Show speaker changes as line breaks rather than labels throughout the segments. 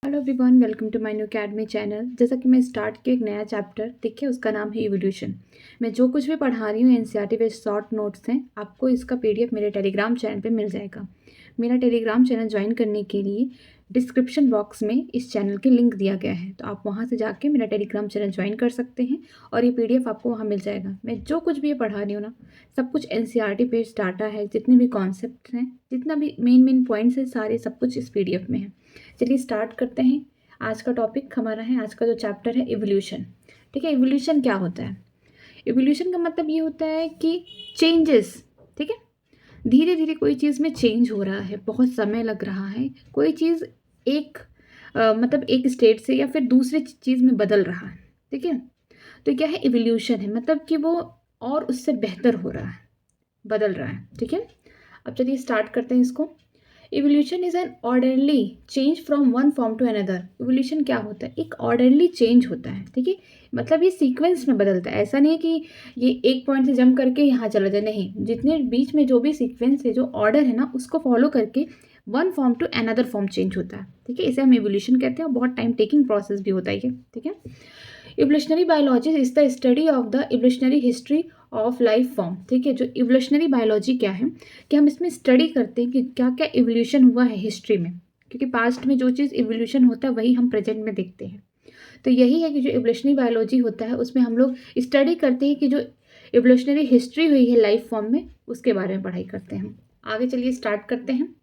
Hello everyone, welcome to my new academy channel. जैसा कि मैं स्टार्ट किया एक नया चैप्टर, देखिए उसका नाम है इवोल्यूशन। मैं जो कुछ भी पढ़ा रही हूँ एनसीईआरटी बेस्ड शॉर्ट नोट्स हैं, आपको इसका पीडीएफ मेरे टेलीग्राम चैनल पे मिल जाएगा। मेरा टेलीग्राम चैनल ज्वाइन करने के लिए डिस्क्रिप्शन बॉक्स में इस चैनल के लिंक दिया गया है, तो आप वहाँ से जाके मेरा टेलीग्राम चैनल ज्वाइन कर सकते हैं और ये पीडीएफ आपको वहाँ मिल जाएगा। मैं जो कुछ भी ये पढ़ा रही हूँ ना, सब कुछ एनसीईआरटी बेस्ड डाटा है, जितने भी कॉन्सेप्ट हैं, जितना भी मेन पॉइंट्स हैं, सारे सब कुछ इस पीडीएफ में है। चलिए स्टार्ट करते हैं। आज का टॉपिक हमारा है, आज का जो चैप्टर है इवोल्यूशन। ठीक है, इवोल्यूशन क्या होता है? इवोल्यूशन का मतलब ये होता है कि चेंजेस। ठीक है, धीरे धीरे कोई चीज़ में चेंज हो रहा है, बहुत समय लग रहा है, कोई चीज़ एक मतलब एक स्टेट से या फिर दूसरे चीज़ में बदल रहा है। ठीक है, तो क्या है इवोल्यूशन है, मतलब कि वो और उससे बेहतर हो रहा है, बदल रहा है। ठीक है, अब चलिए स्टार्ट करते हैं इसको। Evolution is an orderly change from one form to another. Evolution क्या होता है? एक ऑर्डरली चेंज होता है। ठीक है, मतलब ये सीक्वेंस में बदलता है, ऐसा नहीं है कि ये एक पॉइंट से जंप करके यहाँ चला जाए, नहीं, जितने बीच में जो भी सीक्वेंस है, जो ऑर्डर है ना, उसको फॉलो करके one form to another form change होता है। ठीक है, इसे हम इवोल्यूशन कहते हैं और बहुत टाइम टेकिंग प्रोसेस भी होता है ये। ठीक है, evolutionary biology is the study of the evolutionary history of life form. ठीक है, जो इवोल्यूशनरी बायोलॉजी क्या है कि हम इसमें स्टडी करते हैं कि क्या क्या इवोल्यूशन हुआ है हिस्ट्री में, क्योंकि पास्ट में जो चीज़ इवोल्यूशन होता है वही हम प्रेजेंट में देखते हैं। तो यही है कि जो इवोल्यूशनरी बायोलॉजी होता है उसमें हम लोग स्टडी करते हैं कि जो इवोल्यूशनरी हिस्ट्री हुई है लाइफ फॉर्म में, उसके बारे में पढ़ाई करते हैं। आगे चलिए स्टार्ट करते हैं।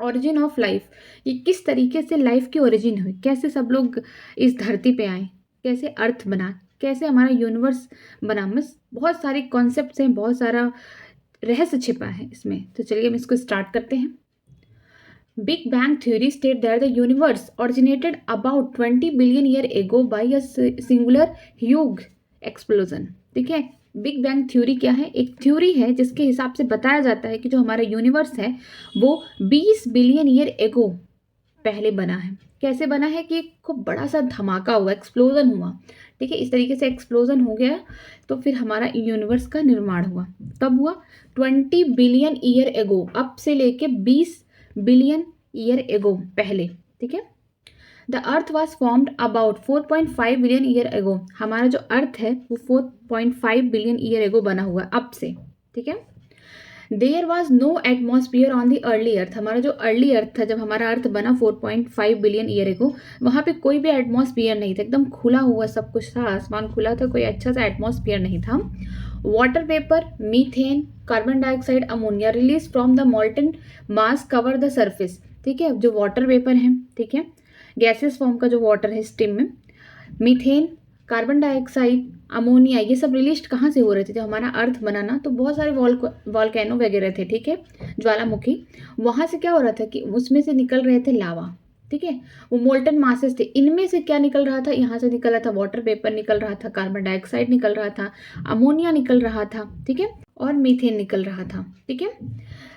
ओरिजिन ऑफ लाइफ, ये किस तरीके से लाइफ की ओरिजिन हुई, कैसे सब लोग इस धरती पे आए, कैसे अर्थ बना, कैसे हमारा यूनिवर्स बना। बस बहुत सारे कॉन्सेप्ट्स हैं, बहुत सारा रहस्य छिपा है इसमें। तो चलिए हम इसको स्टार्ट करते हैं। Big bang theory state that the universe originated about 20 billion year ago by a singular huge explosion. ठीक है, बिग बैंग थ्योरी क्या है? एक थ्योरी है जिसके हिसाब से बताया जाता है कि जो हमारा यूनिवर्स है वो 20 बिलियन ईयर एगो पहले बना है। कैसे बना है? कि एक खूब बड़ा सा धमाका हुआ, एक्सप्लोजन हुआ। ठीक है, इस तरीके से एक्सप्लोजन हो गया तो फिर हमारा यूनिवर्स का निर्माण हुआ। तब हुआ 20 बिलियन ईयर एगो, अब से लेके 20 बिलियन ईयर एगो पहले। ठीक है, the earth was formed about 4.5 billion year एगो। हमारा जो अर्थ है वो 4.5 बिलियन ईयर एगो बना हुआ है अब से। ठीक है, there was no atmosphere on the early earth. हमारा जो अर्ली अर्थ था, जब हमारा अर्थ बना 4.5 बिलियन ईयर एगो, वहाँ पे कोई भी एटमॉस्फियर नहीं था, एकदम खुला हुआ सब कुछ था, आसमान खुला था, कोई अच्छा सा एटमॉस्फियर नहीं था। Water vapour, methane, carbon dioxide, ammonia release from the मॉल्टन mass cover the surface. ठीक है, जो वाटर वेपर है, ठीक है, गैसेस फॉर्म का जो वाटर है स्टीम में, मीथेन, कार्बन डाइऑक्साइड, अमोनिया, ये सब रिलीज कहाँ से हो रहे थे? जब हमारा अर्थ बनाना तो बहुत सारे वॉल्केनो वगैरह थे। ठीक है, ज्वालामुखी, वहाँ से क्या हो रहा था कि उसमें से निकल रहे थे लावा। ठीक है, वो मोल्टन मासेस थे, इनमें से क्या निकल रहा था? यहाँ से निकल रहा था वाटर वेपर, निकल रहा था कार्बन डाइऑक्साइड, निकल रहा था अमोनिया, निकल रहा था। ठीक है, और मीथेन निकल रहा था। ठीक है,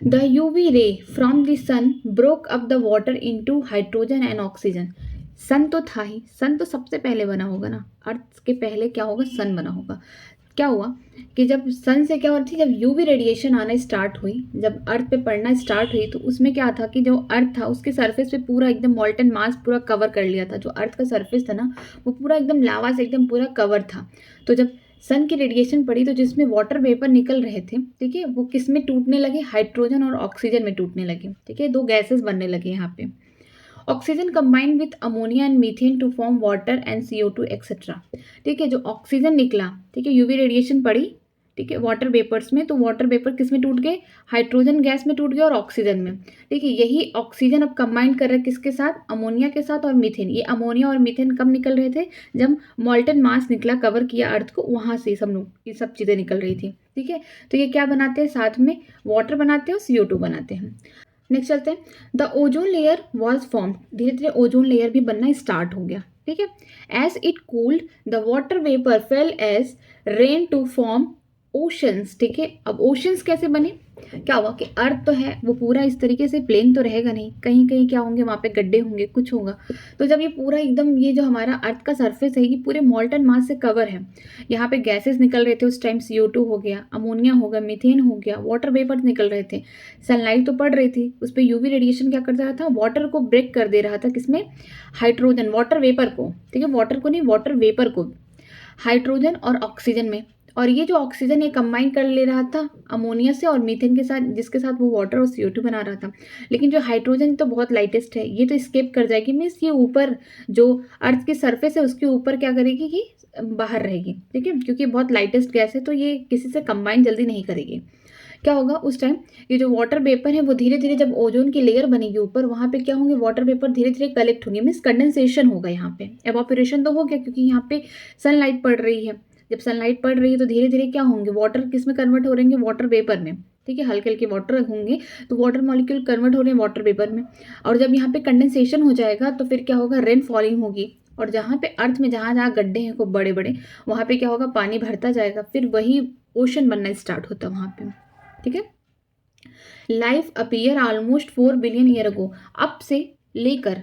the UV ray from the sun broke up the water into hydrogen and oxygen. Sun तो था ही, सन तो सबसे पहले बना होगा ना, अर्थ के पहले क्या होगा? सन बना होगा। क्या हुआ कि जब सन से क्या हो रही थी, जब यूवी रेडिएशन आना स्टार्ट हुई, जब अर्थ पे पड़ना स्टार्ट हुई, तो उसमें क्या था कि जो अर्थ था उसके सरफेस पे पूरा एकदम मॉल्टन मास पूरा कवर कर लिया था। जो अर्थ का सरफेस था ना, वो पूरा एकदम लावा से एकदम पूरा कवर था। तो जब सन की रेडिएशन पड़ी तो जिसमें वाटर वेपर निकल रहे थे, ठीक है, वो किस में टूटने लगे? हाइड्रोजन और ऑक्सीजन में टूटने लगे। ठीक है, दो गैसेस बनने लगे यहाँ पे। Oxygen combined with ammonia and methane to form water and CO2 etcetera. ठीक है, जो ऑक्सीजन निकला, ठीक है, यूवी रेडिएशन पड़ी, ठीक है, वाटर वेपर्स में, तो वाटर वेपर किस में टूट गए? हाइड्रोजन गैस में टूट गए और ऑक्सीजन में। ठीक है, यही ऑक्सीजन अब कंबाइन कर रहा है किसके साथ? अमोनिया के साथ और मीथेन। ये अमोनिया और मीथेन कब निकल रहे थे? जब मॉल्टन मास निकला, कवर किया अर्थ को, वहां से सब लोग ये सब चीजें निकल रही थी। ठीक है, तो ये क्या बनाते हैं? साथ में वाटर बनाते हैं और CO2 बनाते हैं। नेक्स्ट चलते हैं, the ozone layer was form. धीरे धीरे ओजोन लेयर भी बनना स्टार्ट हो गया। ठीक है, as it cooled the water vapour fell as rain to form oceans, ठीक है। अब ओशंस कैसे बने, क्या हुआ कि अर्थ तो है वो पूरा इस तरीके से प्लेन तो रहेगा नहीं, कहीं कहीं क्या होंगे, वहाँ पे गड्ढे होंगे, कुछ होगा। तो जब ये पूरा एकदम, ये जो हमारा अर्थ का सरफेस है ये पूरे मॉल्टन मास से कवर है, यहाँ पे गैसेस निकल रहे थे उस टाइम, CO2 हो गया, अमोनिया हो गया, मीथेन हो गया, वाटर वेपर्स निकल रहे थे, सनलाइट तो पड़ रही थी, उस पर UV रेडिएशन क्या कर रहा था, वाटर को ब्रेक कर दे रहा था, किसमें, हाइड्रोजन, वाटर वेपर को, ठीक है, वाटर को नहीं, वाटर वेपर को, हाइड्रोजन और ऑक्सीजन में। और ये जो ऑक्सीजन ये कंबाइन कर ले रहा था अमोनिया से और मीथेन के साथ, जिसके साथ वो वाटर और CO2 बना रहा था। लेकिन जो हाइड्रोजन तो बहुत लाइटेस्ट है, ये तो स्केप कर जाएगी, मीन्स ये ऊपर जो अर्थ की सरफेस है उसके ऊपर क्या करेगी कि बाहर रहेगी, ठीक है, क्योंकि बहुत लाइटेस्ट गैस है तो ये किसी से कंबाइन जल्दी नहीं करेगी। क्या होगा उस टाइम, ये जो वाटर वेपर है वो धीरे धीरे, जब ओजोन की लेयर बनेगी ऊपर, वहाँ पे क्या होंगे, वाटर वेपर धीरे धीरे कलेक्ट होंगे, मीन्स कंडेंसेशन होगा, यहाँ पे एवापोरेशन तो हो गया क्योंकि यहाँ पे सनलाइट पड़ रही है। जब सनलाइट पड़ रही है तो धीरे धीरे क्या होंगे, वाटर किस में कन्वर्ट हो रहेंगे, वाटर वेपर में, ठीक है, हल्के हल्के वाटर होंगे तो वाटर मॉलिक्यूल कन्वर्ट हो रहे हैं वाटर वेपर में। और जब यहाँ पे कंडेंसेशन हो जाएगा तो फिर क्या होगा, रेन फॉलिंग होगी, और जहाँ पे अर्थ में जहाँ जहाँ गड्ढे हैं खूब बड़े बड़े, वहाँ पे क्या होगा, पानी भरता जाएगा, फिर वही ओशन बनना स्टार्ट होता है वहाँ पे, ठीक है। Life appear almost 4 billion year ago, अब से लेकर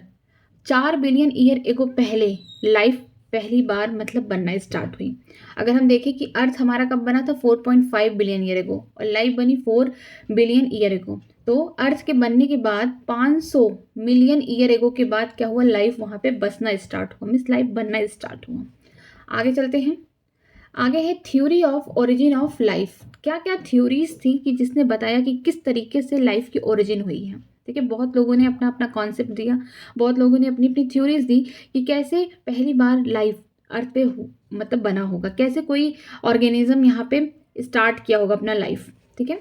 4 बिलियन ईयर एगो पहले लाइफ पहली बार मतलब बनना स्टार्ट हुई। अगर हम देखें कि अर्थ हमारा कब बना था, 4.5 बिलियन ईयर एगो, और लाइफ बनी 4 बिलियन ईयर एगो। तो अर्थ के बनने के बाद 500 मिलियन ईयर एगो के बाद क्या हुआ, लाइफ वहाँ पे बसना स्टार्ट हुआ, मीन्स लाइफ बनना स्टार्ट हुआ। आगे चलते हैं, आगे है theory of origin of life. क्या क्या थ्योरीज थी कि जिसने बताया कि किस तरीके से लाइफ की ओरिजिन हुई है, ठीक है। बहुत लोगों ने अपना अपना कॉन्सेप्ट दिया, बहुत लोगों ने अपनी अपनी थ्योरीज दी कि कैसे पहली बार लाइफ अर्थ पे मतलब बना होगा, कैसे कोई ऑर्गेनिज्म यहाँ पे स्टार्ट किया होगा अपना लाइफ, ठीक है।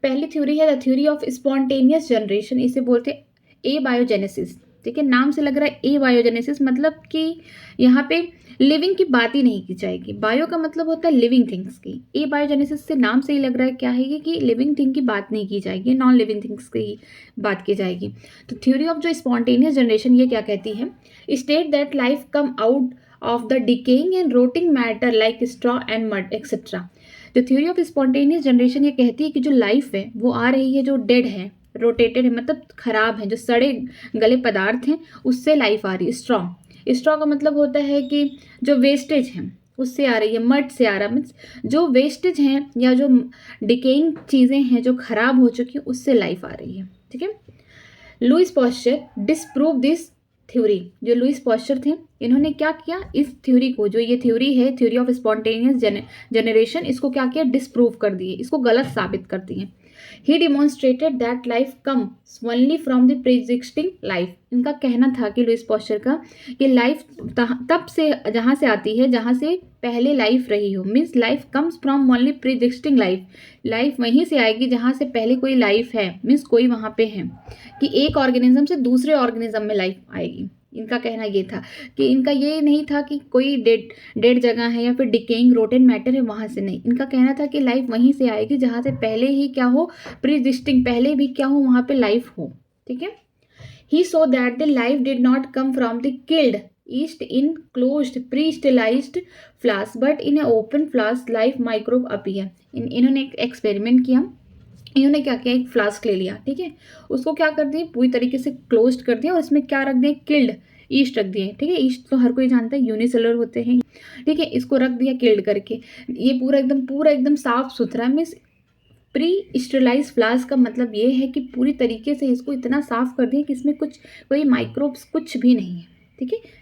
पहली थ्योरी है the theory of spontaneous generation, इसे बोलते ए बायोजेनेसिस, ठीक है। नाम से लग रहा है ए बायोजेनेसिस, मतलब कि यहाँ पे लिविंग की बात ही नहीं की जाएगी, बायो का मतलब होता है लिविंग थिंग्स की, ए बायोजेनेसिस से नाम से ही लग रहा है क्या है ये, कि लिविंग थिंग की बात नहीं की जाएगी, नॉन लिविंग थिंग्स की ही बात की जाएगी। तो थ्योरी ऑफ जो स्पॉन्टेनियस जनरेशन ये क्या कहती है, state that life come out of the decaying and rotting matter like straw and mud etcetera. जो थ्योरी ऑफ स्पॉन्टेनियस जनरेशन ये कहती है कि जो लाइफ है वो आ रही है जो डेड है, रोटेटेड है, मतलब खराब है, जो सड़े गले पदार्थ हैं उससे लाइफ आ रही है। स्ट्रॉ का मतलब होता है कि जो वेस्टेज है उससे आ रही है, मड से आ रहा, मीन्स जो वेस्टेज हैं या जो डिकेइंग चीज़ें हैं जो खराब हो चुकी है उससे लाइफ आ रही है, ठीक है। Louis Pasteur disprove this theory, जो लुईस पॉस्चर थे इन्होंने क्या किया, इस थ्योरी को, जो ये थ्योरी है थ्योरी ऑफ स्पॉन्टेनियस जनरेशन, इसको क्या किया, डिसप्रूव कर दिए, इसको गलत साबित कर दिए। He demonstrated that life comes only from the preexisting life. इनका कहना था कि लुईस पॉस्चर का कि लाइफ तब से जहाँ से आती है जहाँ से पहले लाइफ रही हो, means life comes from only preexisting life, life वहीं से आएगी जहाँ से पहले कोई लाइफ है, मीन्स कोई वहाँ पे है, कि एक ऑर्गेनिज्म से दूसरे ऑर्गेनिज्म में लाइफ आएगी। इनका कहना ये था कि इनका ये नहीं था कि कोई डेड जगह है या फिर डिकेइंग रोटेन मैटर है वहाँ से, नहीं, इनका कहना था कि लाइफ वहीं से आएगी जहाँ से पहले ही क्या हो, प्रीएग्जिस्टिंग, पहले भी क्या हो वहाँ पे लाइफ हो, ठीक है। He so that the life did not come from the killed yeast in closed presterilised flask but in a open flask life microbe appear. इन्होंने एक एक्सपेरिमेंट किया, इन्होंने क्या किया, एक फ्लास्क ले लिया, ठीक है, उसको क्या कर दिया, पूरी तरीके से क्लोज्ड कर दिया और इसमें क्या रख दिया, किल्ड ईस्ट रख दिए, ठीक है। ईस्ट तो हर कोई जानता है यूनिसेलुलर होते हैं, ठीक है, इसको रख दिया किल्ड करके। ये पूरा एकदम साफ सुथरा, मीन्स प्री स्टेलाइज फ्लास्क का मतलब ये है कि पूरी तरीके से इसको इतना साफ कर दिया कि इसमें कुछ कोई माइक्रोब्स कुछ भी नहीं है, ठीक है,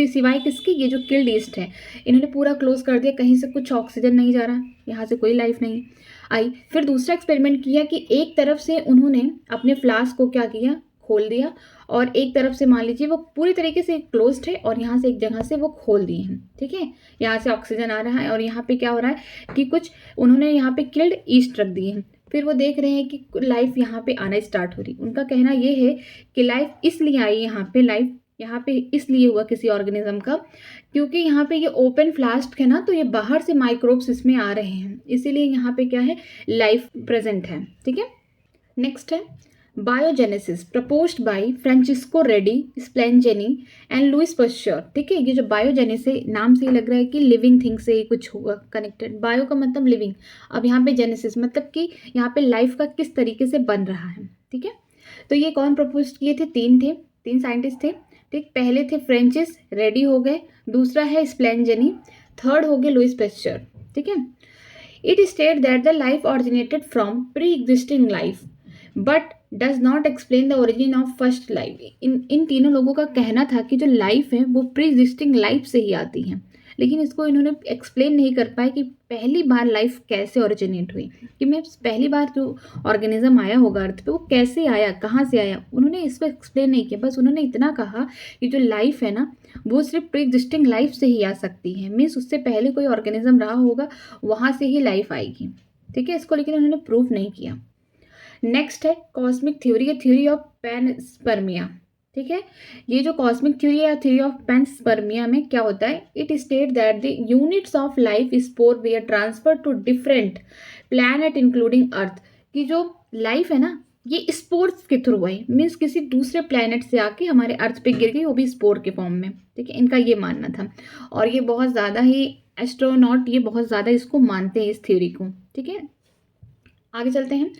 सिवाय किसके, ये जो किल्ड ईस्ट है इन्होंने पूरा क्लोज कर दिया, कहीं से कुछ ऑक्सीजन नहीं जा रहा, यहाँ से कोई लाइफ नहीं आई। फिर दूसरा एक्सपेरिमेंट किया कि एक तरफ से उन्होंने अपने फ्लास्क को क्या किया, खोल दिया, और एक तरफ से मान लीजिए वो पूरी तरीके से क्लोज्ड है और यहाँ से एक जगह से वो खोल दिए हैं, ठीक है, यहाँ से ऑक्सीजन आ रहा है और यहाँ पे क्या हो रहा है कि कुछ उन्होंने यहाँ पे किल्ड ईस्ट रख दिए हैं। फिर वो देख रहे हैं कि लाइफ यहाँ पे आना स्टार्ट हो रही। उनका कहना ये है कि लाइफ इसलिए आई यहाँ पे, लाइफ यहाँ पे इसलिए हुआ किसी ऑर्गेनिज्म का क्योंकि यहाँ पे ये ओपन फ्लास्क है ना, तो ये बाहर से माइक्रोब्स इसमें आ रहे हैं, इसीलिए यहाँ पे क्या है, लाइफ प्रेजेंट है, ठीक है। नेक्स्ट है biogenesis proposed by Francesco Redi Spallanzani and Louis Pasteur. ठीक है, ये जो बायोजेनेसिस नाम से ही लग रहा है कि लिविंग थिंग से ही कुछ हुआ कनेक्टेड। बायो का मतलब लिविंग, अब यहाँ पे जेनेसिस मतलब कि यहाँ पे लाइफ का किस तरीके से बन रहा है। ठीक है, तो ये कौन प्रपोज किए थे? तीन साइंटिस्ट थे। ठीक, पहले थे फ्रांसिस रेडी हो गए, दूसरा है स्प्लेंजेनी, थर्ड हो गए लुइस पास्चर। ठीक है, it state that the life originated from preexisting life but does not explain the origin of first life. इन तीनों लोगों का कहना था कि जो लाइफ है वो प्री एग्जिस्टिंग लाइफ से ही आती है, लेकिन इसको इन्होंने एक्सप्लेन नहीं कर पाए कि पहली बार लाइफ कैसे ओरिजिनेट हुई, कि मैं पहली बार जो ऑर्गेनिज्म आया होगा अर्थ पे वो कैसे आया, कहाँ से आया, उन्होंने इसको एक्सप्लेन नहीं किया। बस उन्होंने इतना कहा कि जो लाइफ है ना वो सिर्फ प्री एग्जिस्टिंग लाइफ से ही आ सकती है, मीन्स उससे पहले कोई ऑर्गेनिज्म रहा होगा वहाँ से ही लाइफ आएगी। ठीक है, इसको लेकिन उन्होंने प्रूफ नहीं किया। नेक्स्ट है कॉस्मिक थ्योरी या थ्योरी ऑफ पैनस्पर्मिया। ठीक है, ये जो कॉस्मिक थ्योरी या थ्योरी ऑफ पैनस्पर्मिया में क्या होता है? It state that the units of life spore were transfer to different planet including earth. की जो लाइफ है ना ये स्पोर्स के थ्रू है, मीन्स किसी दूसरे प्लैनेट से आके हमारे अर्थ पे गिर गई, वो भी स्पोर के फॉर्म में। ठीक है, इनका ये मानना था और ये बहुत ज़्यादा ही एस्ट्रोनॉट ये बहुत ज़्यादा इसको मानते हैं इस थ्योरी को। ठीक है, आगे चलते हैं।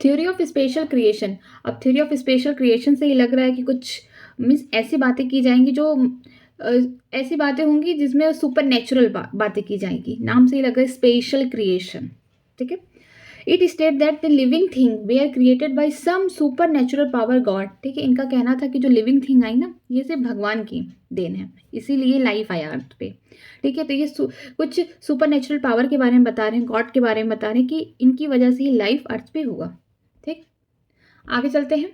Theory of special creation. अब थ्योरी ऑफ स्पेशल क्रिएशन से ही लग रहा है कि कुछ मीन्स ऐसी बातें की जाएंगी जो ऐसी बातें होंगी जिसमें सुपर नेचुरल बातें की जाएंगी, नाम से ही लग रहा है स्पेशल क्रिएशन। ठीक है, it state that the living thing they are created by some super natural power God. ठीक है, इनका कहना था कि जो लिविंग थिंग आई ना ये सिर्फ भगवान की देन है, इसीलिए लाइफ आया अर्थ पे। ठीक है, तो ये कुछ सुपर नेचुरल पावर के बारे में बता रहे हैं, गॉड के बारे में बता रहे हैं कि इनकी वजह से ही लाइफ अर्थ पे हुआ। ठीक, आगे चलते हैं।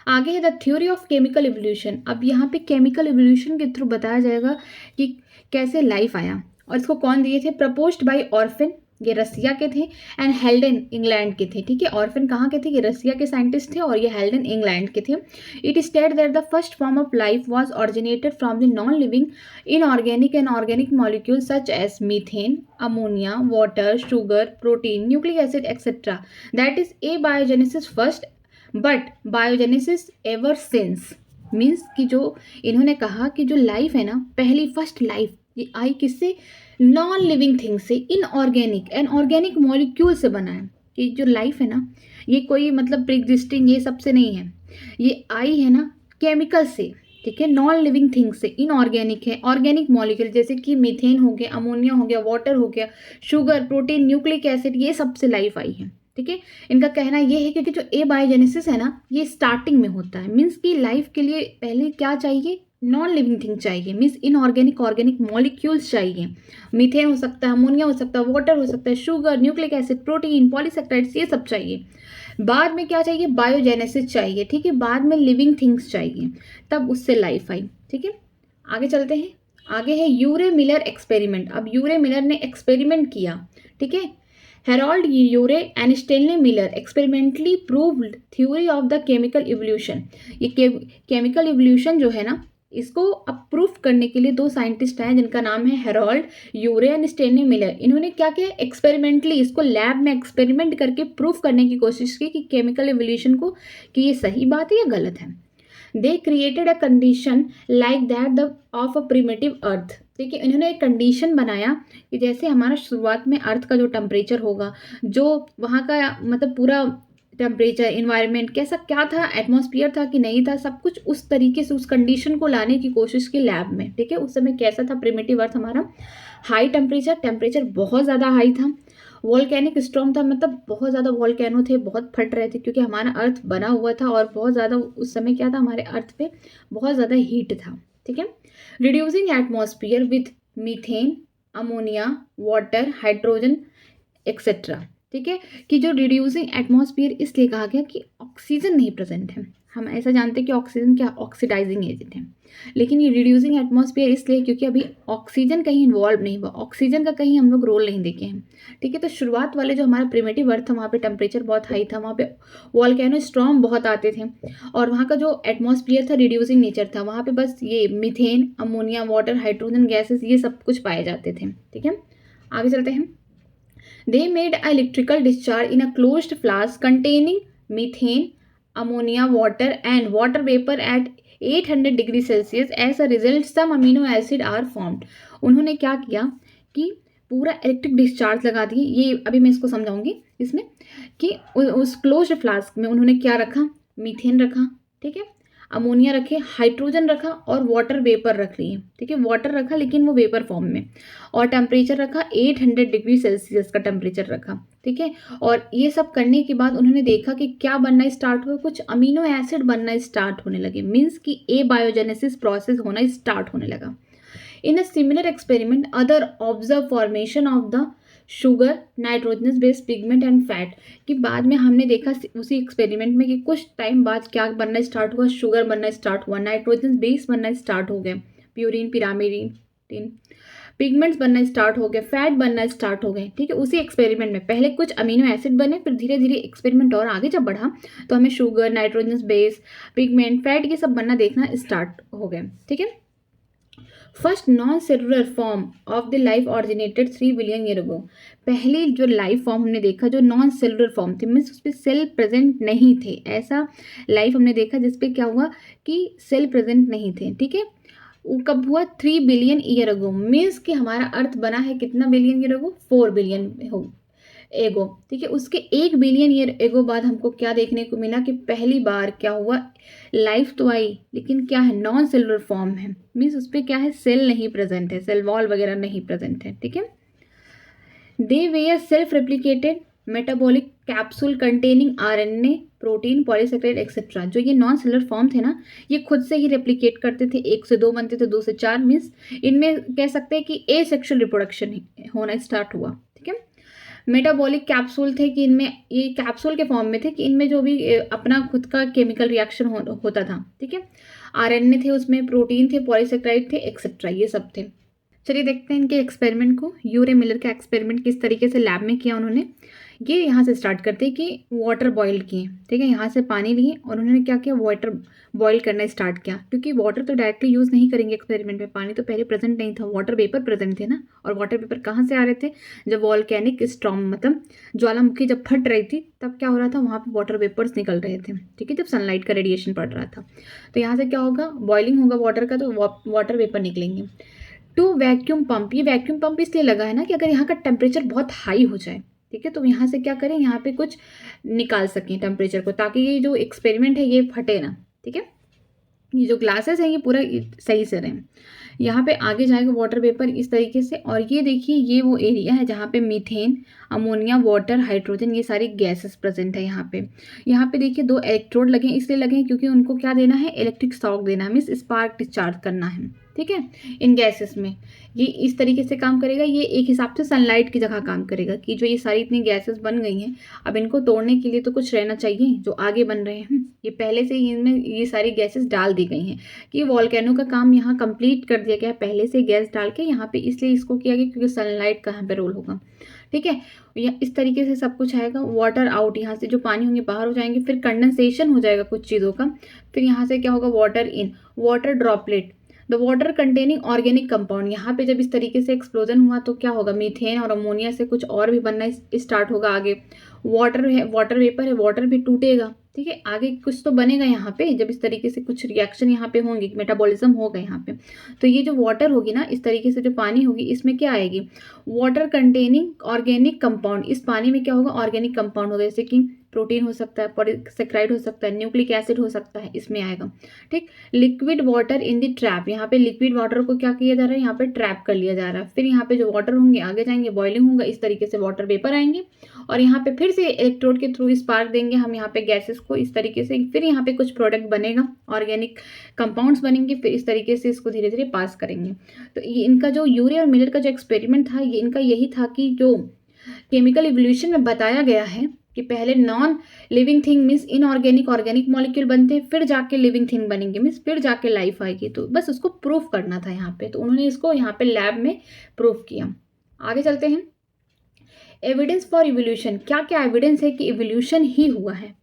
आगे है the theory of chemical evolution. अब यहाँ पे केमिकल इवोल्यूशन के थ्रू बताया जाएगा कि कैसे लाइफ आया, और इसको कौन दिए थे? प्रपोज्ड बाय ऑर्फिन, ये रसिया के थे, एंड हेल्डन इंग्लैंड के थे। ठीक है, ऑर्फिन कहाँ के थे? ये रसिया के साइंटिस्ट थे और ये हेल्डन इंग्लैंड के थे। It state that the first form of life was originated from the non living inorganic and organic molecule such as methane, ammonia, water, sugar, protein, nucleic acid etcetera. That is abiogenesis first but biogenesis ever since. Means कि जो इन्होंने कहा कि जो life है ना पहली first life ये आई किससे? नॉन लिविंग थिंग से, इनऑर्गेनिक एंड ऑर्गेनिक मॉलिक्यूल से बना है। कि जो लाइफ है ना ये कोई मतलब प्री एग्जिस्टिंग ये सबसे नहीं है, ये आई है ना केमिकल से। ठीक है, नॉन लिविंग थिंग से, इनऑर्गेनिक है, ऑर्गेनिक मॉलिक्यूल जैसे कि मीथेन हो गया, अमोनिया हो गया, वाटर हो गया, शुगर, प्रोटीन, न्यूक्लिक एसिड, ये सबसे लाइफ आई है। ठीक है, इनका कहना ये है क्योंकि जो एबायोजेनेसिस है ना ये स्टार्टिंग में होता है, मीन्स कि लाइफ के लिए पहले क्या चाहिए? नॉन लिविंग थिंग चाहिए, मीन्स इनऑर्गेनिक ऑर्गेनिक मॉलिक्यूल्स चाहिए। मीथेन हो सकता है, अमोनिया हो सकता है, वाटर हो सकता है, sugar, nucleic acid, protein, polysaccharides, ये सब चाहिए। बाद में क्या चाहिए? बायोजेनेसिस चाहिए। ठीक है, बाद में लिविंग थिंग्स चाहिए, तब उससे लाइफ आई। ठीक है, आगे चलते हैं। आगे है यूरे मिलर एक्सपेरिमेंट। अब यूरे मिलर ने एक्सपेरिमेंट किया। ठीक है, Harold Urey and Stanley Miller experimentally proved theory of the chemical evolution. ये केमिकल इवोल्यूशन जो है ना इसको अब प्रूफ करने के लिए दो साइंटिस्ट हैं जिनका नाम है Harold Urey and Stanley Miller. इन्होंने क्या किया? एक्सपेरिमेंटली इसको लैब में एक्सपेरिमेंट करके प्रूफ करने की कोशिश की कि केमिकल इवोल्यूशन को कि ये सही बात है या गलत है। They created a condition like that of a primitive earth. देखिए, इन्होंने एक कंडीशन बनाया कि जैसे हमारा शुरुआत में अर्थ का जो टेम्परेचर होगा, जो वहाँ का मतलब पूरा टेम्परेचर, इन्वायरमेंट कैसा क्या था, एटमॉस्फेयर था कि नहीं था, सब कुछ उस तरीके से उस कंडीशन को लाने की कोशिश की लैब में। ठीक है, उस समय कैसा था प्रिमिटिव अर्थ हमारा? हाई टेम्परेचर बहुत ज़्यादा हाई था, वॉल्केनिक स्टॉर्म था, मतलब बहुत ज़्यादा वॉल्केनो थे, बहुत फट रहे थे क्योंकि हमारा अर्थ बना हुआ था और बहुत ज़्यादा उस समय क्या था हमारे अर्थ पे बहुत ज़्यादा हीट था। ठीक है, reducing atmosphere with methane, ammonia, water, hydrogen etcetera. ठीक है, कि जो रिड्यूसिंग एटमॉस्फेयर इसलिए कहा गया कि ऑक्सीजन नहीं प्रेजेंट है। हम ऐसा जानते हैं कि ऑक्सीजन क्या ऑक्सीडाइजिंग एजेंट है, लेकिन ये रिड्यूसिंग एटमॉस्फेयर इसलिए क्योंकि अभी ऑक्सीजन कहीं इन्वॉल्व नहीं हुआ, ऑक्सीजन का कहीं हम लोग रोल नहीं देखे हैं। ठीक है, तो शुरुआत वाले जो हमारा प्रिमिटिव अर्थ था वहाँ पे टेम्परेचर बहुत हाई था, वहाँ पे वॉल्केनो स्टॉर्म बहुत आते थे और वहाँ का जो एटमॉस्फेयर था रिड्यूसिंग नेचर था, वहाँ पे बस ये methane, ammonia, water, hydrogen gases ये सब कुछ पाए जाते थे। ठीक है, आगे चलते हैं। They made an electrical discharge in a closed flask containing methane, ammonia, water and water vapor at 800 degree Celsius as a result some amino acid are formed. उन्होंने क्या किया कि पूरा इलेक्ट्रिक डिस्चार्ज लगा दिए। ये अभी मैं इसको समझाऊंगी इसमें कि उस क्लोज्ड फ्लास्क में उन्होंने क्या रखा, मीथेन रखा, ठीक है, अमोनिया रखे, हाइड्रोजन रखा और वाटर वेपर रख लिए, ठीक है, वाटर रखा लेकिन वो वेपर फॉर्म में, और टेम्परेचर रखा 800 डिग्री सेल्सियस का टेम्परेचर रखा, ठीक है। और ये सब करने के बाद उन्होंने देखा कि क्या बनना स्टार्ट हुआ, कुछ अमीनो एसिड बनना स्टार्ट होने लगे, मीन्स कि ए बायोजेनेसिस प्रोसेस होना स्टार्ट होने लगा। In a similar experiment other observe formation of the sugar, nitrogenous based pigment and fat. कि बाद में हमने देखा उसी एक्सपेरिमेंट में कि कुछ टाइम बाद क्या बनना स्टार्ट हुआ, शुगर बनना स्टार्ट हुआ, नाइट्रोजन बेस बनना स्टार्ट हो गए, प्यूरिन, पिरामिडीन, पिगमेंट्स बनना स्टार्ट हो गए, फैट बनना स्टार्ट हो गए, ठीक है। उसी एक्सपेरिमेंट में पहले कुछ अमीनो एसिड बने, फिर धीरे धीरे एक्सपेरिमेंट और आगे जब बढ़ा तो हमें sugar, nitrogen base, pigment, fat ये सब बनना देखना स्टार्ट हो गए, ठीक है। First non cellular form of the life originated 3 billion year ago. पहली जो लाइफ फॉर्म हमने देखा जो नॉन सेलुलर फॉर्म थी, मीन्स उस पर सेल प्रेजेंट नहीं थे, ऐसा लाइफ हमने देखा जिसपे क्या हुआ कि सेल प्रेजेंट नहीं थे, ठीक है। वो कब हुआ, 3 बिलियन ईयर अगो, मीन्स कि हमारा अर्थ बना है कितना बिलियन ईयर अगो, 4 बिलियन हो एगो, ठीक है। उसके 1 बिलियन ईयर एगो बाद हमको क्या देखने को मिला कि पहली बार क्या हुआ, लाइफ तो आई लेकिन क्या है, नॉन सेलुलर फॉर्म है, मीन्स उस पर क्या है, सेल नहीं प्रेजेंट है, सेल वॉल वगैरह नहीं प्रेजेंट है, ठीक है। They were self replicated metabolic capsule containing RNA, protein, polysaccharide etcetera. जो ये नॉन सेलुलर फॉर्म थे ना, ये खुद से ही रेप्लिकेट करते थे, 1 से 2 बनते थे, 2 से 4, मीन्स इनमें कह सकते हैं कि एसेक्सुअल रिप्रोडक्शन होना स्टार्ट हुआ, ठीक है। मेटाबॉलिक कैप्सूल थे कि इनमें, ये कैप्सूल के फॉर्म में थे कि इनमें जो भी अपना खुद का केमिकल रिएक्शन होता था, ठीक है। आरएनए थे, उसमें प्रोटीन थे, पॉलीसेकेराइड थे एक्सेट्रा, ये सब थे। चलिए देखते हैं इनके एक्सपेरिमेंट को। यूरे मिलर का एक्सपेरिमेंट किस तरीके से लैब में किया उन्होंने। ये यहाँ से स्टार्ट करते हैं कि वाटर बॉयल किए, ठीक है, यहाँ से पानी लिए और उन्होंने क्या किया, वाटर बॉयल करना स्टार्ट किया, क्योंकि वाटर तो डायरेक्टली यूज़ नहीं करेंगे एक्सपेरिमेंट में, पानी तो पहले प्रेजेंट नहीं था, वाटर वेपर प्रेजेंट थे ना। और वाटर वेपर कहाँ से आ रहे थे, जब वॉल्केनिक स्टॉर्म मतलब ज्वालामुखी जब फट रही थी तब क्या हो रहा था, वहाँ पर वाटर वेपर्स निकल रहे थे, ठीक है, जब सनलाइट का रेडिएशन पड़ रहा था। तो यहाँ से क्या होगा, बॉइलिंग होगा वाटर का, तो वाटर वेपर निकलेंगे। टू वैक्यूम पंप, ये वैक्यूम पंप इसलिए लगा है ना कि अगर यहाँ का टेम्परेचर बहुत हाई हो जाए, ठीक है, तो यहाँ से क्या करें, यहाँ पे कुछ निकाल सकें टेम्परेचर को, ताकि ये जो एक्सपेरिमेंट है ये फटे ना, ठीक है। ये जो ग्लासेस हैं ये पूरा सही से रहें। यहाँ पे आगे जाएगा वाटर वेपर इस तरीके से, और ये देखिए ये वो एरिया है जहाँ पे मीथेन, अमोनिया, वाटर, हाइड्रोजन ये सारी गैसेस प्रेजेंट है यहाँ पे। यहाँ पे देखिए 2 इलेक्ट्रोड लगे, इसलिए लगे हैं क्योंकि उनको क्या देना है, इलेक्ट्रिक शॉक देना है, मीन्स स्पार्क डिस्चार्ज करना है, ठीक है, इन गैसेस में। ये इस तरीके से काम करेगा, ये एक हिसाब से सनलाइट की जगह काम करेगा कि जो ये सारी इतनी गैसेस बन गई हैं, अब इनको तोड़ने के लिए तो कुछ रहना चाहिए, जो आगे बन रहे हैं ये पहले से ही इनमें ये सारी गैसेस डाल दी गई हैं कि वॉल्केनो का काम यहाँ कंप्लीट कर दिया गया है पहले से गैस डाल के यहाँ पे, इसलिए इसको किया गया क्योंकि सनलाइट का यहाँ पे रोल होगा, ठीक है। इस तरीके से सब कुछ आएगा, वाटर आउट, यहाँ से जो पानी होंगे बाहर हो जाएंगे, फिर कंडेंसेशन हो जाएगा कुछ चीज़ों का, फिर यहाँ से क्या होगा, water in, water droplet, the water containing organic compound. यहाँ पे जब इस तरीके से एक्सप्लोजन हुआ तो क्या होगा, मीथेन और अमोनिया से कुछ और भी बनना स्टार्ट होगा आगे। वाटर है, वाटर वेपर है, वाटर भी टूटेगा, ठीक है, आगे कुछ तो बनेगा यहाँ पे, जब इस तरीके से कुछ रिएक्शन यहाँ पे होंगे, मेटाबॉलिज्म होगा यहाँ पे, तो ये जो वाटर होगी ना, इस तरीके से जो पानी होगी इसमें क्या आएगी, वाटर कंटेनिंग ऑर्गेनिक कंपाउंड। इस पानी में क्या होगा, ऑर्गेनिक कंपाउंड होगा, जैसे कि प्रोटीन हो सकता है, पॉलीसेकेराइड हो सकता है, न्यूक्लिक एसिड हो सकता है, इसमें आएगा, ठीक। Liquid water in the trap, यहाँ पे लिक्विड वाटर को क्या किया जा रहा है, यहाँ पे ट्रैप कर लिया जा रहा है। फिर यहाँ पे जो वाटर होंगे आगे जाएंगे, बॉइलिंग होगा, इस तरीके से वाटर वेपर आएंगे, और यहाँ पे फिर से इलेक्ट्रोड के थ्रू स्पार्क देंगे हम यहाँ पे गैसेस को इस तरीके से, फिर यहाँ पे कुछ प्रोडक्ट बनेगा, ऑर्गेनिक कंपाउंड्स बनेंगे, फिर इस तरीके से इसको धीरे धीरे पास करेंगे। तो ये इनका जो यूरे और मिलर का जो एक्सपेरिमेंट था, ये इनका यही था कि जो केमिकल इवोल्यूशन में बताया गया है कि पहले non living thing means inorganic, organic molecule बनते हैं, फिर जाके लिविंग थिंग बनेंगे, मीन्स फिर जाके लाइफ आएगी। तो बस उसको प्रूफ करना था यहाँ पे, तो उन्होंने इसको यहाँ पे लैब में प्रूफ किया। आगे चलते हैं, एविडेंस फॉर इवोल्यूशन। क्या क्या एविडेंस है कि इवोल्यूशन ही हुआ है।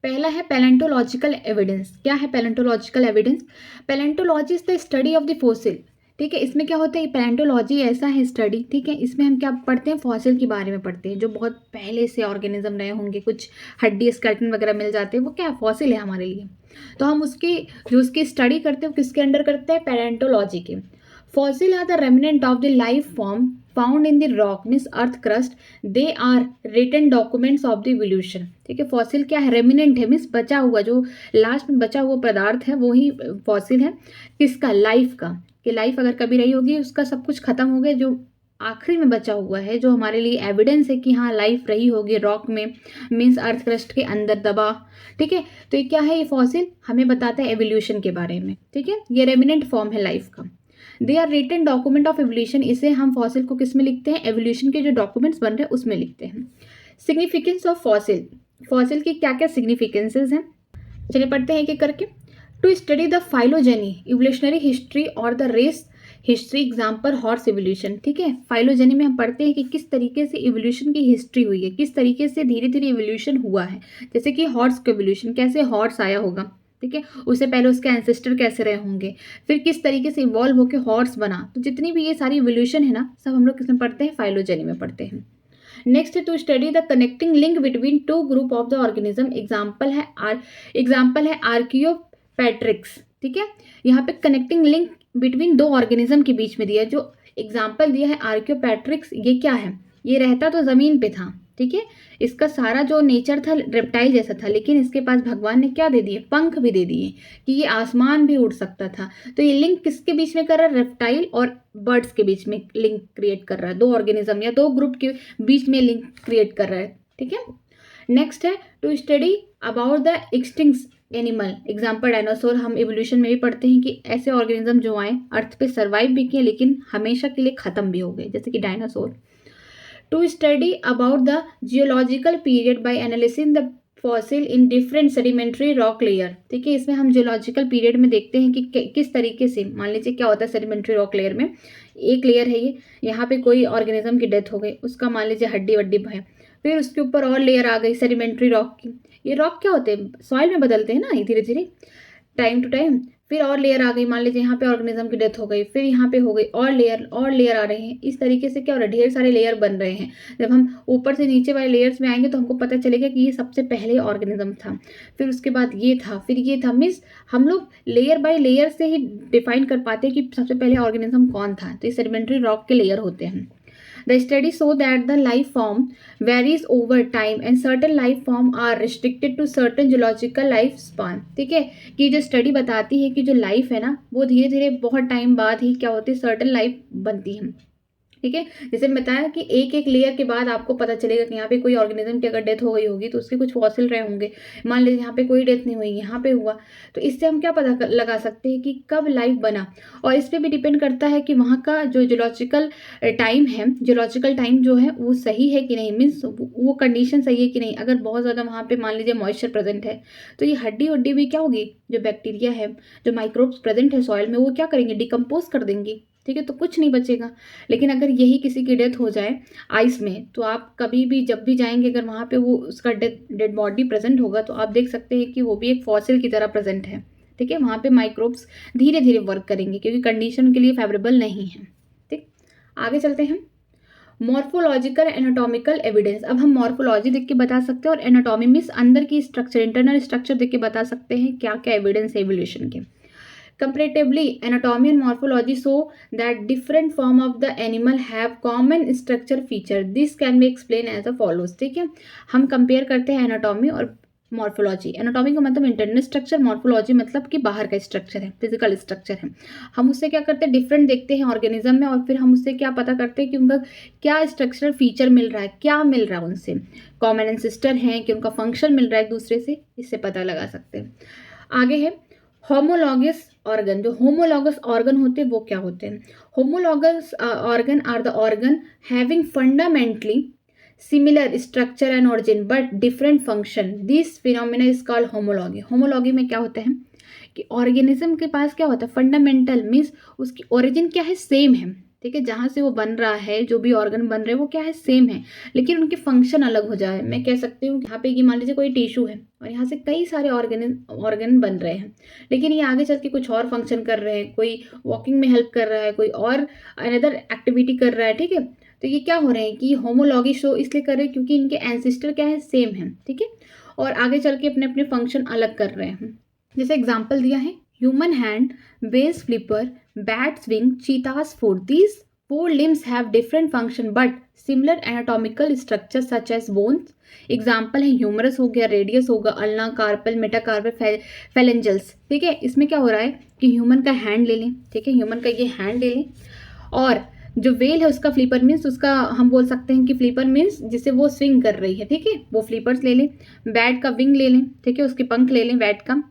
पहला है पैलेंटोलॉजिकल एविडेंस। क्या है palaeontological evidence, palaeontology is the study of the fossil, ठीक है। इसमें क्या होता है, पैलेंटोलॉजी ऐसा है स्टडी, ठीक है, इसमें हम क्या पढ़ते हैं, फॉसिल के बारे में पढ़ते हैं, जो बहुत पहले से ऑर्गेनिज्म रहे होंगे, कुछ हड्डी स्केलेटन वगैरह मिल जाते हैं, वो क्या फॉसिल है हमारे लिए। तो हम उसकी स्टडी करते हैं, किसके अंडर करते हैं, पैलेंटोलॉजी के। Fossil are the remnant of the life form found in the rock means earth crust, they are written documents of the evolution. ठीक है, फॉसिल क्या है, रेमिनेंट है मीन्स बचा हुआ, जो लास्ट में बचा हुआ पदार्थ है वो ही फॉसिल है। किसका, लाइफ का, कि लाइफ अगर कभी रही होगी, उसका सब कुछ खत्म हो गया, जो आखिरी में बचा हुआ है, जो हमारे लिए एविडेंस है कि हाँ लाइफ रही होगी रॉक में, मीन्स अर्थ क्रस्ट के अंदर दबा। ठीक है, तो ये क्या है, ये फॉसिल हमें बताता है एवोल्यूशन के बारे में। ठीक है, ये रेमिनेंट फॉर्म है लाइफ का। They are written document of evolution, इसे हम फॉसिल को किस में लिखते हैं, एवोल्यूशन के जो डॉक्यूमेंट्स बन रहे हैं उसमें लिखते हैं। सिग्निफिकेंस ऑफ फॉसिल, फॉसिल की क्या क्या सिग्निफिकेंसेज हैं, चलिए पढ़ते हैं एक एक करके। To study the phylogeny, evolutionary history और the race history, example horse evolution. ठीक है, फाइलोजेनी में हम पढ़ते हैं कि किस तरीके से इवोल्यूशन की हिस्ट्री हुई है, किस तरीके से धीरे धीरे इवोल्यूशन हुआ है। जैसे कि हॉर्स का इवोल्यूशन, कैसे हॉर्स आया होगा, ठीक है, उससे पहले उसके एंसेस्टर कैसे रहे होंगे, फिर किस तरीके से इवॉल्व होकर हॉर्स बना। तो जितनी भी ये सारी इवोल्यूशन है ना, सब हम लोग किसमें पढ़ते हैं, फाइलोजेनी में पढ़ते हैं। Next, to study the connecting link between two group of the organism, example है आर्कियोपैट्रिक्स। ठीक है, यहाँ पे कनेक्टिंग लिंक बिटवीन दो ऑर्गेनिज्म के बीच में दिया है, जो एग्जाम्पल दिया है आर्कियोपैट्रिक्स। ये क्या है, ये रहता तो जमीन पे था, ठीक है, इसका सारा जो नेचर था रेप्टाइल जैसा था, लेकिन इसके पास भगवान ने क्या दे दिए, पंख भी दे दिए कि ये आसमान भी उड़ सकता था। तो ये लिंक किसके बीच में कर रहा है, रेप्टाइल और बर्ड्स के बीच में लिंक क्रिएट कर रहा है, दो ऑर्गेनिज्म या दो ग्रुप के बीच में लिंक क्रिएट कर रहा है। ठीक है, नेक्स्ट है to study about the extinct animal, example dinosaur. हम इवोल्यूशन में भी पढ़ते हैं कि ऐसे ऑर्गेनिज्म जो आए अर्थ पे सर्वाइव भी किए, लेकिन हमेशा के लिए खत्म भी हो गए, जैसे कि dinosaur. To study about the geological period by analysing the fossil in different sedimentary rock layer. ठीक है, इसमें हम जियोलॉजिकल पीरियड में देखते हैं कि किस तरीके से, मान लीजिए क्या होता है सेडिमेंट्री रॉक लेयर में, एक लेयर है ये, यहाँ पे कोई ऑर्गेनिज्म की डेथ हो गई, उसका मान लीजिए हड्डी वड्डी है, फिर उसके ऊपर और लेयर आ गई सेडिमेंट्री रॉक की। ये रॉक क्या होते हैं, सॉइल में बदलते हैं ना ये धीरे धीरे टाइम टू टाइम। फिर और लेयर आ गई, मान लीजिए यहाँ पे ऑर्गेनिज्म की डेथ हो गई, फिर यहाँ पे हो गई और लेयर आ रहे हैं। इस तरीके से क्या हो रहा है, ढेर सारे लेयर बन रहे हैं। जब हम ऊपर से नीचे वाले लेयर्स में आएंगे तो हमको पता चलेगा कि ये सबसे पहले ऑर्गेनिज्म था, फिर उसके बाद ये था, फिर ये था। मीन्स हम लोग लेयर बाय लेयर से ही डिफाइन कर पाते हैं कि सबसे पहले ऑर्गेनिज्म कौन था। तो ये सेडिमेंट्री रॉक के लेयर होते हैं। The study show that the life form varies over time and certain life form are restricted to certain geological lifespan। ठीक है, कि जो स्टडी बताती है कि जो लाइफ है ना, वो धीरे धीरे बहुत टाइम बाद ही क्या होती है, सर्टन लाइफ बनती है। ठीक है, जैसे मैं बताया कि एक एक लेयर के बाद आपको पता चलेगा कि यहाँ पे कोई ऑर्गेनिज्म की अगर डेथ हो गई होगी तो उसके कुछ फॉसिल रहे होंगे। मान लीजिए यहाँ पे कोई डेथ नहीं हुई, यहाँ पे हुआ, तो इससे हम क्या पता लगा सकते हैं कि कब लाइफ बना। और इस पर भी डिपेंड करता है कि वहाँ का जो जियोलॉजिकल टाइम है, जियोलॉजिकल टाइम जो है वो सही है कि नहीं, मीन्स वो कंडीशन सही है कि नहीं। अगर बहुत ज़्यादा वहाँ पे मान लीजिए मॉइस्चर प्रेजेंट है तो ये हड्डी वड्डी भी क्या होगी, जो बैक्टीरिया है, जो माइक्रोब्स प्रेजेंट है सॉइल में, वो क्या करेंगे, डिकम्पोज कर देंगी। ठीक है, तो कुछ नहीं बचेगा। लेकिन अगर यही किसी की डेथ हो जाए आइस में, तो आप कभी भी जब भी जाएंगे, अगर वहाँ पे वो उसका डेड बॉडी प्रेजेंट होगा तो आप देख सकते हैं कि वो भी एक फॉसिल की तरह प्रेजेंट है। ठीक है, वहाँ पे माइक्रोब्स धीरे धीरे वर्क करेंगे क्योंकि कंडीशन के लिए फेवरेबल नहीं है। ठीक, आगे चलते हैं। Morphological anatomical evidence. अब हम मॉर्फोलॉजी देख के बता सकते हैं और एनाटॉमी मीन्स अंदर की स्ट्रक्चर, इंटरनल स्ट्रक्चर देख के बता सकते हैं क्या क्या एविडेंस है एवोल्यूशन के। Comparatively, anatomy and morphology show that different form of the animal have common structure feature. This can be explained as follows। ठीक है, हम कंपेयर करते हैं एनाटॉमी और मॉर्फोलॉजी। एनाटॉमी का मतलब इंटरनल स्ट्रक्चर, मॉर्फोलॉजी मतलब कि बाहर का स्ट्रक्चर है, फिजिकल स्ट्रक्चर है। हम उससे क्या करते हैं, डिफरेंट देखते हैं ऑर्गेनिज्म में, और फिर हम उससे क्या पता करते हैं कि उनका क्या स्ट्रक्चरल फीचर मिल रहा है, क्या मिल रहा है उनसे, कॉमन एंसेस्टर हैं कि उनका फंक्शन मिल रहा है एक दूसरे से, इससे पता लगा सकते हैं। आगे है होमोलॉगस ऑर्गन। जो होमोलॉगस ऑर्गन होते हैं वो क्या होते हैं, homologous organ are the organ having fundamentally similar structure and origin but different function. This phenomena is called homology. Homology में क्या होता है कि ऑर्गेनिज्म के पास क्या होता है, फंडामेंटल मीन्स उसकी ओरिजिन क्या है, सेम है, ठीक है, जहाँ से वो बन रहा है, जो भी ऑर्गन बन रहे हैं वो क्या है, सेम है, लेकिन उनके फंक्शन अलग हो जाए। मैं कह सकती हूँ यहाँ पे कि मान लीजिए कोई टिश्यू है और यहाँ से कई सारे ऑर्गन बन रहे हैं, लेकिन ये आगे चल के कुछ और फंक्शन कर रहे हैं, कोई वॉकिंग में हेल्प कर रहा है, कोई और अनदर एक्टिविटी कर रहा है, ठीक है। तो ये क्या हो रहे हैं कि होमोलॉगी शो इसलिए कर रहे हैं क्योंकि इनके एंसेस्टर क्या है, सेम है, ठीक है, और आगे चल के अपने अपने फंक्शन अलग कर रहे हैं। जैसे एग्जाम्पल दिया है, human hand, base flipper, bats wing, चीतास foot, these 4 limbs have different function but similar anatomical structures such as bones. Example है ह्यूमरस हो गया, रेडियस होगा, अल्ना, कार्पल, मेटाकार्पल, फेलेंजल्स, ठीक है। इसमें क्या हो रहा है कि ह्यूमन का हैंड ले लें, ठीक है, ह्यूमन का ये हैंड ले लें, और जो वेल है उसका फ्लिपर मीन्स उसका हम बोल सकते हैं कि फ्लिपर मीन्स जिसे वो स्विंग कर रही है, ठीक है, वो फ्लिपर्स ले लें। बैट का विंग ले लें, ठीक है, उसके पंख ले लें बैट का।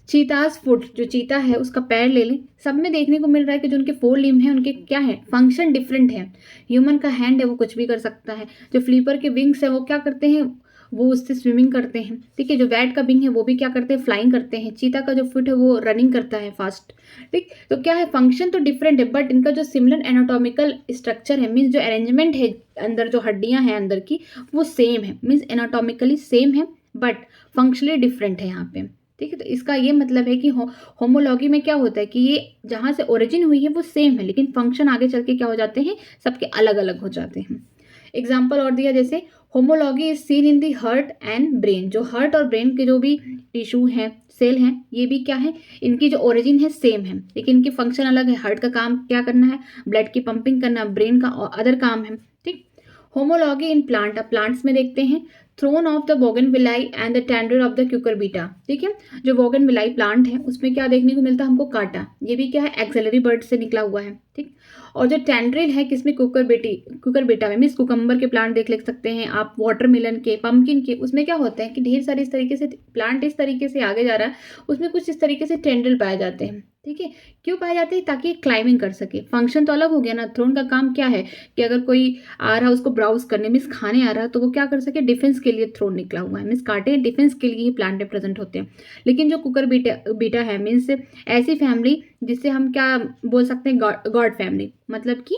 चीतास फुट, जो चीता है उसका पैर ले लें। सब में देखने को मिल रहा है कि जो उनके 4 लिम्ब हैं उनके क्या है, फंक्शन डिफरेंट है। ह्यूमन का हैंड है वो कुछ भी कर सकता है, जो फ्लीपर के विंग्स है वो क्या करते हैं, वो उससे स्विमिंग करते हैं, ठीक है। जो बैट का विंग है वो भी क्या करते हैं, फ्लाइंग करते हैं। चीता का जो फुट है वो रनिंग करता है फास्ट, ठीक। तो क्या है, फंक्शन तो डिफरेंट है बट इनका जो सिमिलर एनाटॉमिकल स्ट्रक्चर है, मीन्स जो अरेंजमेंट है अंदर, जो हड्डियां हैं अंदर की, वो सेम है, मीन्स एनाटॉमिकली सेम है बट फंक्शनली डिफरेंट है यहाँ पे, ठीक है। तो इसका ये मतलब है कि होमोलॉगी में क्या होता है कि ये जहाँ से ओरिजिन हुई है वो सेम है, लेकिन फंक्शन आगे चल के क्या हो जाते हैं, सबके अलग अलग हो जाते हैं। एग्जाम्पल और दिया, जैसे homology is seen in the heart and brain, जो हार्ट और ब्रेन के जो भी टिश्यू हैं, सेल हैं, ये भी क्या है, इनकी जो ओरिजिन है सेम है, लेकिन इनके फंक्शन अलग है। हार्ट का काम क्या करना है, ब्लड की पंपिंग करना, ब्रेन का अदर काम है, ठीक। होमोलॉगी इन प्लांट, अब प्लांट्स में देखते हैं, thorn of the bougainvillea and the tender of the cucurbita, ठीक है। जो बोगनविलाई प्लांट है उसमें क्या देखने को मिलता है हमको, कांटा, ये भी क्या है, एक्सेलरी बर्ड से निकला हुआ है, ठीक। और जो टेंड्रिल है किसमें, कुकरबीटा में, मीन्स कुकम्बर के प्लांट देख सकते हैं आप, वाटरमेलन के, पम्पकिन के, उसमें क्या होता है कि ढेर सारे इस तरीके से प्लांट इस तरीके से आगे जा रहा है, उसमें कुछ इस तरीके से टेंड्रिल पाए जाते हैं, ठीक है। क्यों पाए जाते हैं, ताकि क्लाइंबिंग कर सके। फंक्शन तो अलग हो गया ना, थ्रोन का काम क्या है कि अगर कोई आ रहा है उसको ब्राउज करने, मीन्स खाने आ रहा है, तो वो क्या कर सके, डिफेंस के लिए थ्रोन निकला हुआ है, मीन्स कांटे डिफेंस के लिए ही प्लांट में प्रेजेंट होते हैं। लेकिन जो बीटा है, मीन्स ऐसी फैमिली जिससे हम क्या बोल सकते हैं, गॉड फैमिली, मतलब कि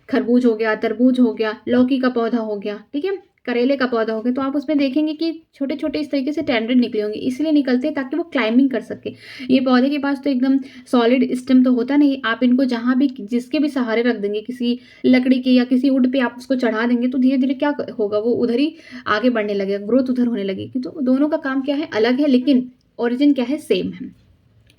खरबूज हो गया, तरबूज हो गया, लौकी का पौधा हो गया, ठीक है, करेले का पौधा हो गया, तो आप उसमें देखेंगे कि छोटे छोटे इस तरीके से टेंड्रिल निकले होंगे, इसलिए निकलते हैं ताकि वो क्लाइंबिंग कर सके। ये पौधे के पास तो एकदम सॉलिड स्टेम तो होता नहीं, आप इनको जहाँ भी जिसके भी सहारे रख देंगे, किसी लकड़ी के या किसी वुड पे आप उसको चढ़ा देंगे, तो धीरे धीरे क्या होगा, वो उधर ही आगे बढ़ने लगेगा, ग्रोथ उधर होने लगेगी। तो दोनों का काम क्या है, अलग है, लेकिन ओरिजिन क्या है, सेम है।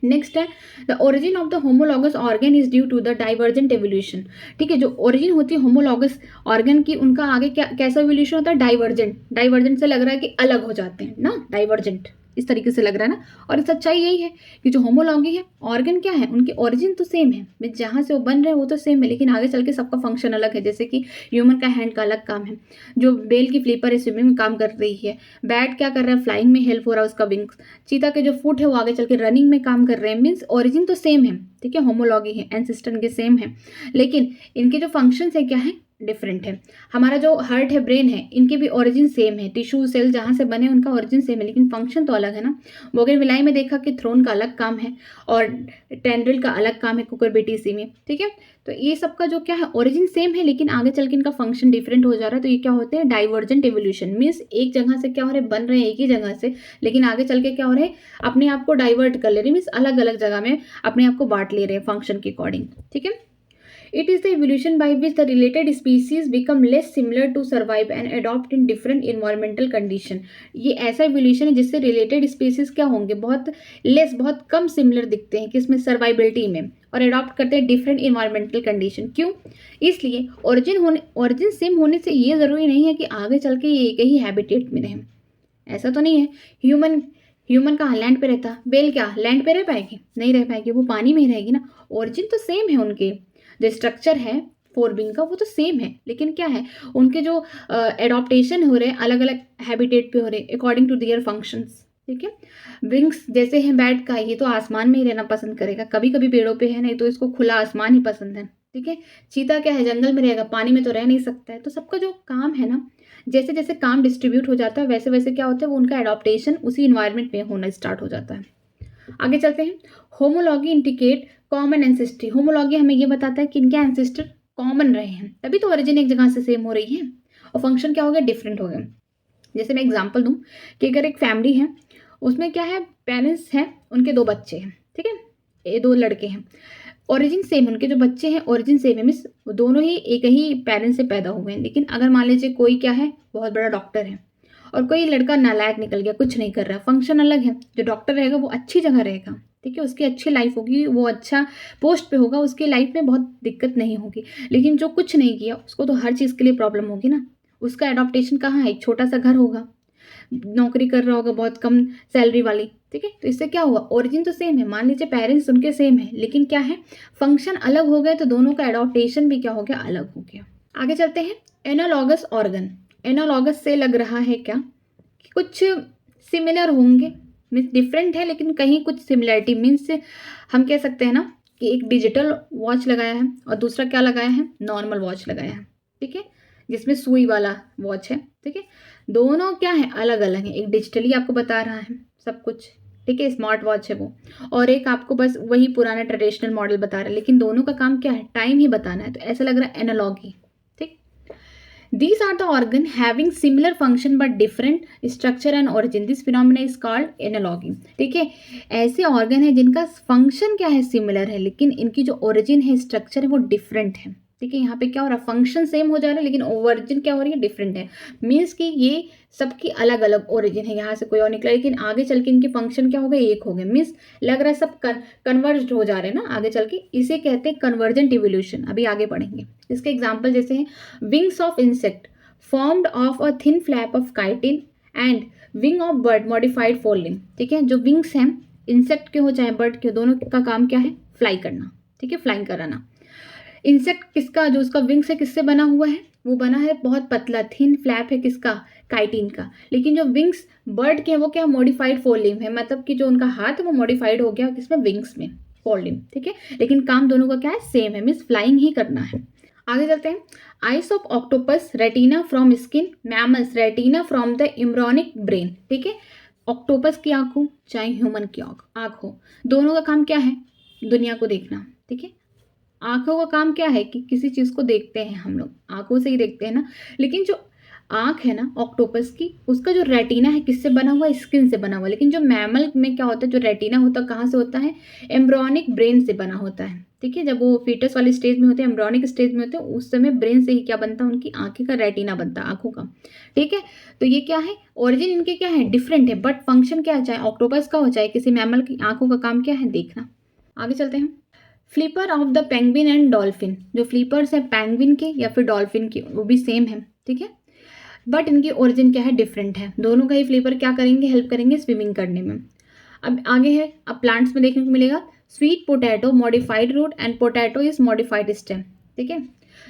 नेक्स्ट है, the origin of the homologous organ is due to the divergent evolution, ठीक है। जो ओरिजिन होती है होमोलॉगस ऑर्गन की, उनका आगे क्या कैसा एवोल्यूशन होता है, डाइवर्जेंट। डाइवर्जेंट से लग रहा है कि अलग हो जाते हैं ना, डाइवर्जेंट इस तरीके से लग रहा है ना, और सच्चाई यही है कि जो होमोलॉगी है, ऑर्गन क्या है, उनके ओरिजिन तो सेम है, जहाँ से वो बन रहे हैं वो तो सेम है, लेकिन आगे चल के सबका फंक्शन अलग है। जैसे कि ह्यूमन का हैंड का अलग काम है, जो बेल की फ्लिपर है स्विमिंग में काम कर रही है, बैट क्या कर रहा है, फ्लाइंग में हेल्प हो रहा है उसका विंग्स, चीता के जो फुट है वो आगे चल के रनिंग में काम कर रहे हैं, मीन्स ओरिजिन तो सेम है, ठीक है, होमोलॉगी है, एंसेस्टर इनके सेम है, लेकिन इनके जो फंक्शंस है क्या है, डिफरेंट है। हमारा जो हार्ट है, ब्रेन है, इनके भी ओरिजिन सेम है, टिश्यू सेल जहाँ से बने उनका ओरिजिन सेम है, लेकिन फंक्शन तो अलग है ना। बोगनविलाई में देखा कि थ्रोन का अलग काम है और टेंड्रिल का अलग काम है कुकुरबिटेसी में, ठीक है। तो ये सबका जो क्या है, ओरिजिन सेम है, लेकिन आगे चल के इनका फंक्शन डिफरेंट हो जा रहा है। तो ये क्या होते हैं, डाइवर्जेंट एवोल्यूशन, मीन्स एक जगह से क्या हो रहे हैं, बन रहे हैं एक ही जगह से, लेकिन आगे चल के क्या हो रहे हैं, अपने आप को डाइवर्ट कर ले रहे हैं, मीन्स अलग अलग जगह में अपने आप को बांट ले रहे हैं फंक्शन के अकॉर्डिंग, ठीक है। It is the evolution by which the related species become less similar to survive and adopt in different environmental condition. ये ऐसा evolution है जिससे related species क्या होंगे, बहुत less, बहुत कम similar दिखते हैं, किसमें, सर्वाइबिलिटी में, और अडॉप्ट करते हैं डिफरेंट इन्वायरमेंटल कंडीशन। क्यों, इसलिए ओरिजिन सेम होने से ये ज़रूरी नहीं है कि आगे चल के ये एक ही हैबिटेट में रहें, ऐसा तो नहीं है। ह्यूमन कहाँ, लैंड पे रहता, बेल क्या लैंड पे रह पाएगी, नहीं रह पाएगी, वो पानी में ही रहेगी ना। ओरिजिन तो सेम है, उनके जो स्ट्रक्चर है फोरबिन का वो तो सेम है, लेकिन क्या है, उनके जो एडॉप्टेशन हो रहे हैं अलग अलग हैबिटेट पे हो रहे हैं अकॉर्डिंग टू देयर फंक्शंस, ठीक है। विंग्स जैसे है बैट का, ये तो आसमान में ही रहना पसंद करेगा, कभी कभी पेड़ों पे है, नहीं तो इसको खुला आसमान ही पसंद है, ठीक है। चीता क्या है, जंगल में रहेगा, पानी में तो रह नहीं सकता है। तो सबका जो काम है ना, जैसे जैसे काम डिस्ट्रीब्यूट हो जाता है वैसे वैसे क्या होता है, वो उनका एडॉप्टेशन उसी इन्वायरमेंट में होना स्टार्ट हो जाता है। आगे चलते हैं। Homology indicate common ancestry, homology हमें ये बताता है कि इनके एंसेस्टर कॉमन रहे हैं, तभी तो ओरिजिन एक जगह से सेम हो रही है, और फंक्शन क्या हो गया, डिफरेंट हो गया। जैसे मैं एग्जांपल दूं कि अगर एक फैमिली है, उसमें क्या है, पेरेंट्स हैं, उनके 2 बच्चे हैं, ठीक है, ये 2 लड़के हैं, ओरिजिन सेम, उनके जो बच्चे हैं ओरिजिन सेम है, मीन्स दोनों ही एक ही पेरेंट्स से पैदा हुए हैं। लेकिन अगर मान लीजिए कोई क्या है, बहुत बड़ा डॉक्टर है, और कोई लड़का नालायक निकल गया, कुछ नहीं कर रहा, फंक्शन अलग है। जो डॉक्टर रहेगा वो अच्छी जगह रहेगा, ठीक है, उसकी अच्छी लाइफ होगी, वो अच्छा पोस्ट पे होगा, उसकी लाइफ में बहुत दिक्कत नहीं होगी। लेकिन जो कुछ नहीं किया उसको तो हर चीज़ के लिए प्रॉब्लम होगी ना। उसका एडॉप्टेशन कहाँ है, एक छोटा सा घर होगा, नौकरी कर रहा होगा बहुत कम सैलरी वाली, ठीक है। तो इससे क्या हुआ, ओरिजिन तो सेम है, मान लीजिए पेरेंट्स उनके सेम है, लेकिन क्या है, फंक्शन अलग हो गए, तो दोनों का एडॉप्टेशन भी क्या हो गया, अलग हो गया। आगे चलते हैं, एनालॉगस ऑर्गन। एनालॉगस से लग रहा है क्या कि कुछ सिमिलर होंगे, मीन्स डिफरेंट है लेकिन कहीं कुछ सिमिलरिटी, मीन्स हम कह सकते हैं ना कि एक डिजिटल वॉच लगाया है और दूसरा क्या लगाया है, नॉर्मल वॉच लगाया है, ठीक है, जिसमें सुई वाला वॉच है, ठीक है। दोनों क्या है, अलग अलग है, एक डिजिटली आपको बता रहा है सब कुछ, ठीक है, स्मार्ट वॉच है वो, और एक आपको बस वही पुराना ट्रेडिशनल मॉडल बता रहा है, लेकिन दोनों का काम क्या है, टाइम ही बताना है, तो ऐसा लग रहा है एनालॉगी, ठीक। These are the organ having similar function but different structure and origin. This phenomena is called analogy. ठीक है, ऐसे ऑर्गन है जिनका फंक्शन क्या है, सिमिलर है, लेकिन इनकी जो ओरिजिन है, स्ट्रक्चर है, वो डिफरेंट है, ठीक है। यहाँ पे क्या हो रहा है, फंक्शन सेम हो जा रहा है लेकिन ओरिजिन क्या हो रही है, डिफरेंट है, मीन्स कि ये सबकी अलग अलग ओरिजिन है, यहाँ से कोई और निकला, लेकिन आगे चल के इनके फंक्शन क्या हो गए, एक हो गए, मीन्स लग रहा है सब कन्वर्ज हो जा रहे हैं ना आगे चल के, इसे कहते हैं कन्वर्जेंट इवोल्यूशन। अभी आगे पढ़ेंगे इसके एग्जाम्पल, जैसे हैं wings of insect formed of a thin flap of chitin and wing of bird modified four limb, ठीक है। जो विंग्स हैं इंसेक्ट के हो चाहे बर्ड के, दोनों का काम क्या है, फ्लाई करना, ठीक है, फ्लाइंग कराना। इंसेक्ट किसका, जो उसका विंग्स है, किससे बना हुआ है, वो बना है बहुत पतला थिन फ्लैप है, किसका, काइटिन का। लेकिन जो विंग्स बर्ड के हैं वो क्या, मॉडिफाइड फोर लिम्ब है, मतलब कि जो उनका हाथ है वो मॉडिफाइड हो गया किसमें, विंग्स में, फोर लिम्ब, ठीक है। लेकिन काम दोनों का क्या है, सेम है, मीन्स फ्लाइंग ही करना है। आगे चलते हैं, ice of octopus, retina from skin, mammals retina from the embryonic brain, ठीक है। ऑक्टोपस की आंख हो चाहे ह्यूमन की आंख हो, दोनों का काम क्या है, दुनिया को देखना, ठीक है। आंखों का काम क्या है कि किसी चीज़ को देखते हैं, हम लोग आंखों से ही देखते हैं ना। लेकिन जो आंख है ना ऑक्टोपस की, उसका जो रेटिना है किससे बना हुआ है, स्किन से बना हुआ है। लेकिन जो मैमल में क्या होता है, जो रेटिना होता है कहाँ से होता है, एम्ब्रियोनिक ब्रेन से बना होता है, ठीक है। जब वो फीटस वाली स्टेज में होते हैं, एम्ब्रियोनिक स्टेज में होते हैं, उस समय ब्रेन से ही क्या बनता है, उनकी आंखें का रेटिना बनता है, आंखों का, ठीक है। तो ये क्या है, ओरिजिन इनके क्या है, डिफरेंट है, बट फंक्शन क्या है, चाहे ऑक्टोपस का हो चाहे किसी मैमल की, आंखों का काम क्या है, देखना। आगे चलते हैं, flipper of the penguin and dolphin. जो फ्लिपर्स हैं पेंगुइन के या फिर डॉल्फिन के, वो भी सेम है, ठीक है, बट इनकी ओरिजिन क्या है, डिफरेंट है। दोनों का ही फ्लिपर क्या करेंगे, हेल्प करेंगे स्विमिंग करने में। अब आगे है, अब प्लांट्स में देखने को मिलेगा, sweet potato modified root and potato is modified stem, ठीक है।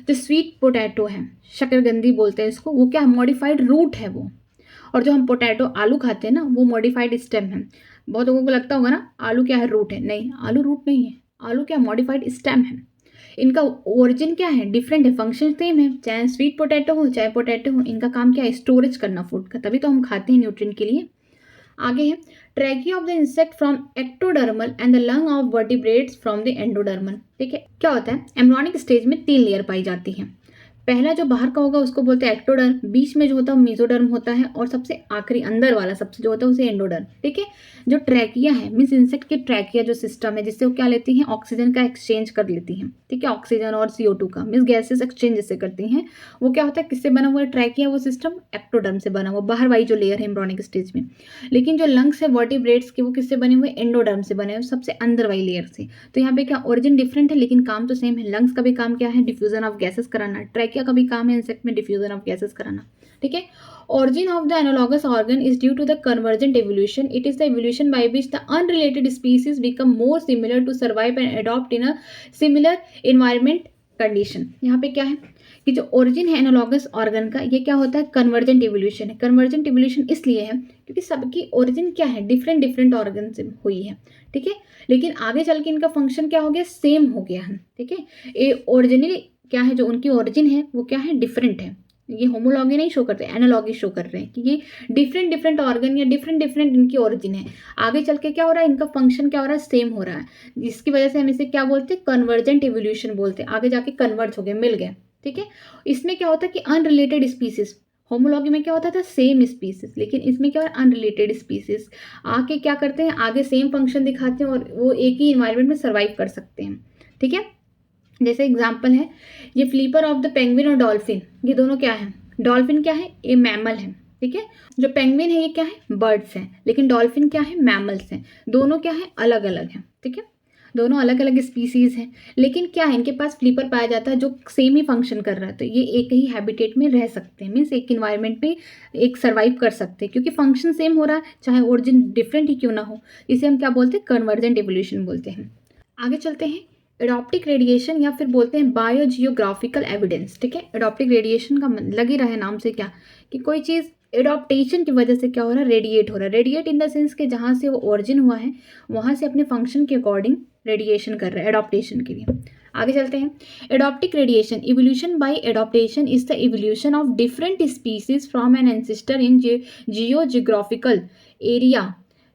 जो स्वीट पोटैटो है, शकरकंदी बोलते हैं इसको, वो क्या है, मॉडिफाइड रूट है वो। और जो हम पोटैटो आलू खाते हैं ना, वो मॉडिफाइड स्टेम है। बहुत लोगों को लगता होगा ना आलू क्या है, रूट है, नहीं, आलू रूट नहीं है, आलू क्या, मॉडिफाइड स्टेम है। इनका ओरिजिन क्या है, डिफरेंट है, फंक्शन सेम है, चाहे स्वीट पोटैटो हो चाहे पोटैटो हो, इनका काम क्या है, स्टोरेज करना फूड का, तभी तो हम खाते हैं न्यूट्रिएंट के लिए। आगे है, trachea of the insect from ectodermal and the lung of vertebrates from the endodermal, ठीक है। क्या होता है, एम्ब्रियोनिक स्टेज में 3 लेयर पाई जाती है। पहला जो बाहर का होगा उसको बोलते हैं एक्टोडर्म, बीच में जो होता है मेसोडर्म होता है, और सबसे आखिरी अंदर वाला सबसे जो होता है उसे एंडोडर्म, ठीक है। जो ट्रैकिया है, मीन्स इंसेक्ट के ट्रैकिया जो सिस्टम है, जिससे वो क्या लेती हैं, ऑक्सीजन का एक्सचेंज कर लेती हैं, ठीक है, ऑक्सीजन और CO2 का, मीन्स गैसेस एक्सचेंज जिससे करती हैं, वो क्या होता है, किससे बना हुआ है ट्रैकिया, वो सिस्टम एक्टोडर्म से बना हुआ, बाहर वाली जो लेयर है एम्ब्रियोनिक स्टेज में। लेकिन जो लंग्स है वर्टिब्रेट्स के, वो किससे बने हुए, एंडोडर्म से बने हुए, सबसे अंदर वाली लेयर से। तो यहाँ पे क्या, ओरिजिन डिफरेंट है लेकिन काम तो सेम है। लंग्स का भी काम क्या है, डिफ्यूजन ऑफ गैसेस कराना, ट्रैकिया का भी काम है इंसेक्ट में डिफ्यूजन ऑफ गैसेस कराना, ठीक है। Origin of the analogous organ is due to the convergent evolution. It is the evolution by which the unrelated species become more similar to survive and adopt in a similar environment condition. यहाँ पे क्या है कि जो origin है analogous organ का, ये क्या होता है, कन्वर्जेंट इवोल्यूशन है। कन्वर्जेंट इवोल्यूशन इसलिए है क्योंकि सबकी ओरिजिन क्या है, डिफरेंट डिफरेंट ऑर्गन से हुई है, ठीक है। लेकिन आगे चल के इनका फंक्शन क्या हो गया, सेम हो गया है, ठीक है। ये ओरिजिनली क्या है, जो उनकी ओरिजिन है वो क्या है, डिफरेंट है, ये होमोलॉगी नहीं शो करते, एनालॉगी शो कर रहे हैं कि ये डिफरेंट डिफरेंट ऑर्गन या डिफरेंट डिफरेंट इनकी ओरिजिन है। आगे चल के क्या हो रहा है, इनका फंक्शन क्या हो रहा है, सेम हो रहा है, जिसकी वजह से हम इसे क्या बोलते हैं, कन्वर्जेंट इवोल्यूशन बोलते हैं। आगे जाके कन्वर्ज हो गए, मिल गए, ठीक है। इसमें क्या होता है कि अनरिलेटेड स्पीसीज, होमोलॉगी में क्या होता था, सेम स्पीसीज, लेकिन इसमें क्या हो रहा है, अनरिलेटेड स्पीसीज आके क्या करते हैं, आगे सेम फंक्शन दिखाते हैं और वो एक ही इन्वायरमेंट में सर्वाइव कर सकते हैं, ठीक है। जैसे एग्जाम्पल है ये फ्लीपर ऑफ द पेंगुइन और डॉल्फिन, ये दोनों क्या है, डॉल्फिन क्या है, ये मैमल है, ठीक है। जो पेंगुइन है ये क्या है, बर्ड्स हैं, लेकिन डॉल्फिन क्या है, मैमल्स हैं। दोनों क्या है, अलग अलग हैं, ठीक है। दोनों अलग अलग स्पीसीज हैं, लेकिन क्या है, इनके पास फ्लीपर पाया जाता है जो सेम ही फंक्शन कर रहा है, तो ये एक ही हैबिटेट में रह सकते हैं, मीन्स एक इन्वायरमेंट में एक सर्वाइव कर सकते हैं, क्योंकि फंक्शन सेम हो रहा है, चाहे ओरिजिन डिफरेंट ही क्यों ना हो। इसे हम क्या बोलते हैं, कन्वर्जेंट एवोल्यूशन बोलते हैं। आगे चलते हैं, एडॉप्टिक रेडिएशन या फिर बोलते हैं बायोजियोग्राफिकल एविडेंस, ठीक है। एडॉप्टिक रेडिएशन का लग ही रहा है नाम से क्या, कि कोई चीज़ एडॉप्टेशन की वजह से क्या हो रहा है, रेडिएट हो रहा है। रेडिएट इन द सेंस कि जहाँ से वो ओरिजिन हुआ है वहाँ से अपने फंक्शन के अकॉर्डिंग रेडिएशन कर रहा है, एडॉप्टेशन के लिए। आगे चलते हैं, adaptive radiation, evolution by adaptation is the evolution of different species from an ancestor in geographical area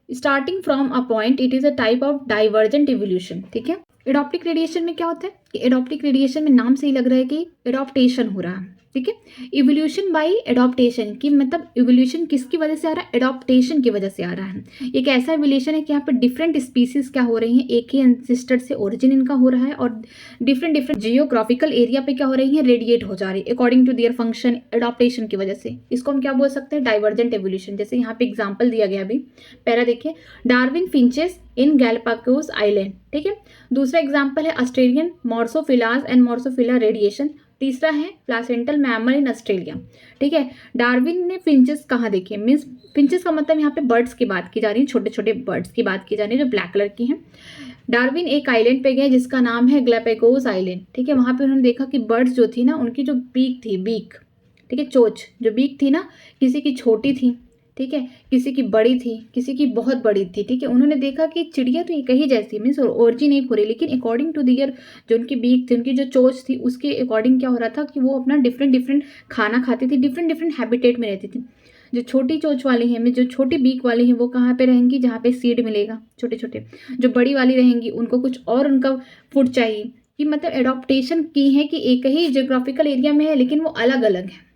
starting from a point, it is a type of divergent evolution, ठीक है। एडॉप्टिक रेडिएशन में क्या होता है कि एडॉप्टिक रेडिएशन में नाम से ही लग रहा है कि एडॉप्टेशन हो रहा है, ठीक है। इवोल्यूशन बाय एडॉप्टेशन की मतलब इवोल्यूशन किसकी वजह से आ रहा है, एडॉप्टेशन की वजह से आ रहा है। एक ऐसा इवोल्यूशन है कि यहाँ पे डिफरेंट स्पीसीज क्या हो रही हैं, एक ही एंसेस्टर से ओरिजिन इनका हो रहा है और डिफरेंट डिफरेंट जियोग्राफिकल एरिया पे क्या हो रही है, रेडिएट हो जा रही है according to their function, adaptation की वजह से। इसको हम क्या बोल सकते हैं, डाइवर्जेंट एवोल्यूशन। जैसे यहाँ पे एग्जाम्पल दिया गया अभी, पैरा देखिए, डार्विन फिंचेस इन गैलापागोस आइलैंड, ठीक है। दूसरा एग्जाम्पल है ऑस्ट्रेलियन मॉर्सोफिलास एंड मॉर्सोफिला रेडिएशन। तीसरा है प्लासेंटल मैमल इन ऑस्ट्रेलिया, ठीक है। डार्विन ने फिंचेस कहाँ देखे, मीन्स फिंचेस का मतलब यहाँ पे बर्ड्स की बात की जा रही है, छोटे छोटे बर्ड्स की बात की जा रही है जो ब्लैक कलर की हैं। डार्विन एक आइलैंड पे गए जिसका नाम है गैलापागोस आइलैंड, ठीक है। वहाँ पे उन्होंने देखा कि बर्ड्स जो थी ना, उनकी जो बीक थी, बीक, ठीक है, चोंच जो बीक थी ना, किसी की छोटी थी, ठीक है, किसी की बड़ी थी, किसी की बहुत बड़ी थी, ठीक है। उन्होंने देखा कि चिड़िया तो एक ही जैसी, मीन्स ओरिजिन एक हो रही, लेकिन अकॉर्डिंग टू दियर जो उनकी बीक थी, उनकी जो चोंच थी, उसके अकॉर्डिंग क्या हो रहा था कि वो अपना डिफरेंट डिफरेंट खाना खाती थी, डिफरेंट डिफरेंट हैबिटेट में रहती थी। जो छोटी चोंच वाली हैं, जो छोटी बीक वाली हैं, वो कहाँ पे रहेंगी, जहाँ पे सीड मिलेगा, छोटे छोटे। जो बड़ी वाली रहेंगी उनको कुछ और उनका फूड चाहिए, कि मतलब एडॉप्टेशन की है कि एक ही जियोग्राफिकल एरिया में है लेकिन वो अलग अलग है,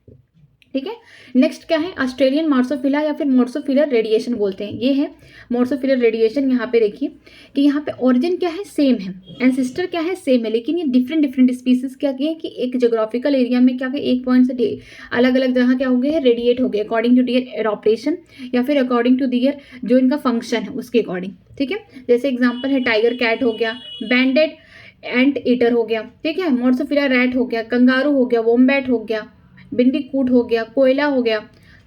ठीक है। नेक्स्ट क्या है, ऑस्ट्रेलियन मॉर्सोफिला या फिर मॉर्सोफिलर रेडिएशन बोलते हैं। ये है मॉर्सोफिलर रेडिएशन। यहाँ पे देखिए कि यहाँ पे ओरिजिन क्या है, सेम है, एंसेस्टर क्या है, सेम है, लेकिन ये डिफरेंट डिफरेंट स्पीसीज क्या किए कि एक जोग्राफिकल एरिया में क्या एक पॉइंट से अलग अलग जगह क्या हो गए हैं, रेडिएट हो गए अकॉर्डिंग टू दियर एडॉप्टेशन या फिर अकॉर्डिंग टू दियर जो इनका फंक्शन है उसके अकॉर्डिंग, ठीक है। जैसे एग्जाम्पल है टाइगर कैट हो गया, बैंडेड एंट ईटर हो गया, ठीक है, मॉर्सोफिला रैट हो गया, कंगारू हो गया, वोम्बैट हो गया, बिंडीकूट हो गया, कोयला हो गया,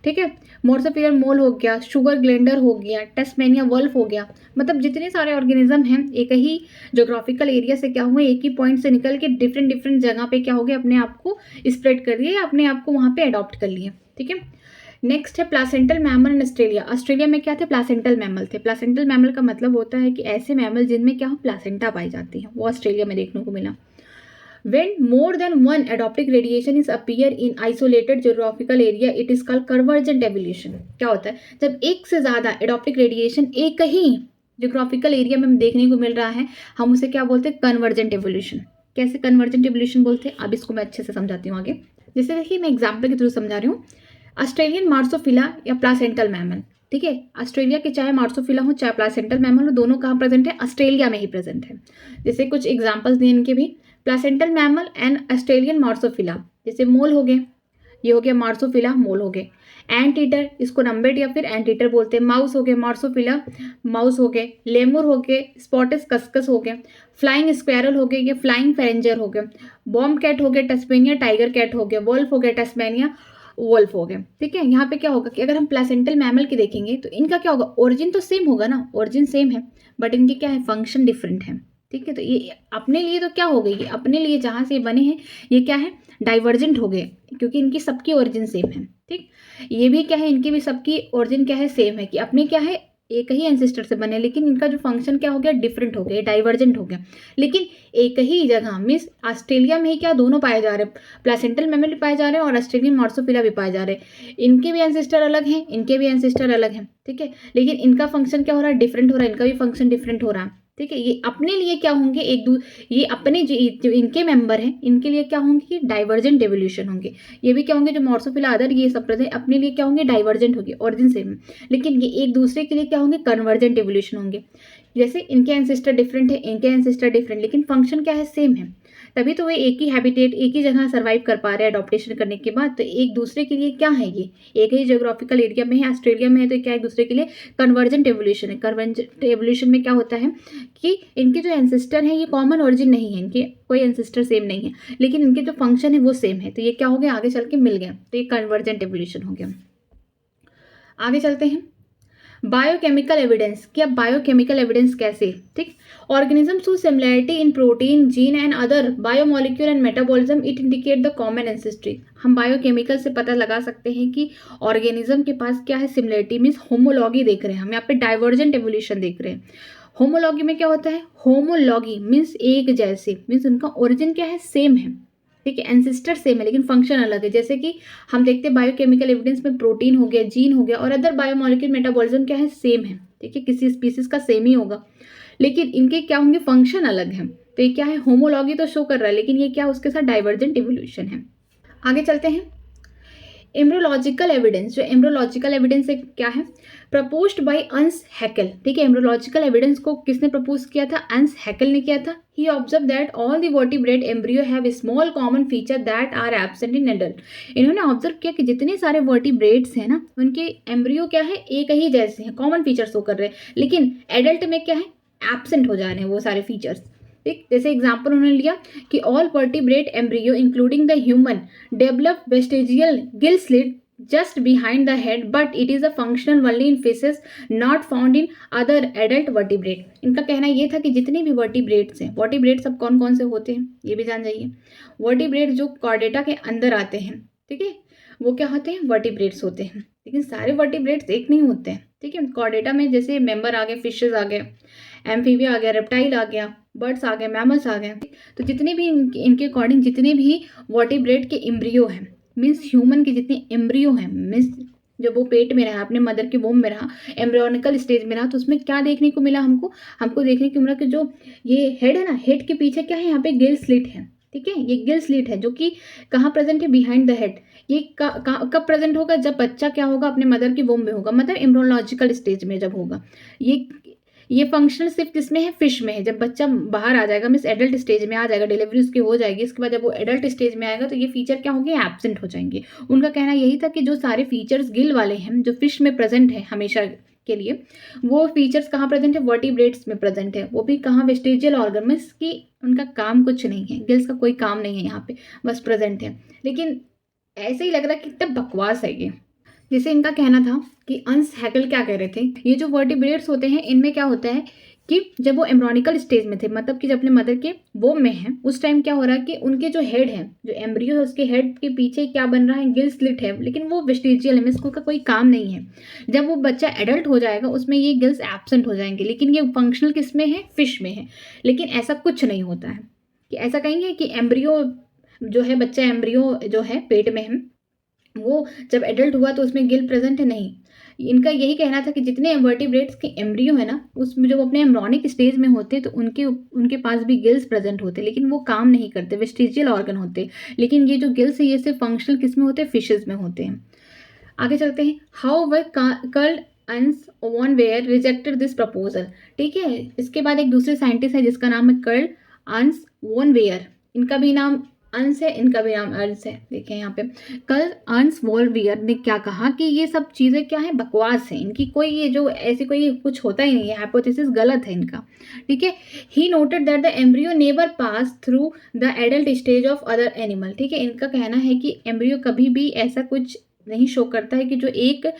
ठीक है, मॉर्सोफिलर मोल हो गया, शुगर ग्लेंडर हो गया, टेस्मेनिया वल्फ हो गया। मतलब जितने सारे ऑर्गेनिज्म हैं एक ही जोग्राफिकल एरिया से क्या हुए, एक ही पॉइंट से निकल के डिफरेंट डिफरेंट जगह पे क्या हो गया, अपने आप को स्प्रेड कर लिए या अपने आप को वहाँ पे अडॉप्ट कर लिए, ठीक है। नेक्स्ट है placental mammal in Australia. Australia में क्या थे, प्लासेंटल मैमल थे। प्लासेंटल मैमल का मतलब होता है कि ऐसे मैमल जिनमें क्या हो, प्लासेंटा पाई जाती है, वो ऑस्ट्रेलिया में देखने को मिला। When more than one adoptic radiation is appear in isolated geographical area, it is called convergent evolution। क्या होता है, जब एक से ज़्यादा एडॉप्टिक रेडिएशन एक ही जियोग्राफिकल एरिया में देखने को मिल रहा है, हम उसे क्या बोलते हैं, कन्वर्जेंट एवोल्यूशन। कैसे कन्वर्जेंट एवोल्यूशन बोलते हैं, अब इसको मैं अच्छे से समझाती हूँ आगे। जैसे देखिए मैं एग्जाम्पल के थ्रू समझा रही हूँ। ऑस्ट्रेलियन मार्सोफिला या प्लासेंटल मैमल, ठीक है। ऑस्ट्रेलिया के चाहे मार्सोफिला हो चाहे प्लासेंटल मैमल हो, दोनों कहाँ प्रेजेंट है, ऑस्ट्रेलिया में ही प्रेजेंट है। जैसे कुछ एग्जाम्पल्स दिए इनके भी, प्लासेंटल मैमल एंड ऑस्ट्रेलियन मार्सोफिला। जैसे मोल हो गए, ये हो गया मार्सोफिला, मोल हो गए। एंट ईटर, इसको नम्बेट या फिर एंट ईटर बोलते हैं। माउस हो गए, मार्सोफिला माउस हो गए। लेमुर हो गए, स्पॉटस कस्कस हो गए। फ्लाइंग स्क्वैरल हो गए, ये फ्लाइंग फेरेंजर हो गए। बॉम्ब कैट हो गए, टस्मेनिया टाइगर कैट हो गया। वोल्फ हो गया, टस्मेनिया वोल्फ हो गए, ठीक है। यहाँ पे क्या होगा कि अगर हम प्लेसेंटल मैमल की देखेंगे तो इनका क्या होगा, ओरिजिन तो सेम होगा ना, ओरिजिन सेम है, बट इनके क्या है, फंक्शन डिफरेंट है, ठीक है। तो ये अपने लिए तो क्या हो गई, ये अपने लिए जहाँ से बने हैं ये क्या है, डाइवर्जेंट हो गए, क्योंकि इनकी सबकी ओरिजिन सेम है, ठीक। ये भी क्या है, इनकी भी सबकी ओरिजिन क्या है, सेम है, कि अपने क्या है, एक ही एंसेस्टर से बने, लेकिन इनका जो फंक्शन क्या हो गया, डिफरेंट हो गया, डाइवर्जेंट हो गया। लेकिन एक ही जगह मीन्स ऑस्ट्रेलिया में ही क्या दोनों पाए जा रहे हैं, प्लेसेंटल मैमल पाए जा रहे हैं और ऑस्ट्रेलियन मार्सोफिला भी पाए जा रहे हैं। इनके भी एंसेस्टर अलग हैं, इनके भी एंसेस्टर अलग हैं, ठीक है, लेकिन इनका फंक्शन क्या हो रहा है, डिफरेंट हो रहा है, इनका भी फंक्शन डिफरेंट हो रहा है, ठीक है। ये अपने लिए क्या होंगे, ये अपने जो इनके मेंबर हैं इनके लिए क्या होंगे कि डाइवर्जेंट एवोल्यूशन होंगे। ये भी क्या होंगे, जो मॉर्सोफिला अदर ये सब अपने लिए क्या होंगे, डाइवर्जेंट होंगे, ओरिजिन सेम, लेकिन ये एक दूसरे के लिए क्या होंगे, कन्वर्जेंट एवोल्यूशन होंगे। जैसे इनके एंसेस्टर डिफरेंट है, इनके एंसेस्टर डिफरेंट, लेकिन फंक्शन क्या है, सेम है। तभी तो वे एक ही हैबिटेट, एक ही जगह सर्वाइव कर पा रहे हैं अडॉप्टेशन करने के बाद। तो एक दूसरे के लिए क्या है, ये एक ही जियोग्राफिकल एरिया में है, ऑस्ट्रेलिया में है, तो क्या एक दूसरे के लिए कन्वर्जेंट एवोल्यूशन है। कन्वर्जेंट एवोल्यूशन में क्या होता है कि इनके जो एंसेस्टर हैं ये कॉमन ओरिजिन नहीं है, इनके कोई एंसेस्टर सेम नहीं है, लेकिन इनके जो फंक्शन है वो सेम है, तो ये क्या हो गया, आगे चल के मिल गया, तो ये कन्वर्जेंट एवोल्यूशन हो गया। आगे चलते हैं, बायोकेमिकल एविडेंस, क्या बायोकेमिकल एविडेंस कैसे, ठीक। Organism show similarity in protein, gene and other biomolecule and metabolism, it indicate the common ancestry. हम बायोकेमिकल से पता लगा सकते हैं कि ऑर्गेनिज्म के पास क्या है, सिमिलैरिटी मीन्स होमोलॉगी देख रहे हैं हम यहाँ पे, डाइवर्जेंट एवोल्यूशन देख रहे हैं। होमोलॉगी में क्या होता है, होमोलॉगी मीन्स एक जैसे, मीन्स उनका ओरिजिन क्या है, सेम है, ठीक है, एंसेस्टर सेम है लेकिन फंक्शन अलग है। जैसे कि हम देखते हैं बायोकेमिकल एविडेंस में प्रोटीन हो गया, जीन हो गया और अदर बायोमोलिक्यूल मेटाबॉलिज्म क्या है, सेम है, ठीक है, किसी स्पीसीज का सेम ही होगा, लेकिन इनके क्या होंगे, फंक्शन अलग है। तो ये क्या है, होमोलॉगी तो शो कर रहा है, लेकिन ये क्या उसके साथ डाइवर्जेंट इवोल्यूशन है। आगे चलते हैं, एम्ब्रोलॉजिकल एविडेंस, जो एम्ब्रोलॉजिकल एविडेंस क्या है, प्रपोज्ड बाय अंस हैकेल, ठीक है। एम्ब्रोलॉजिकल एविडेंस को किसने प्रपोज किया था, अंस हैकेल ने किया था। He observe that all the vertebrate embryo have small common feature that are absent in adult. इन्होंने ऑब्जर्व किया कि जितने सारे वर्टिब्रेट्स हैं ना, उनके एम्ब्रियो क्या है, एक ही जैसे हैं, कॉमन फीचर्स शो कर रहे हैं, लेकिन एडल्ट में क्या है, एब्सेंट हो जा रहे हैं वो सारे फीचर्स, ठीक। जैसे एग्जाम्पल उन्होंने लिया कि all vertebrate embryo including the human develop vestigial Gill slit just behind the head, but it is a functional only in fishes not found in other adult vertebrate। इनका कहना ये था कि जितने भी वर्टिब्रेट्स हैं, वर्टिब्रेट्स अब कौन कौन से होते हैं ये भी जान जाइए। वर्टिब्रेट जो कॉर्डेटा के अंदर आते हैं, ठीक है, वो क्या होते हैं, वर्टिब्रेट्स होते हैं, लेकिन सारे वर्टिब्रेट्स एक नहीं होते हैं, ठीक है। कॉर्डेटा में जैसे मेंबर आ गए, फिशेज आ गए, एम्फीबिया आ गया, रेप्टाइल आ गया, बर्ड्स आ गए, मैमल्स आ गए, तो जितने भी इनके अकॉर्डिंग जितने भी वर्टिब्रेट के एम्ब्रियो हैं, मीन्स ह्यूमन के जितने एम्ब्रियो हैं, मीन्स जब वो पेट में रहा, अपने मदर के वोम में रहा, एम्ब्रियोनिकल स्टेज में रहा, तो उसमें क्या देखने को मिला, हमको देखने को मिला कि जो ये हेड है ना, हेड के पीछे क्या है, यहाँ पे गिल स्लिट है, ठीक है, ये गिल स्लिट है जो कि कहाँ प्रेजेंट है, बिहाइंड द हेड। ये कब प्रेजेंट होगा, जब बच्चा क्या होगा, अपने मदर के वोम में होगा, मतलब एम्ब्रियोलॉजिकल स्टेज में जब होगा। ये फंक्शनल सिर्फ किसमें है, फिश में है। जब बच्चा बाहर आ जाएगा, मीन्स एडल्ट स्टेज में आ जाएगा, डिलीवरी उसकी हो जाएगी, इसके बाद जब वो एडल्ट स्टेज में आएगा तो ये फीचर क्या होंगे, एब्सेंट हो जाएंगे। उनका कहना यही था कि जो सारे फीचर्स गिल वाले हैं, जो फिश में प्रेजेंट है हमेशा के लिए, वो फीचर्स कहाँ प्रेजेंट है, वर्टिब्रेट्स में प्रेजेंट है, वो भी कहाँ, वेस्टिजियल ऑर्गन में। इसकी उनका काम कुछ नहीं है, गिल्स का कोई काम नहीं है यहाँ पे, बस प्रेजेंट है। लेकिन ऐसे ही लग रहा है कि कितना बकवास है ये। जैसे इनका कहना था कि अंस हैकेल क्या कह रहे थे, ये जो वर्टिब्रेट्स होते हैं इनमें क्या होता है कि जब वो एम्ब्रियोनिकल स्टेज में थे, मतलब कि जब अपने मदर के वोम में है, उस टाइम क्या हो रहा है कि उनके जो हेड है, जो एम्ब्रियो है, उसके हेड के पीछे क्या बन रहा है, गिल स्लिट है, लेकिन वो वेस्टिजियल है, इसको का कोई काम नहीं है। जब वो बच्चा एडल्ट हो जाएगा उसमें ये गिल्स एब्सेंट हो जाएंगे, लेकिन ये फंक्शनल किस में है, फिश में है। लेकिन ऐसा कुछ नहीं होता है कि ऐसा कहेंगे कि एम्ब्रियो जो है, बच्चा एम्ब्रियो जो है पेट में है, वो जब एडल्ट हुआ तो उसमें गिल प्रेजेंट है, नहीं। इनका यही कहना था कि जितने वर्टिब्रेट्स के एम्ब्रियो है ना, उसमें जब अपने एम्ब्रियोनिक स्टेज में होते हैं तो उनके पास भी गिल्स प्रेजेंट होते, लेकिन वो काम नहीं करते, वेस्टिजियल ऑर्गन होते। लेकिन ये जो गिल्स है ये सिर्फ फंक्शनल किस में होते हैं, फिशेज में होते हैं। आगे चलते हैं, however Karl Ernst von Baer rejected this proposal, ठीक है। इसके बाद एक दूसरे साइंटिस्ट है जिसका नाम है कर्ल अंस वन वेयर, इनका भी नाम अंस है, इनका भी नाम अंस है। देखें यहाँ पे, कल अंस वॉलवियर ने क्या कहा कि ये सब चीज़ें क्या है, बकवास है, इनकी कोई ये जो ऐसी कोई कुछ होता ही नहीं है, हाइपोथेसिस गलत है इनका, ठीक है। He noted that the embryo never pass through the adult stage of other animal, ठीक है। इनका कहना है कि एम्ब्रियो कभी भी ऐसा कुछ नहीं शो करता है कि जो एक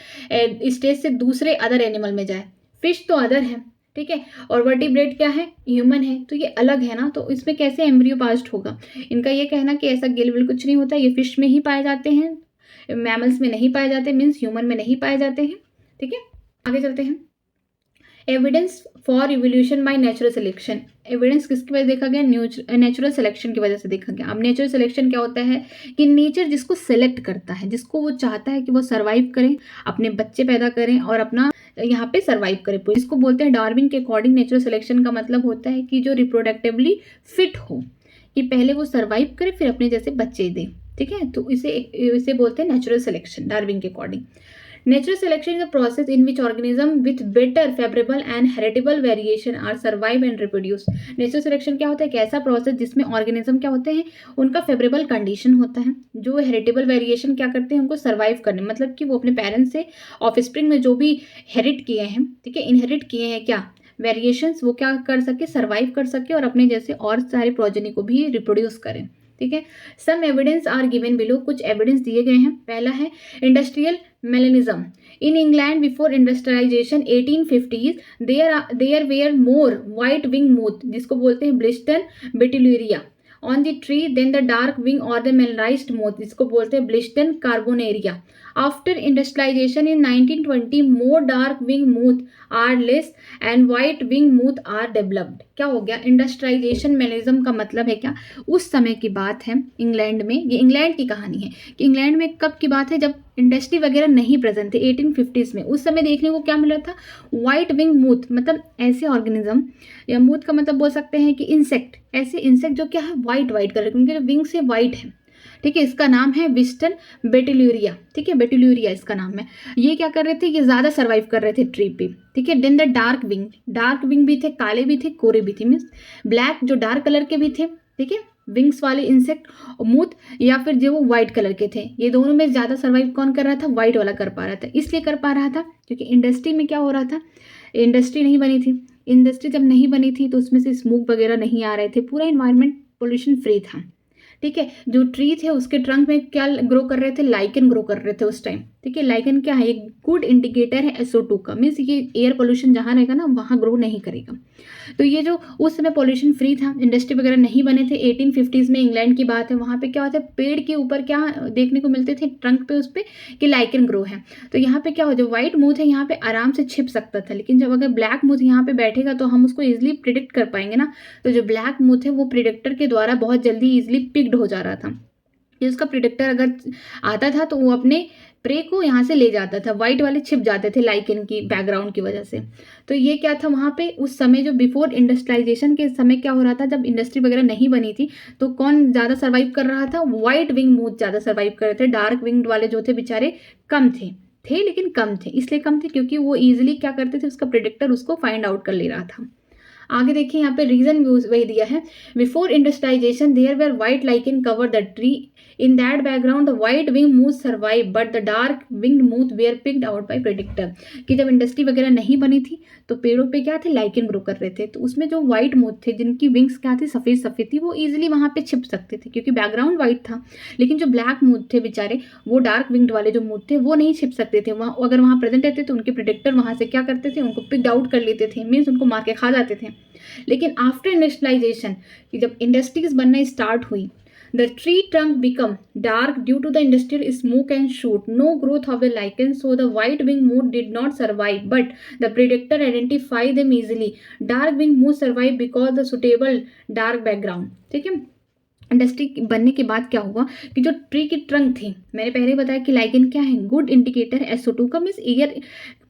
स्टेज से दूसरे अदर एनिमल में जाए। फिश तो अदर है, ठीक है, और वर्टिब्रेट क्या है, ह्यूमन है, तो ये अलग है ना, तो इसमें कैसे एम्ब्रियो पास्ट होगा। इनका ये कहना कि ऐसा गिल विल कुछ नहीं होता, ये फिश में ही पाए जाते हैं, मैमल्स में नहीं पाए जाते, मीन्स ह्यूमन में नहीं पाए जाते हैं, ठीक है। आगे चलते हैं, evidence for evolution by natural selection, evidence किसकी वजह से देखा गया? नेचुरल सिलेक्शन की वजह से देखा गया। अब नेचुरल सिलेक्शन क्या होता है कि नेचर जिसको सेलेक्ट करता है, जिसको वो चाहता है कि वो सर्वाइव करें, अपने बच्चे पैदा करें और अपना यहाँ पे सर्वाइव करें, इसको बोलते हैं डार्विन के अकॉर्डिंग नेचुरल सिलेक्शन का मतलब होता है कि जो रिप्रोडक्टिवली फिट हो, कि पहले वो सर्वाइव करे फिर अपने जैसे बच्चे दे। ठीक है, तो इसे बोलते हैं नेचुरल सिलेक्शन डार्विन के according. Natural selection is a process in which organisms with better favorable and heritable variation are survive and reproduce. Natural selection क्या होता है? एक ऐसा प्रोसेस जिसमें ऑर्गेनिज्म क्या होते हैं, उनका फेवरेबल कंडीशन होता है, जो हेरिटेबल वेरिएशन क्या करते हैं, उनको सर्वाइव करने, मतलब कि वो अपने पेरेंट्स से ऑफस्प्रिंग में जो भी हेरिट किए हैं, ठीक है, इनहेरिट किए हैं क्या वेरिएशंस, वो क्या कर सके, सर्वाइव कर सके और अपने जैसे और सारे प्रोजेनी को भी रिप्रोड्यूस करें। ठीक है, some evidence are given below, कुछ एविडेंस दिए गए हैं। पहला है industrial melanism in England before industrialisation 1850s there were more white wing moth, जिसको बोलते हैं Biston betularia on the tree then the dark wing और द मेलनाइज्ड मोथ, जिसको बोलते हैं Biston carbonaria. After industrialisation in 1920 more dark wing moth are less and white wing moth are developed. क्या हो गया? इंडस्ट्रियलाइजेशन मेलेनिज्म का मतलब है क्या? उस समय की बात है इंग्लैंड में, ये इंग्लैंड की कहानी है कि इंग्लैंड में कब की बात है, जब इंडस्ट्री वगैरह नहीं प्रेजेंट थे 1850s में। उस समय देखने को क्या मिला था? वाइट विंग मूथ, मतलब ऐसे ऑर्गेनिज्म, या मूथ का मतलब बोल सकते हैं कि इंसेक्ट, ऐसे इंसेक्ट जो क्या है वाइट वाइट कलर के, उनके जो विंग्स है वाइट है। ठीक है, इसका नाम है विस्टन बेटिल्यूरिया। ठीक है, बेटिल्यूरिया इसका नाम है। ये क्या कर रहे थे? ये ज़्यादा सर्वाइव कर रहे थे ट्री पे। ठीक है, देन द डार्क विंग भी थे, काले भी थे, कोरे भी थे, मीन्स ब्लैक जो डार्क कलर के भी थे। ठीक है, विंग्स वाले इंसेक्ट और मूथ, या फिर जो वो व्हाइट कलर के थे। ये दोनों में ज़्यादा सर्वाइव कौन कर रहा था? व्हाइट वाला कर पा रहा था। इसलिए कर पा रहा था क्योंकि इंडस्ट्री में क्या हो रहा था, इंडस्ट्री नहीं बनी थी। इंडस्ट्री जब नहीं बनी थी तो उसमें से स्मोक वगैरह नहीं आ रहे थे, पूरा इन्वायरमेंट पोल्यूशन फ्री था। ठीक है, जो ट्री थे उसके ट्रंक में क्या ग्रो कर रहे थे? लाइकन ग्रो कर रहे थे उस टाइम। ठीक है, लाइकन क्या है? एक गुड इंडिकेटर है SO2 का, मीन्स ये एयर पोल्यूशन जहाँ रहेगा ना वहाँ ग्रो नहीं करेगा। तो ये जो उस समय पोल्यूशन फ्री था, इंडस्ट्री वगैरह नहीं बने थे, 1850s में इंग्लैंड की बात है। वहाँ पे क्या होता है, पेड़ के ऊपर क्या देखने को मिलते थे, ट्रंक पे उस पर कि लाइकन ग्रो है। तो यहाँ पे क्या हो, जो व्हाइट मूथ है यहाँ पे आराम से छिप सकता था, लेकिन जब अगर ब्लैक मूथ यहाँ पे बैठेगा तो हम उसको ईजिली प्रिडिक्ट कर पाएंगे ना। तो जो ब्लैक मूथ है वो प्रिडिक्टर के द्वारा बहुत जल्दी ईजिली पिक्ड हो जा रहा था। ये उसका प्रिडिक्टर अगर आता था तो वो अपने प्रे को यहाँ से ले जाता था, व्हाइट वाले छिप जाते थे लाइकन की बैकग्राउंड की वजह से। तो ये क्या था वहाँ पे उस समय, जो बिफोर इंडस्ट्रियलाइजेशन के समय क्या हो रहा था, जब इंडस्ट्री वगैरह नहीं बनी थी, तो कौन ज़्यादा सर्वाइव कर रहा था? व्हाइट विंग मूथ ज़्यादा सर्वाइव कर रहे थे। डार्क विंग वाले जो थे बेचारे कम थे लेकिन कम थे। इसलिए कम थे क्योंकि वो ईजिली क्या करते थे, उसका प्रिडिक्टर उसको फाइंड आउट कर ले रहा था। आगे देखिए, यहाँ पे रीजन भी वही दिया है। Before industrialisation there were white lichen cover the tree, in that background the white wing moth survive but the dark winged moth were picked out by predictor. कि जब इंडस्ट्री वगैरह नहीं बनी थी तो पेड़ों पे क्या थे, लाइकन ग्रो कर रहे थे, तो उसमें जो व्हाइट मूथ थे जिनकी विंग्स क्या थी, सफ़ेद सफ़ेद थी, वो ईजिली वहाँ पे छिप सकते थे क्योंकि बैकग्राउंड व्हाइट था। लेकिन जो ब्लैक मूथ थे बेचारे, वो डार्क विंग्ड वाले जो मूथ थे वो नहीं छिप सकते थे। वहाँ अगर वहाँ प्रेजेंट रहते तो उनके प्रेडिक्टर वहाँ से क्या करते थे, उनको पिक्ड आउट कर लेते थे, मीन्स उनको मार के खा जाते थे। लेकिन आफ्टर इंडस्ट्रियलाइजेशन, जब इंडस्ट्रीज बनना स्टार्ट हुई, the tree trunk become dark due to the industrial smoke and soot, no growth of the lichen, so the white wing moth did not survive but the predictor identify them easily. Dark wing moth survive because the suitable dark background. ठीक है, industry बनने के बाद क्या हुआ कि जो tree की ट्रंक थी, मैंने पहले बताया कि लाइकन क्या है, गुड इंडिकेटर SO2 का, मीन्स एयर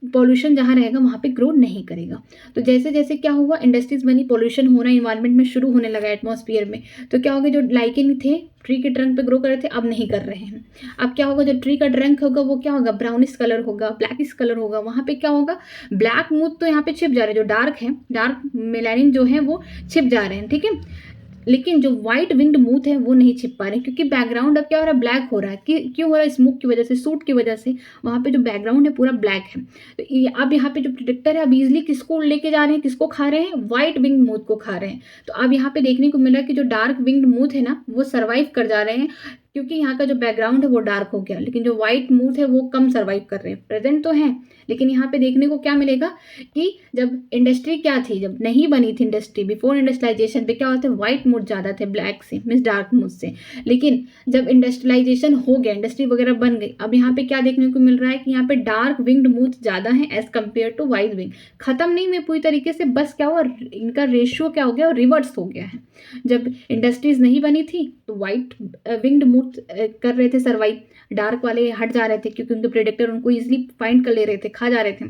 पॉल्यूशन जहाँ रहेगा वहाँ पे ग्रो नहीं करेगा। तो जैसे जैसे क्या हुआ, इंडस्ट्रीज बनी, पॉल्यूशन होना इन्वायरमेंट में शुरू होने लगा, एटमॉस्फेयर में, तो क्या होगा, जो लाइकन थे ट्री के ट्रंक पे ग्रो कर रहे थे अब नहीं कर रहे हैं। अब क्या होगा, जो ट्री का ट्रंक होगा वो क्या होगा, ब्राउनिश कलर होगा, ब्लैकिश कलर होगा। वहाँ पे क्या होगा, ब्लैक मूथ तो यहाँ पे छिप जा रहे हैं, जो डार्क है, डार्क मेलानिन जो है वो छिप जा रहे हैं। ठीक है, लेकिन जो व्हाइट विंग्ड मूथ है वो नहीं छिप पा रहे क्योंकि बैकग्राउंड अब क्या हो रहा है, ब्लैक हो रहा है। क्यों हो रहा है? स्मोक की वजह से, सूट की वजह से वहाँ पे जो बैकग्राउंड है पूरा ब्लैक है। तो अब यहाँ पे जो प्रिडिक्टर है अब इजिली किसको लेके जा रहे हैं, किसको खा रहे हैं, व्हाइट विंग्ड मूथ को खा रहे हैं। तो अब यहाँ पे देखने को मिल रहा है कि जो डार्क विंग्ड मूथ है ना वो सर्वाइव कर जा रहे हैं क्योंकि यहाँ का जो बैकग्राउंड है वो डार्क हो गया, लेकिन जो वाइट मूथ है वो कम सर्वाइव कर रहे हैं। प्रेजेंट तो हैं, लेकिन यहाँ पे देखने को क्या मिलेगा कि जब इंडस्ट्री क्या थी, जब नहीं बनी थी इंडस्ट्री, बिफोर इंडस्ट्रियलाइजेशन पे क्या होते हैं, वाइट मूथ ज़्यादा थे ब्लैक से, मीन्स डार्क मूथ से। लेकिन जब इंडस्ट्रियलाइजेशन हो गया, इंडस्ट्री वगैरह बन गई, अब यहाँ पे क्या देखने को मिल रहा है कि यहाँ पे डार्क विंग्ड मूथ ज़्यादा है as compare to white wing. खत्म नहीं हुए पूरी तरीके से, बस क्या हुआ, इनका रेशियो क्या हो गया, रिवर्स हो गया है। जब इंडस्ट्रीज नहीं बनी थी तो वाइट विंग्ड मूथ कर रहे थे सर्वाइव, डार्क वाले हट जा रहे थे क्योंकि उनके प्रेडेक्टर उनको इजीली फाइंड कर ले रहे थे, खा जा रहे थे।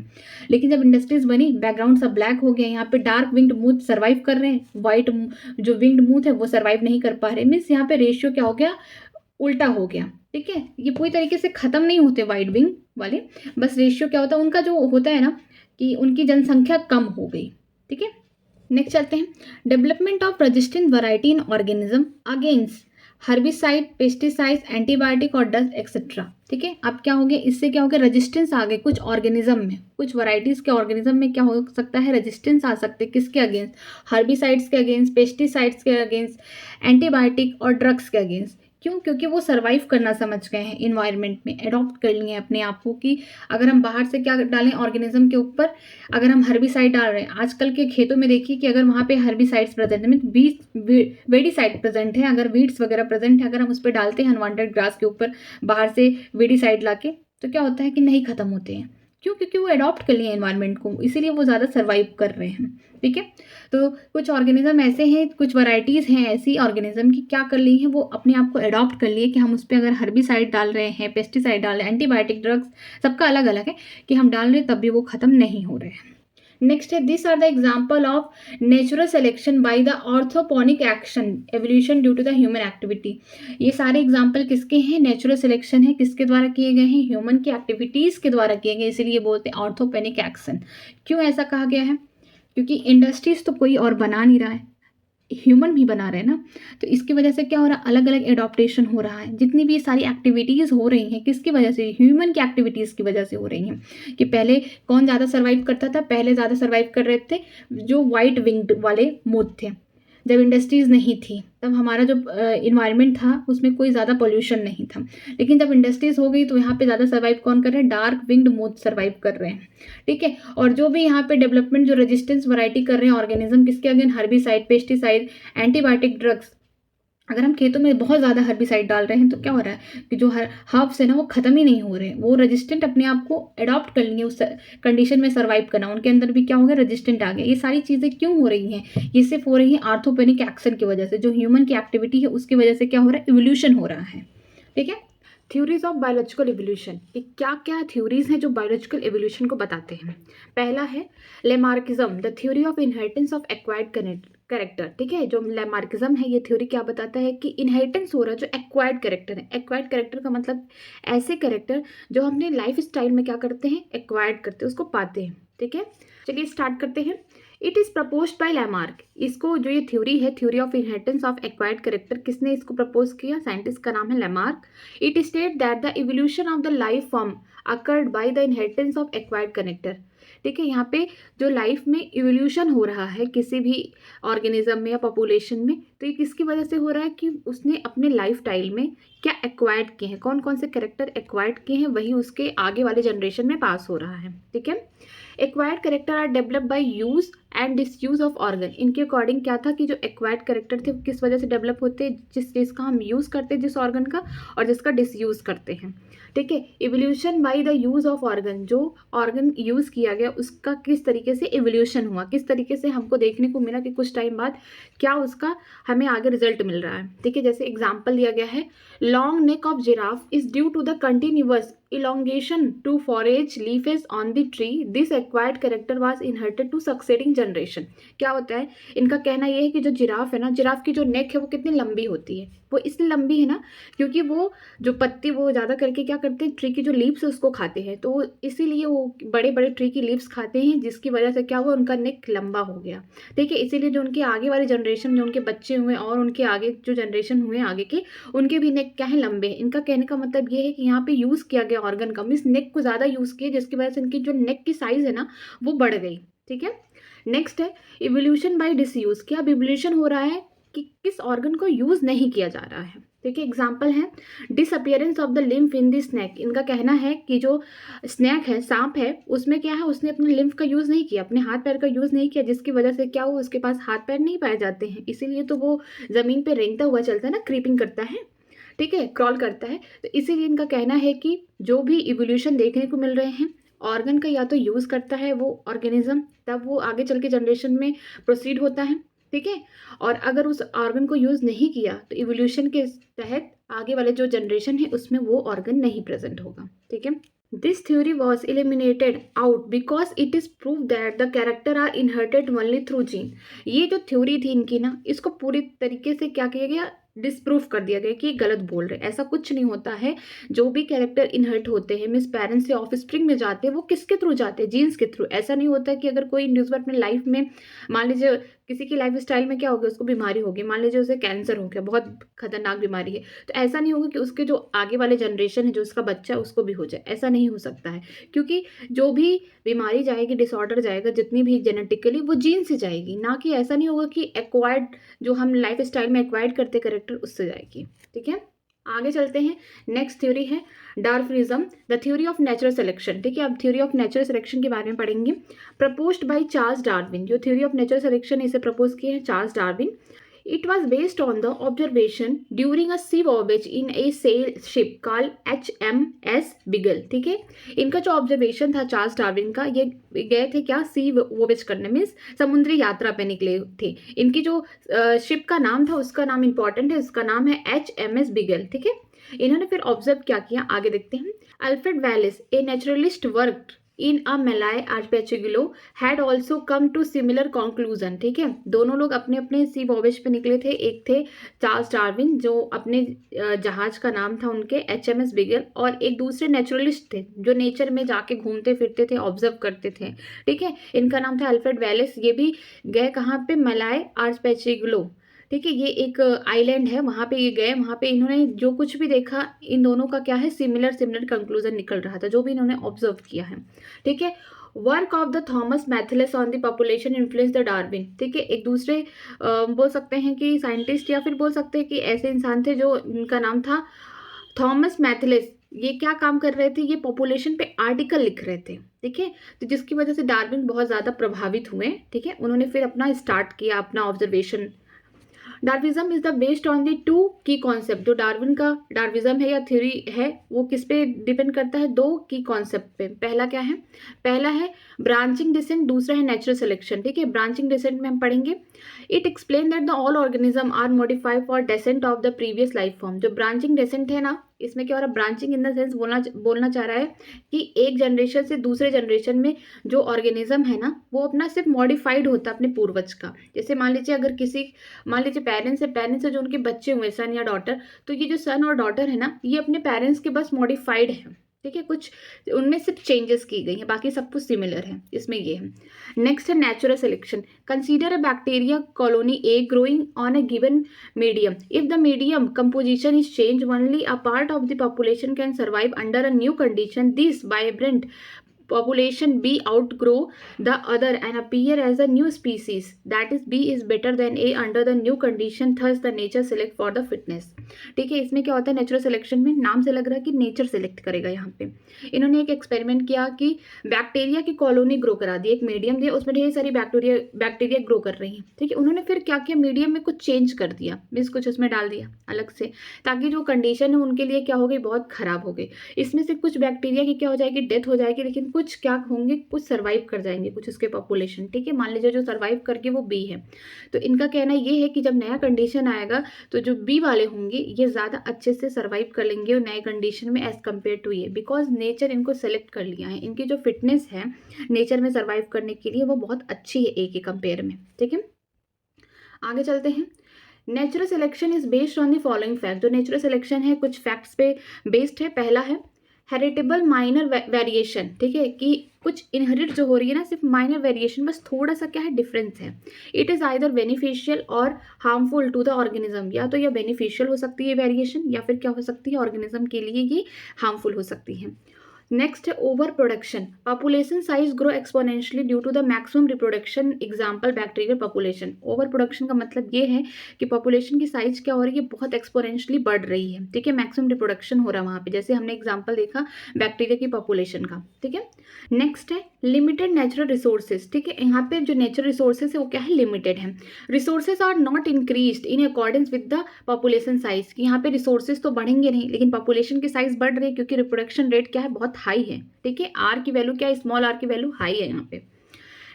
लेकिन जब इंडस्ट्रीज बनी, बैकग्राउंड सब ब्लैक हो गया, यहाँ पे डार्क विंग्ड मूथ सर्वाइव कर रहे हैं, वाइट जो विंग्ड मूथ है वो सर्वाइव नहीं कर पा रहे। मीन्स यहाँ पे रेशियो क्या हो गया, उल्टा हो गया। ठीक है, ये पूरी तरीके से खत्म नहीं होते वाइट विंग वाले, बस रेशियो क्या होता है उनका, जो होता है ना कि उनकी जनसंख्या कम हो गई। ठीक है, नेक्स्ट चलते हैं, development of resistant variety in organism against herbicide, pesticides, antibiotic और डस्ट एक्सेट्रा। ठीक है, अब क्या हो गया, इससे क्या हो गया, रेजिस्टेंस आ गए कुछ ऑर्गेनिज्म में, कुछ वैरायटीज के ऑर्गेनिज्म में क्या हो सकता है, रेजिस्टेंस आ सकते हैं। किसके अगेंस्ट, हर्बिसाइड्स के अगेंस्ट, पेस्टिसाइड्स के अगेंस्ट, एंटीबायोटिक और ड्रग्स के अगेंस्ट। क्यों, क्योंकि वो सर्वाइव करना समझ गए हैं इन्वायरमेंट में, अडॉप्ट कर लिए हैं अपने आप को कि अगर हम बाहर से क्या डालें ऑर्गेनिज्म के ऊपर, अगर हम हर्बिसाइड डाल रहे हैं, आजकल के खेतों में देखिए कि अगर वहाँ पे हर्बिसाइड्स प्रेजेंट है, मीन वेडीसाइड प्रेजेंट है, अगर वीड्स वगैरह प्रेजेंट है, अगर हम उस पर डालते हैं अनवांटेड ग्रास के ऊपर बाहर से वेडीसाइड लाके, तो क्या होता है कि नहीं खत्म होते हैं। क्यों, क्योंकि वो अडॉप्ट कर लिए एनवायरनमेंट को, इसीलिए वो ज़्यादा सर्वाइव कर रहे हैं। ठीक है, तो कुछ ऑर्गेनिज्म ऐसे हैं, कुछ वैरायटीज़ हैं ऐसी ऑर्गेनिज्म की, क्या कर ली हैं, वो अपने आप को अडॉप्ट कर लिए कि हम उस पर अगर हर्बिसाइड डाल रहे हैं, पेस्टिसाइड डाल रहे हैं, एंटीबायोटिक ड्रग्स, सबका अलग अलग है कि हम डाल रहे हैं तब भी वो ख़त्म नहीं हो रहे हैं। नेक्स्ट है, this are the example of natural selection by the anthropogenic action evolution due to the human activity. ये सारे एग्जाम्पल किसके हैं, नेचुरल सिलेक्शन है, किसके द्वारा किए गए हैं, ह्यूमन की एक्टिविटीज़ के द्वारा किए गए, इसीलिए बोलते हैं ऑर्थोपोनिक एक्शन। क्यों ऐसा कहा गया है, क्योंकि इंडस्ट्रीज तो कोई और बना नहीं रहा है, ह्यूमन भी बना रहे हैं ना, तो इसकी वजह से क्या हो रहा है, अलग अलग एडॉप्टेशन हो रहा है। जितनी भी ये सारी एक्टिविटीज़ हो रही हैं किसकी वजह से, ह्यूमन की एक्टिविटीज़ की वजह से हो रही हैं। कि पहले कौन ज़्यादा सर्वाइव करता था, पहले ज़्यादा सर्वाइव कर रहे थे जो वाइट विंग्ड वाले मोथ थे। जब इंडस्ट्रीज़ नहीं थी तब हमारा जो इन्वायरमेंट था उसमें कोई ज़्यादा पोल्यूशन नहीं था। लेकिन जब इंडस्ट्रीज़ हो गई तो यहाँ पे ज़्यादा सर्वाइव कौन कर रहे हैं, डार्क विंग्ड मोथ सर्वाइव कर रहे हैं। ठीक है, और जो भी यहाँ पे डेवलपमेंट जो रेजिस्टेंस वैरायटी कर रहे हैं ऑर्गेनिज्म, किसके against, herbicide, pesticide, antibiotic drugs. अगर हम खेतों में बहुत ज़्यादा हर्बिसाइड डाल रहे हैं तो क्या हो रहा है कि जो हर्ब्स है ना वो ख़त्म ही नहीं हो रहे हैं, वो रेजिस्टेंट अपने आप को अडॉप्ट कर लेंगे उस कंडीशन में सर्वाइव करना, उनके अंदर भी क्या हो गया, रेजिस्टेंट आ गया। ये सारी चीज़ें क्यों हो रही हैं, ये सिर्फ हो रही है आर्थोपेनिक एक्शन की वजह से, जो ह्यूमन की एक्टिविटी है उसकी वजह से क्या हो रहा है, इवोल्यूशन हो रहा है। ठीक है, थ्योरीज ऑफ बायोलॉजिकल एवोल्यूशन, ये क्या क्या थ्योरीज हैं जो बायोलॉजिकल एवोल्यूशन को बताते हैं। पहला है Lamarckism, the theory of inheritance of acquired character. ठीक है, जो लेमार्किज्म है ये थ्योरी क्या बताता है कि इनहेरिटेंस हो रहा है जो एक्वायर्ड कैरेक्टर है। एक्वायर्ड कैरेक्टर का मतलब ऐसे कैरेक्टर जो हमने लाइफ स्टाइल में क्या करते हैं, एक्वायर्ड करते हैं, उसको पाते हैं। ठीक है, चलिए स्टार्ट करते हैं। It is proposed by Lamarck, इसको जो ये थ्योरी है, theory of inheritance of acquired character, किसने इसको प्रपोज किया, साइंटिस्ट का नाम है Lamarck. It state that the evolution of the life form occurred by the inheritance of acquired character. ठीक है, यहाँ पे जो लाइफ में इवोल्यूशन हो रहा है किसी भी ऑर्गेनिज्म में या पॉपुलेशन में, तो ये किसकी वजह से हो रहा है कि उसने अपने लाइफ स्टाइल में क्या एक्वायर्ड किए हैं, कौन कौन से कैरेक्टर एक्वायर्ड किए हैं, वही उसके आगे वाले जनरेशन में पास हो रहा है। ठीक है, acquired character are develop by use and disuse of organ. इनके अकॉर्डिंग क्या था कि जो एक्वायर्ड कैरेक्टर थे वो किस वजह से डेवलप होते हैं, जिस चीज़ का हम यूज़ करते हैं जिस ऑर्गन का, और जिसका डिसयूज़ करते हैं। ठीक है, evolution by the use of organ, जो ऑर्गन यूज़ किया गया उसका किस तरीके से इवोल्यूशन हुआ, किस तरीके से हमको देखने को मिला कि कुछ टाइम बाद क्या उसका हमें आगे रिजल्ट मिल रहा है। ठीक है, जैसे एग्जाम्पल दिया गया है, long neck of giraffe is due to the continuous elongation to forage leaves on the tree. This acquired character was inherited to succeeding generation. क्या होता है, इनका कहना यह है कि जो जिराफ है ना, जिराफ की जो नेक है वो कितनी लंबी होती है, वो इसलिए लंबी है ना क्योंकि वो जो पत्ती वो ज़्यादा करके क्या करते हैं, ट्री की जो लीव्स है उसको खाते हैं, तो इसीलिए वो बड़े बड़े ट्री की लीव्स खाते हैं, जिसकी वजह से क्या हुआ, उनका नेक लंबा हो गया। ठीक है, इसीलिए जो उनके आगे वाले जनरेशन, जो उनके बच्चे हुए और उनके आगे जो जनरेशन हुए आगे के, उनके भी नेक क्या है, लंबे हैं। इनका कहने का मतलब ये है कि यहाँ पे यूज़ किया गया ऑर्गन का, मीन्स नेक को ज़्यादा यूज़ किया, जिसकी वजह से इनकी जो नेक की साइज़ है ना वो बढ़ गई। ठीक है, नेक्स्ट है इवोल्यूशन बाय डिसयूज। क्या अब इवोल्यूशन हो रहा है कि किस ऑर्गन को यूज़ नहीं किया जा रहा है। देखिए एग्जाम्पल है disappearance of the lymph in the snake. इनका कहना है कि जो स्नैक है, सांप है, उसमें क्या है, उसने अपने लिम्फ का यूज़ नहीं किया, अपने हाथ पैर का यूज़ नहीं किया, जिसकी वजह से क्या हुआ, उसके पास हाथ पैर नहीं पाए जाते हैं, इसीलिए तो वो ज़मीन पे रेंगता हुआ चलता है ना, क्रीपिंग करता है, ठीक है, क्रॉल करता है। तो इसीलिए इनका कहना है कि जो भी इवोल्यूशन देखने को मिल रहे हैं, ऑर्गन का या तो यूज़ करता है वो ऑर्गेनिज्म, तब वो आगे चल के जनरेशन में प्रोसीड होता है, ठीक है। और अगर उस ऑर्गन को यूज़ नहीं किया तो इवोल्यूशन के तहत आगे वाले जो जनरेशन है उसमें वो ऑर्गन नहीं प्रेजेंट होगा, ठीक है। This theory was eliminated out because it is prove that the character are inherited only through gene. ये जो थ्योरी थी इनकी ना, इसको पूरी तरीके से क्या किया गया, डिसप्रूफ कर दिया गया कि ये गलत बोल रहे, ऐसा कुछ नहीं होता है। जो भी कैरेक्टर इनहर्ट होते हैं, मीन्स पेरेंट्स से ऑफ स्प्रिंग में जाते हैं, वो किसके थ्रू जाते हैं, जीन्स के थ्रू। ऐसा नहीं होता कि अगर कोई इंडिविजुअल अपने लाइफ में, मान लीजिए किसी की लाइफ स्टाइल में क्या हो गया, उसको बीमारी हो गई, मान लीजिए उसे कैंसर हो गया, बहुत खतरनाक बीमारी है, तो ऐसा नहीं होगा कि उसके जो आगे वाले जनरेशन है, जो उसका बच्चा है, उसको भी हो जाए, ऐसा नहीं हो सकता है। क्योंकि जो भी बीमारी जाएगी, डिसऑर्डर जाएगा, जितनी भी जेनेटिकली, वो जीन से जाएगी, ना कि ऐसा नहीं होगा कि एक्वायर्ड, जो हम लाइफ स्टाइल में एक्वायर्ड करते कैरेक्टर, उससे जाएगी, ठीक है। आगे चलते हैं, नेक्स्ट थ्योरी है Darwinism, the theory of natural selection, ठीक है। अब थ्योरी ऑफ नेचुरल सिलेक्शन के बारे में पढ़ेंगे। प्रपोज्ड बाय चार्ल्स डार्विन, जो थ्योरी ऑफ नेचुरल सिलेक्शन इसे प्रपोज किए हैं Charles Darwin. It was based on the observation during a sea voyage in a sail ship called HMS Beagle, ठीक है। इनका जो ऑब्जर्वेशन था चार्ल्स डार्विन का, ये गए थे क्या, सी वोवेज करने, मीन्स समुद्री यात्रा पे निकले थे। इनकी जो शिप का नाम था, उसका नाम इंपॉर्टेंट है, उसका नाम है HMS Beagle, ठीक है। इन्होंने फिर ऑब्जर्व क्या किया, आगे देखते हैं। Alfred Wallace, a naturalist, worked in a Malay Archipelago, had also come to similar conclusion, ठीक है। दोनों लोग अपने अपने सी वॉयेज पे निकले थे। एक थे चार्ल्स डार्विन, जो अपने जहाज का नाम था उनके HMS बिगल, और एक दूसरे नेचुरलिस्ट थे जो नेचर में जाके घूमते फिरते थे, ऑब्जर्व करते थे, ठीक है। इनका नाम था अल्फ्रेड वेलेस। ये भी गए कहाँ पे, मलाय आर्चीपेलागो, ठीक है। ये एक आइलैंड है, वहाँ पे ये गए, वहाँ पे इन्होंने जो कुछ भी देखा, इन दोनों का क्या है, सिमिलर कंक्लूजन निकल रहा था, जो भी इन्होंने ऑब्जर्व किया है, ठीक है। Work of the Thomas Malthus on the population influence the Darwin, ठीक है। एक दूसरे बोल सकते हैं कि साइंटिस्ट, या फिर बोल सकते हैं कि ऐसे इंसान थे जो, इनका नाम था थॉमस मैथलेस। ये क्या काम कर रहे थे, ये पॉपुलेशन पे आर्टिकल लिख रहे थे, ठीक है। तो जिसकी वजह से डार्विन बहुत ज़्यादा प्रभावित हुए, ठीक है। उन्होंने फिर अपना स्टार्ट किया अपना observation. Darwinism is the based on the two key concept, जो डार्विन का डार्विज्म है या थ्योरी है, वो किस पे डिपेंड करता है, दो की कॉन्सेप्ट पे। पहला क्या है, पहला है ब्रांचिंग डिसेंट, दूसरा है नेचुरल सिलेक्शन, ठीक है। ब्रांचिंग डिसेंट में हम पढ़ेंगे, it explain that the all organism are modified for descent of the previous life form. जो ब्रांचिंग डिसेंट है ना, इसमें क्या हो रहा है, ब्रांचिंग इन द सेंस बोलना चाह रहा है कि एक जनरेशन से दूसरे जनरेशन में जो ऑर्गेनिज्म है ना, वो अपना सिर्फ मॉडिफाइड होता है अपने पूर्वज का। जैसे मान लीजिए अगर मान लीजिए पेरेंट्स से जो उनके बच्चे हुए, सन या डॉटर, तो ये जो सन और डॉटर है ना, ये अपने पेरेंट्स के बस मॉडिफाइड है, ठीक है। कुछ उनमें सिर्फ चेंजेस की गई हैं, बाकी सब कुछ सिमिलर है, इसमें ये है। नेक्स्ट है natural selection. Consider a bacteria colony a growing on a given medium, if the medium composition is change, only a part of the population can survive under a new condition, this vibrant population B outgrow the other and appear as a new species, that is B is better than A under the new condition, thus the nature select for the fitness, ठीक है। इसमें क्या होता है, natural selection में नाम से लग रहा है कि नेचर सेलेक्ट करेगा। यहाँ पे इन्होंने एक एक्सपेरिमेंट किया कि बैक्टीरिया की कॉलोनी ग्रो करा दी, एक मीडियम दिया, उसमें ढेर सारी बैक्टीरिया ग्रो कर रही हैं, ठीक है। उन्होंने फिर क्या किया, मीडियम में कुछ चेंज कर दिया, मीन्स कुछ उसमें डाल दिया अलग से, ताकि जो कंडीशन है उनके लिए क्या हो गई, बहुत खराब हो गई। इसमें से कुछ बैक्टीरिया की क्या हो जाएगी, डेथ हो जाएगी, लेकिन कुछ क्या होंगे, कुछ सर्वाइव कर जाएंगे, कुछ उसके पॉपुलेशन, ठीक है। मान लीजिए जो सर्वाइव करके वो बी है, तो इनका कहना ये है कि जब नया कंडीशन आएगा तो जो बी वाले होंगे ये ज़्यादा अच्छे से सर्वाइव कर लेंगे और नए कंडीशन में एज कम्पेयर टू ये, बिकॉज नेचर इनको सेलेक्ट कर लिया है। इनकी जो फिटनेस है नेचर में सर्वाइव करने के लिए वो बहुत अच्छी है ए के कंपेयर में, ठीक है। आगे चलते हैं। Natural selection is based on the following fact. जो नेचुरल सिलेक्शन है कुछ फैक्ट्स पे बेस्ड है। पहला है हेरिटेबल माइनर वेरिएशन, ठीक है, कि कुछ इनहेरिट जो हो रही है ना, सिर्फ माइनर वेरिएशन, बस थोड़ा सा क्या है डिफरेंस है। इट इज़ आइदर बेनिफिशियल और हार्मफुल टू द ऑर्गेनिज्म, या तो यह बेनिफिशियल हो सकती है वेरिएशन, या फिर क्या हो सकती है, ऑर्गेनिज्म के लिए ये हार्मफुल हो सकती है। नेक्स्ट है over production, population size grow exponentially due to the maximum reproduction, example bacterial population. Over production का मतलब ये है कि पॉपुलेशन की साइज क्या हो रही है, बहुत एक्सपोनेंशियली बढ़ रही है, ठीक है, मैक्सिमम रिप्रोडक्शन हो रहा है वहाँ पे, जैसे हमने एग्जाम्पल देखा बैक्टीरिया की पॉपुलेशन का, ठीक है। नेक्स्ट है लिमिटेड नेचुरल रिसोर्सेज, ठीक है, यहाँ पे जो नेचुरल रिसोर्सेज है वो क्या है, लिमिटेड है। Resources are not increased in accordance with the population size, यहाँ पे रिसोर्सेज तो बढ़ेंगे नहीं, लेकिन पॉपुलेशन की साइज बढ़ रही है क्योंकि रिप्रोडक्शन रेट क्या है, बहुत हाई है, ठीक है, आर की वैल्यू क्या है, स्मॉल आर की वैल्यू हाई है यहाँ पे।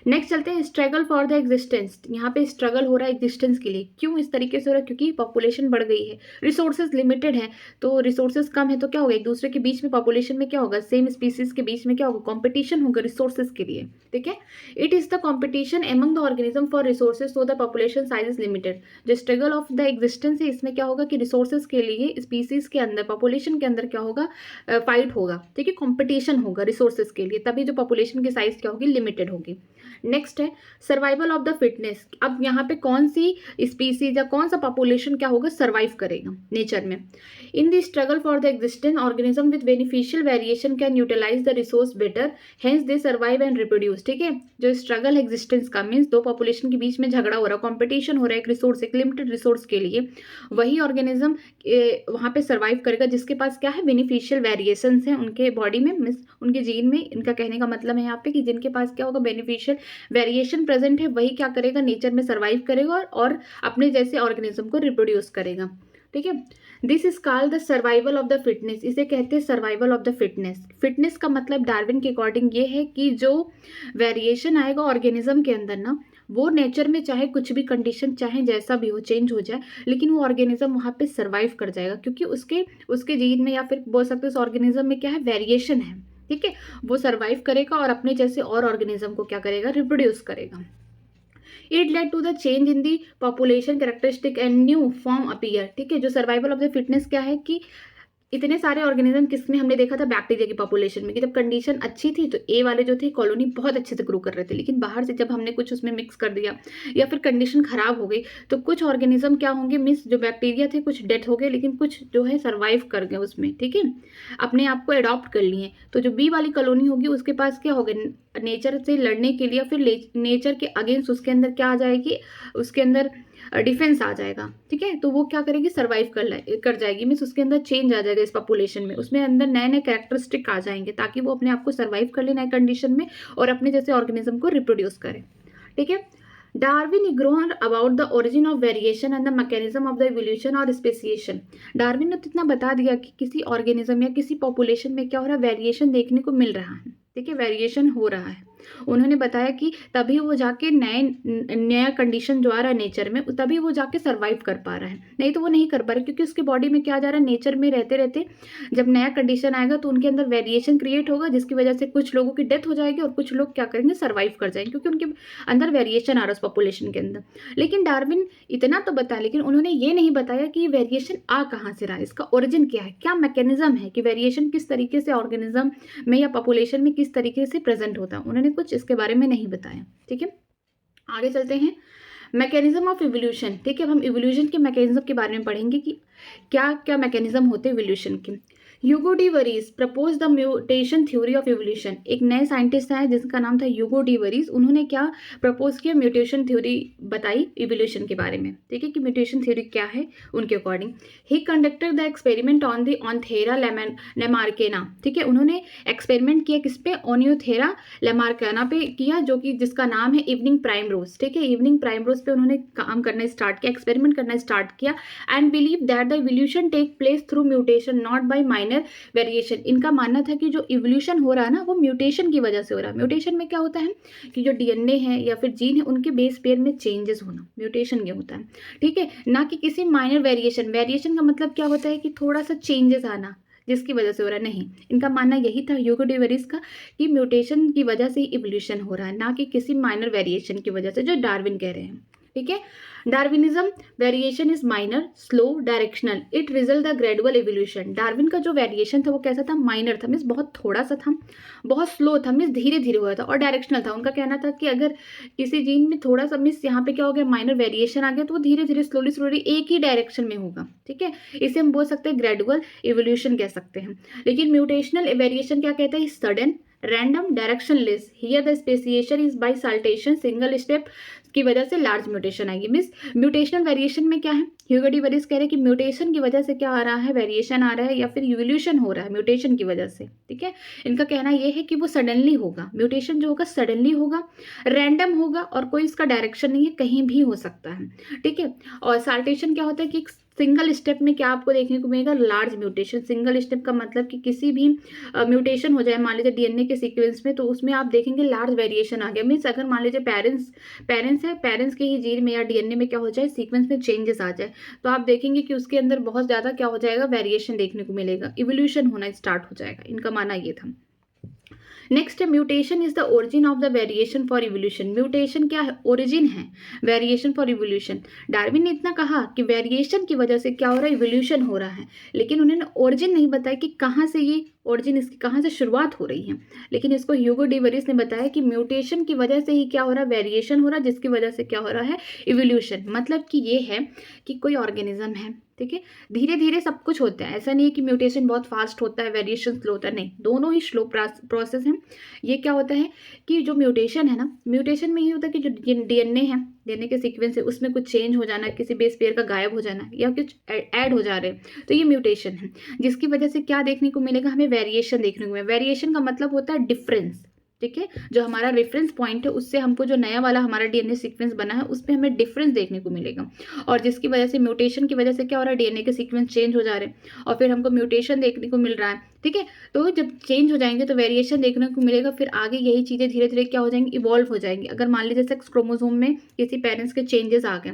नेक्स्ट चलते हैं स्ट्रगल फॉर द एग्जिस्टेंस, यहाँ पे स्ट्रगल हो रहा है एग्जिस्टेंस के लिए, क्यों इस तरीके से हो रहा है, क्योंकि पॉपुलेशन बढ़ गई है, रिसोर्सेज लिमिटेड है, तो रिसोर्सेज कम है तो क्या होगा, एक दूसरे के बीच में पॉपुलेशन में क्या होगा, सेम स्पीसीज के बीच में क्या होगा, कॉम्पिटिशन होगा रिसोर्सेज के लिए, ठीक है। It is the competition among the organism for resources, so the population size is limited. जो स्ट्रगल ऑफ द एग्जिस्टेंस है इसमें क्या होगा कि रिसोर्सेज के लिए स्पीसीज के अंदर, पॉपुलेशन के अंदर क्या होगा, फाइट होगा, ठीक है, कॉम्पिटिशन होगा रिसोर्सेज के लिए, तभी जो पॉपुलेशन की साइज क्या होगी, लिमिटेड होगी। नेक्स्ट है सर्वाइवल ऑफ द फिटनेस, अब यहाँ पे कौन सी स्पीसीज या कौन सा पॉपुलेशन क्या होगा, सर्वाइव करेगा नेचर में। In the struggle for the existence organism with beneficial variation can utilise the resource better, hence they survive and reproduce, ठीक है। जो स्ट्रगल है एग्जिस्टेंस का, मीन्स दो पॉपुलेशन के बीच में झगड़ा हो रहा है, कॉम्पिटिशन हो रहा है एक रिसोर्स, एक लिमिटेड रिसोर्स के लिए, वही ऑर्गेनिज्म वहाँ पे सर्वाइव करेगा जिसके पास क्या है, बेनिफिशियल वेरिएशन है उनके बॉडी में, मीन्स उनके जीन में, इनका कहने का मतलब है यहाँ पे कि जिनके पास क्या होगा, बेनिफिशियल वेरिएशन प्रेजेंट है, वही क्या करेगा, नेचर में सर्वाइव करेगा और अपने जैसे ऑर्गेनिज्म को रिप्रोड्यूस करेगा, ठीक है। This is called the survival of the fitness, इसे कहते हैं survival of the fitness. Fitness का मतलब डार्विन के अकॉर्डिंग ये है कि जो वेरिएशन आएगा ऑर्गेनिज्म के अंदर ना, वो नेचर में चाहे कुछ भी कंडीशन, चाहे जैसा भी हो, चेंज हो जाए, लेकिन वो ऑर्गेनिज्म वहाँ पे सर्वाइव कर जाएगा क्योंकि उसके जीन में या फिर बोल सकते हो उस ऑर्गेनिज्म में क्या है, वेरिएशन है, ठीक है, वो सर्वाइव करेगा और अपने जैसे और ऑर्गेनिज्म को क्या करेगा, रिप्रोड्यूस करेगा। It led to the change in the population characteristic and new form appear, ठीक है। जो सर्वाइवल ऑफ द फिटनेस क्या है कि इतने सारे ऑर्गेनिज्म किसमें हमने देखा था, बैक्टीरिया की पॉपुलेशन में, कि जब कंडीशन अच्छी थी तो ए वाले जो थे कॉलोनी बहुत अच्छे से ग्रो कर रहे थे, लेकिन बाहर से जब हमने कुछ उसमें मिक्स कर दिया या फिर कंडीशन खराब हो गई तो कुछ ऑर्गेनिज्म क्या होंगे, मिस जो बैक्टीरिया थे कुछ डेथ हो गए, लेकिन कुछ जो है सर्वाइव कर गए उसमें, ठीक है, अपने आप को अडॉप्ट कर लिए। तो जो बी वाली कॉलोनी होगी उसके पास क्या होगा, नेचर से लड़ने के लिए, फिर नेचर के अगेंस्ट उसके अंदर क्या आ जाएगी, उसके अंदर डिफेंस आ जाएगा, ठीक है, तो वो क्या करेगी, सर्वाइव कर जाएगी, मीन्स उसके अंदर चेंज आ जाएगा इस पॉपुलेशन में, उसमें अंदर नए नए कैरेक्टरिस्टिक आ जाएंगे ताकि वो अपने आप को सर्वाइव कर ले नए कंडीशन में और अपने जैसे ऑर्गेनिज्म को रिप्रोड्यूस करे, ठीक है। Darwin ignore about the origin of variation and the mechanism of the evolution और स्पेसिएशन। डार्विन ने तो इतना बता दिया कि किसी ऑर्गेनिज्म या किसी पॉपुलेशन में क्या हो रहा है, वेरिएशन देखने को मिल रहा है, ठीक है, वेरिएशन हो रहा है। उन्होंने बताया कि तभी वो जाके नया कंडीशन जो आ रहा है नेचर में, तभी वो जाके सर्वाइव कर पा रहा है, नहीं तो वो नहीं कर पा रहा, क्योंकि उसके बॉडी में क्या जा रहा है, नेचर में रहते रहते जब नया कंडीशन आएगा तो उनके अंदर वेरिएशन क्रिएट होगा जिसकी वजह से कुछ लोगों की डेथ हो जाएगी और कुछ लोग क्या करेंगे, सर्वाइव कर जाएंगे, क्योंकि उनके अंदर वेरिएशन आ रहा है उस पॉपुलेशन के अंदर। लेकिन डार्विन इतना तो बताया, लेकिन उन्होंने ये नहीं बताया कि वेरिएशन आ कहाँ से रहा है, इसका ओरिजिन क्या है, क्या मैकेनिज्म है कि वेरिएशन किस तरीके से ऑर्गेनिज्म में या पॉपुलेशन में किस तरीके से प्रेजेंट होता है, उन्होंने कुछ इसके बारे में नहीं बताया, ठीक है। आगे चलते हैं, मैकेनिज्म ऑफ इवोल्यूशन, ठीक है, अब हम इवोल्यूशन के मैकेनिज्म के बारे में पढ़ेंगे कि क्या क्या मैकेनिज्म होते हैं इवोल्यूशन के। Hugo de worries propose the mutation theory of evolution, एक नए साइंटिस्ट आए जिसका नाम था ह्यूगो डी वरीज, उन्होंने क्या प्रपोज किया, म्यूटेशन थ्योरी बताई इवोल्यूशन के बारे में, ठीक है, कि म्यूटेशन थ्योरी क्या है उनके according. He conducted the experiment on the Oenothera lamarckiana, ठीक है, उन्होंने एक्सपेरिमेंट किया किस पे, ओनियोथेरा लेमार्केना पे किया, जो कि जिसका नाम है इवनिंग प्राइम रोज, ठीक है, इवनिंग प्राइम रोज पे उन्होंने काम करना स्टार्ट किया, एक्सपेरिमेंट करना स्टार्ट किया, and believe that the evolution take place through mutation not by minor variation. इनका मानना था कि जो इवोल्यूशन हो रहा है ना वो म्यूटेशन की वजह से हो रहा है। म्यूटेशन में क्या होता है कि जो डीएनए है या फिर जीन है उनके बेस पेयर में चेंजेस होना, म्यूटेशन ये होता है, ठीक है, ना कि किसी माइनर वेरिएशन। वेरिएशन का मतलब क्या होता है कि थोड़ा सा चेंजेस आना जिसकी वजह से हो रहा है, नहीं, इनका मानना यही था ह्यूगो डी वरीज का कि म्यूटेशन की वजह से इवोल्यूशन हो रहा है, ना कि किसी माइनर वेरिएशन की वजह से, जो डार्विन कह रहे हैं, ठीक है। Darwinism, variation is minor, slow, directional, it result the gradual evolution. Darwin का जो वेरिएशन था वो कैसा था, माइनर था, मीन्स बहुत थोड़ा सा था, बहुत स्लो था, मीन्स धीरे धीरे हुआ था, और डायरेक्शनल था। उनका कहना था कि अगर किसी जीन में थोड़ा सा मीन्स यहाँ पे क्या हो गया, माइनर वेरिएशन आ गया, तो वो धीरे धीरे स्लोली स्लोली एक ही डायरेक्शन में होगा। ठीक है, इसे हम बोल सकते हैं ग्रेजुअल एवोल्यूशन कह सकते हैं। लेकिन म्यूटेशनल वेरिएशन क्या कहते हैं, sudden, random, directionless. Here the speciation is by saltation, single step की वजह से लार्ज म्यूटेशन आएगी। मीन्स म्यूटेशनल वेरिएशन में क्या है, ह्यूगो डी वेरिस कह रहे हैं कि म्यूटेशन की वजह से क्या आ रहा है, वेरिएशन आ रहा है या फिर इवोल्यूशन हो रहा है म्यूटेशन की वजह से। ठीक है, इनका कहना यह है कि वो सडनली होगा, म्यूटेशन जो होगा सडनली होगा, रैंडम होगा, और कोई इसका डायरेक्शन नहीं है, कहीं भी हो सकता है। ठीक है, और साल्टेशन क्या होता है कि सिंगल स्टेप में क्या आपको देखने को मिलेगा, लार्ज म्यूटेशन। सिंगल स्टेप का मतलब कि किसी भी म्यूटेशन हो जाए, मान लीजिए डीएनए के सीक्वेंस में, तो उसमें आप देखेंगे लार्ज वेरिएशन आ गया। मीन्स अगर मान लीजिए पेरेंट्स के ही जीन में या डीएनए में क्या हो जाए, सीक्वेंस में चेंजेस आ जाए, तो आप देखेंगे कि उसके अंदर बहुत ज़्यादा क्या हो जाएगा, वेरिएशन देखने को मिलेगा, इवोल्यूशन होना स्टार्ट हो जाएगा। इनका मानना ये था। नेक्स्ट है, mutation is the origin of the variation for evolution. Mutation क्या है, ओरिजिन है वेरिएशन फॉर इवोल्यूशन। डार्विन ने इतना कहा कि वेरिएशन की वजह से क्या हो रहा है, इवोल्यूशन हो रहा है, लेकिन उन्होंने ओरिजिन नहीं बताया कि कहाँ से ये ओरिजिन, इसकी कहाँ से शुरुआत हो रही है। लेकिन इसको ह्यूगो डी वेरिस ने बताया कि म्यूटेशन की वजह से ही क्या हो रहा है, वेरिएशन हो रहा है, जिसकी वजह से क्या हो रहा है, इवोल्यूशन। मतलब कि ये है कि कोई ऑर्गेनिज्म है, ठीक है, धीरे धीरे सब कुछ होता है। ऐसा नहीं है कि म्यूटेशन बहुत फास्ट होता है, वेरिएशन स्लो होता है, नहीं, दोनों ही स्लो प्रोसेस हैं। ये क्या होता है कि जो म्यूटेशन है ना, म्यूटेशन में ही होता है कि जो डीएनए है, डीएनए के सीक्वेंस है, उसमें कुछ चेंज हो जाना, किसी बेस पेयर का गायब हो जाना या कुछ ऐड हो जा रहे हैं, तो ये म्यूटेशन है, जिसकी वजह से क्या देखने को मिलेगा, हमें वेरिएशन देखने को मिलेगा। वेरिएशन का मतलब होता है डिफरेंस। ठीक है, जो हमारा रेफरेंस पॉइंट है, उससे हमको जो नया वाला हमारा डीएनए सीक्वेंस बना है, उस पर हमें डिफरेंस देखने को मिलेगा, और जिसकी वजह से म्यूटेशन की वजह से क्या हो रहा है, डीएनए के सीक्वेंस चेंज हो जा रहे हैं, और फिर हमको म्यूटेशन देखने को मिल रहा है। ठीक है, तो जब चेंज हो जाएंगे तो वेरिएशन देखने को मिलेगा, फिर आगे यही चीज़ें धीरे धीरे क्या हो जाएंगी, इवॉल्व हो जाएंगी। अगर मान लीजिए सेक्स क्रोमोसोम में किसी पेरेंट्स के चेंजेस आ गए,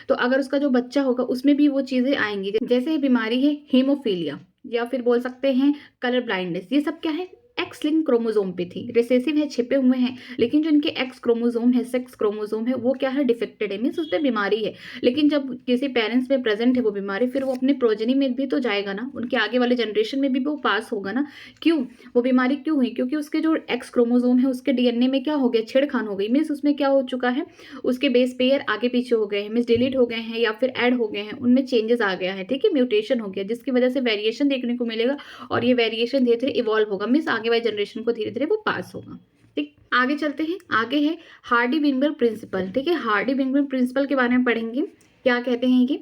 तो अगर उसका जो बच्चा होगा उसमें भी वो चीज़ें आएंगी। जैसे बीमारी है हीमोफीलिया, या फिर बोल सकते हैं कलर ब्लाइंडनेस, ये सब क्या है, एक्स लिंक क्रोमोसोम पे थी, रिसेसिव है, छिपे हुए हैं, लेकिन जो इनके एक्स क्रोमोसोम है, सेक्स क्रोमोसोम है, वो क्या है, डिफेक्टेड है, मीन्स उस पर बीमारी है। लेकिन जब किसी पेरेंट्स में प्रेजेंट है वो बीमारी, फिर वो अपने प्रोजेनी में भी तो जाएगा ना, उनके आगे वाले जनरेशन में भी वो पास होगा ना। क्यों, वो बीमारी क्यों हुई, क्योंकि उसके जो एक्स क्रोमोसोम है, उसके डीएनए में क्या हो गया, छेड़खान हो गई, मीन्स उसमें क्या हो चुका है, उसके बेस पेयर आगे पीछे हो गए हैं, मीन्स डिलीट हो गए हैं या फिर ऐड हो गए हैं, उनमें चेंजेस आ गया है। ठीक है, म्यूटेशन हो गया, जिसकी वजह से वेरिएशन देखने को मिलेगा, और ये वेरिएशन धीरे धीरे इवॉल्व होगा, मीन्स आगे वाले जनरेशन को धीरे धीरे वो पास होगा। ठीक, आगे चलते हैं। आगे है हार्डी विनबर्ग प्रिंसिपल। ठीक है, हार्डी विनबर्ग प्रिंसिपल के बारे में पढ़ेंगे। क्या कहते हैं ये,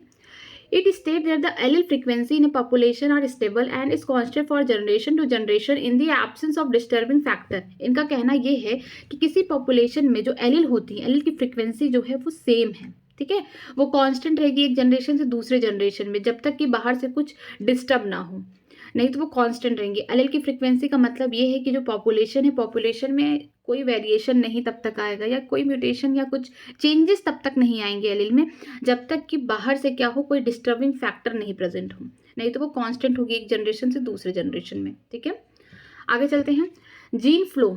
it state that the allele frequency in a population are stable and is constant for generation to generation in the absence of disturbing factor. इनका कहना ये है कि किसी पॉपुलेशन में जो एलील होती है, एलील की फ्रीक्वेंसी जो है वो सेम है। ठीक है, वो कांस्टेंट रहेगी एक जनरेशन से दूसरे जनरेशन में, जब तक कि बाहर से कुछ डिस्टर्ब ना हो, नहीं तो वो कांस्टेंट रहेंगी। एलील की फ्रीक्वेंसी का मतलब ये है कि जो पॉपुलेशन है, पॉपुलेशन में कोई वेरिएशन नहीं तब तक आएगा, या कोई म्यूटेशन या कुछ चेंजेस तब तक नहीं आएंगे एलील में, जब तक कि बाहर से क्या हो, कोई डिस्टर्बिंग फैक्टर नहीं प्रेजेंट हो, नहीं तो वो कांस्टेंट होगी एक जनरेशन से दूसरे जनरेशन में। ठीक है, आगे चलते हैं। Gene flow,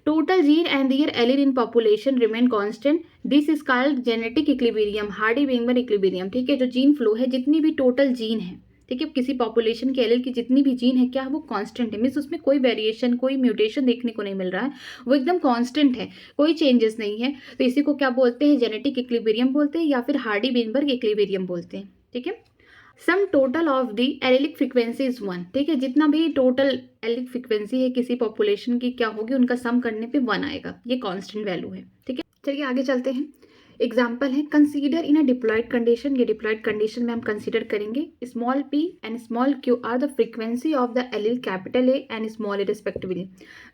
total gene and their allele in population remain constant, this is called genetic equilibrium, Hardy Weinberg equilibrium. ठीक है, जो जीन फ्लो है, जितनी भी टोटल जीन है, ठीक है, किसी पॉपुलेशन के एलील की जितनी भी जीन है, क्या वो कांस्टेंट है, मीन्स उसमें कोई वेरिएशन, कोई म्यूटेशन देखने को नहीं मिल रहा है, वो एकदम कांस्टेंट है, कोई चेंजेस नहीं है, तो इसी को क्या बोलते हैं, जेनेटिक इक्विलिब्रियम बोलते हैं, या फिर हार्डी विनबर्ग इक्विलिब्रियम बोलते हैं। ठीक है, sum total of the allylic frequency is 1। ठीक है, जितना भी टोटल एलिलिक फ्रीक्वेंसी है किसी पॉपुलेशन की, क्या होगी, उनका सम करने पे 1 आएगा, ये कांस्टेंट वैल्यू है। ठीक है, चलिए आगे चलते हैं। एग्जाम्पल है, consider in a diploid condition. ये डिप्लॉयड कंडीशन में हम कंसीडर करेंगे small p and small q are the frequency of the allele capital A and small a respectively.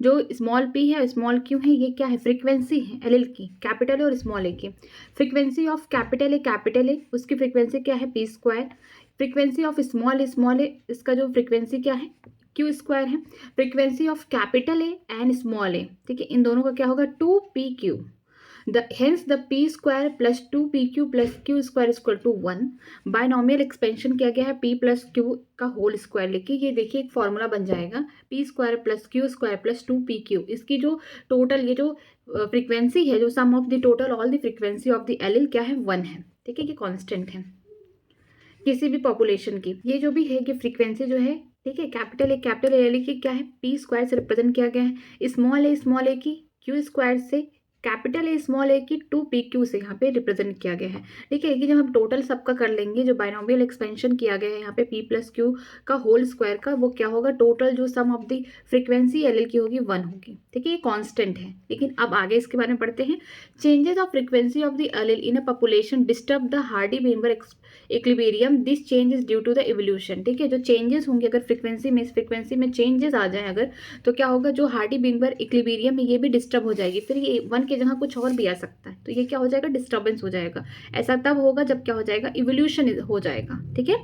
जो स्मॉल p है, स्मॉल q है, ये क्या है, फ्रीक्वेंसी है एलील की, कैपिटल A और स्मॉल a की। फ्रीक्वेंसी ऑफ कैपिटल A, उसकी फ्रीक्वेंसी क्या है, p²। Frequency of small a, इसका जो फ्रीक्वेंसी क्या है, q² है। Frequency of capital A and small a, ठीक है, इन दोनों का क्या होगा, 2pq। Hence the p square plus 2pq plus q square is equal to 1. Binomial expansion किया गया है p प्लस q का होल स्क्वायर लेके, ये देखिए एक फॉर्मूला बन जाएगा p square plus q square plus 2pq. इसकी जो टोटल ये जो फ्रीक्वेंसी है, जो sum of the total all the frequency of the allele क्या है 1 है. ठीक है, ये कांस्टेंट है किसी भी पॉपुलेशन की. ये जो भी है कि फ्रीक्वेंसी जो है, ठीक है, कैपिटल ए की क्या है p स्क्वायर से रिप्रेजेंट किया गया है, स्मॉल ए की q स्क्वायर से, कैपिटल ए स्मॉल ए की 2pq से यहाँ पे रिप्रेजेंट किया गया है. ठीक है, कि जब हम टोटल सबका कर लेंगे, जो बायनॉमियल एक्सपेंशन किया गया है यहाँ पे p प्लस q का होल स्क्वायर का, वो क्या होगा, टोटल जो sum of the frequency L की होगी 1 होगी. ठीक है, ये कांस्टेंट है. लेकिन अब आगे इसके बारे में पढ़ते हैं. Changes of frequency of the allele in a population disturb the Hardy Weber equilibrium. This change is due to the evolution. ठीक है, जो चेंजेस होंगे अगर फ्रीक्वेंसी में, इस फ्रीक्वेंसी में चेंजेस आ जाए अगर, तो क्या होगा, जो हार्डी-वेबर इक्विलिब्रियम है ये भी डिस्टर्ब हो जाएगी. फिर ये 1 की जगह कुछ और भी आ सकता है, तो ये क्या हो जाएगा, डिस्टर्बेंस हो जाएगा. ऐसा तब होगा जब क्या हो जाएगा, इवोल्यूशन हो जाएगा. ठीक है,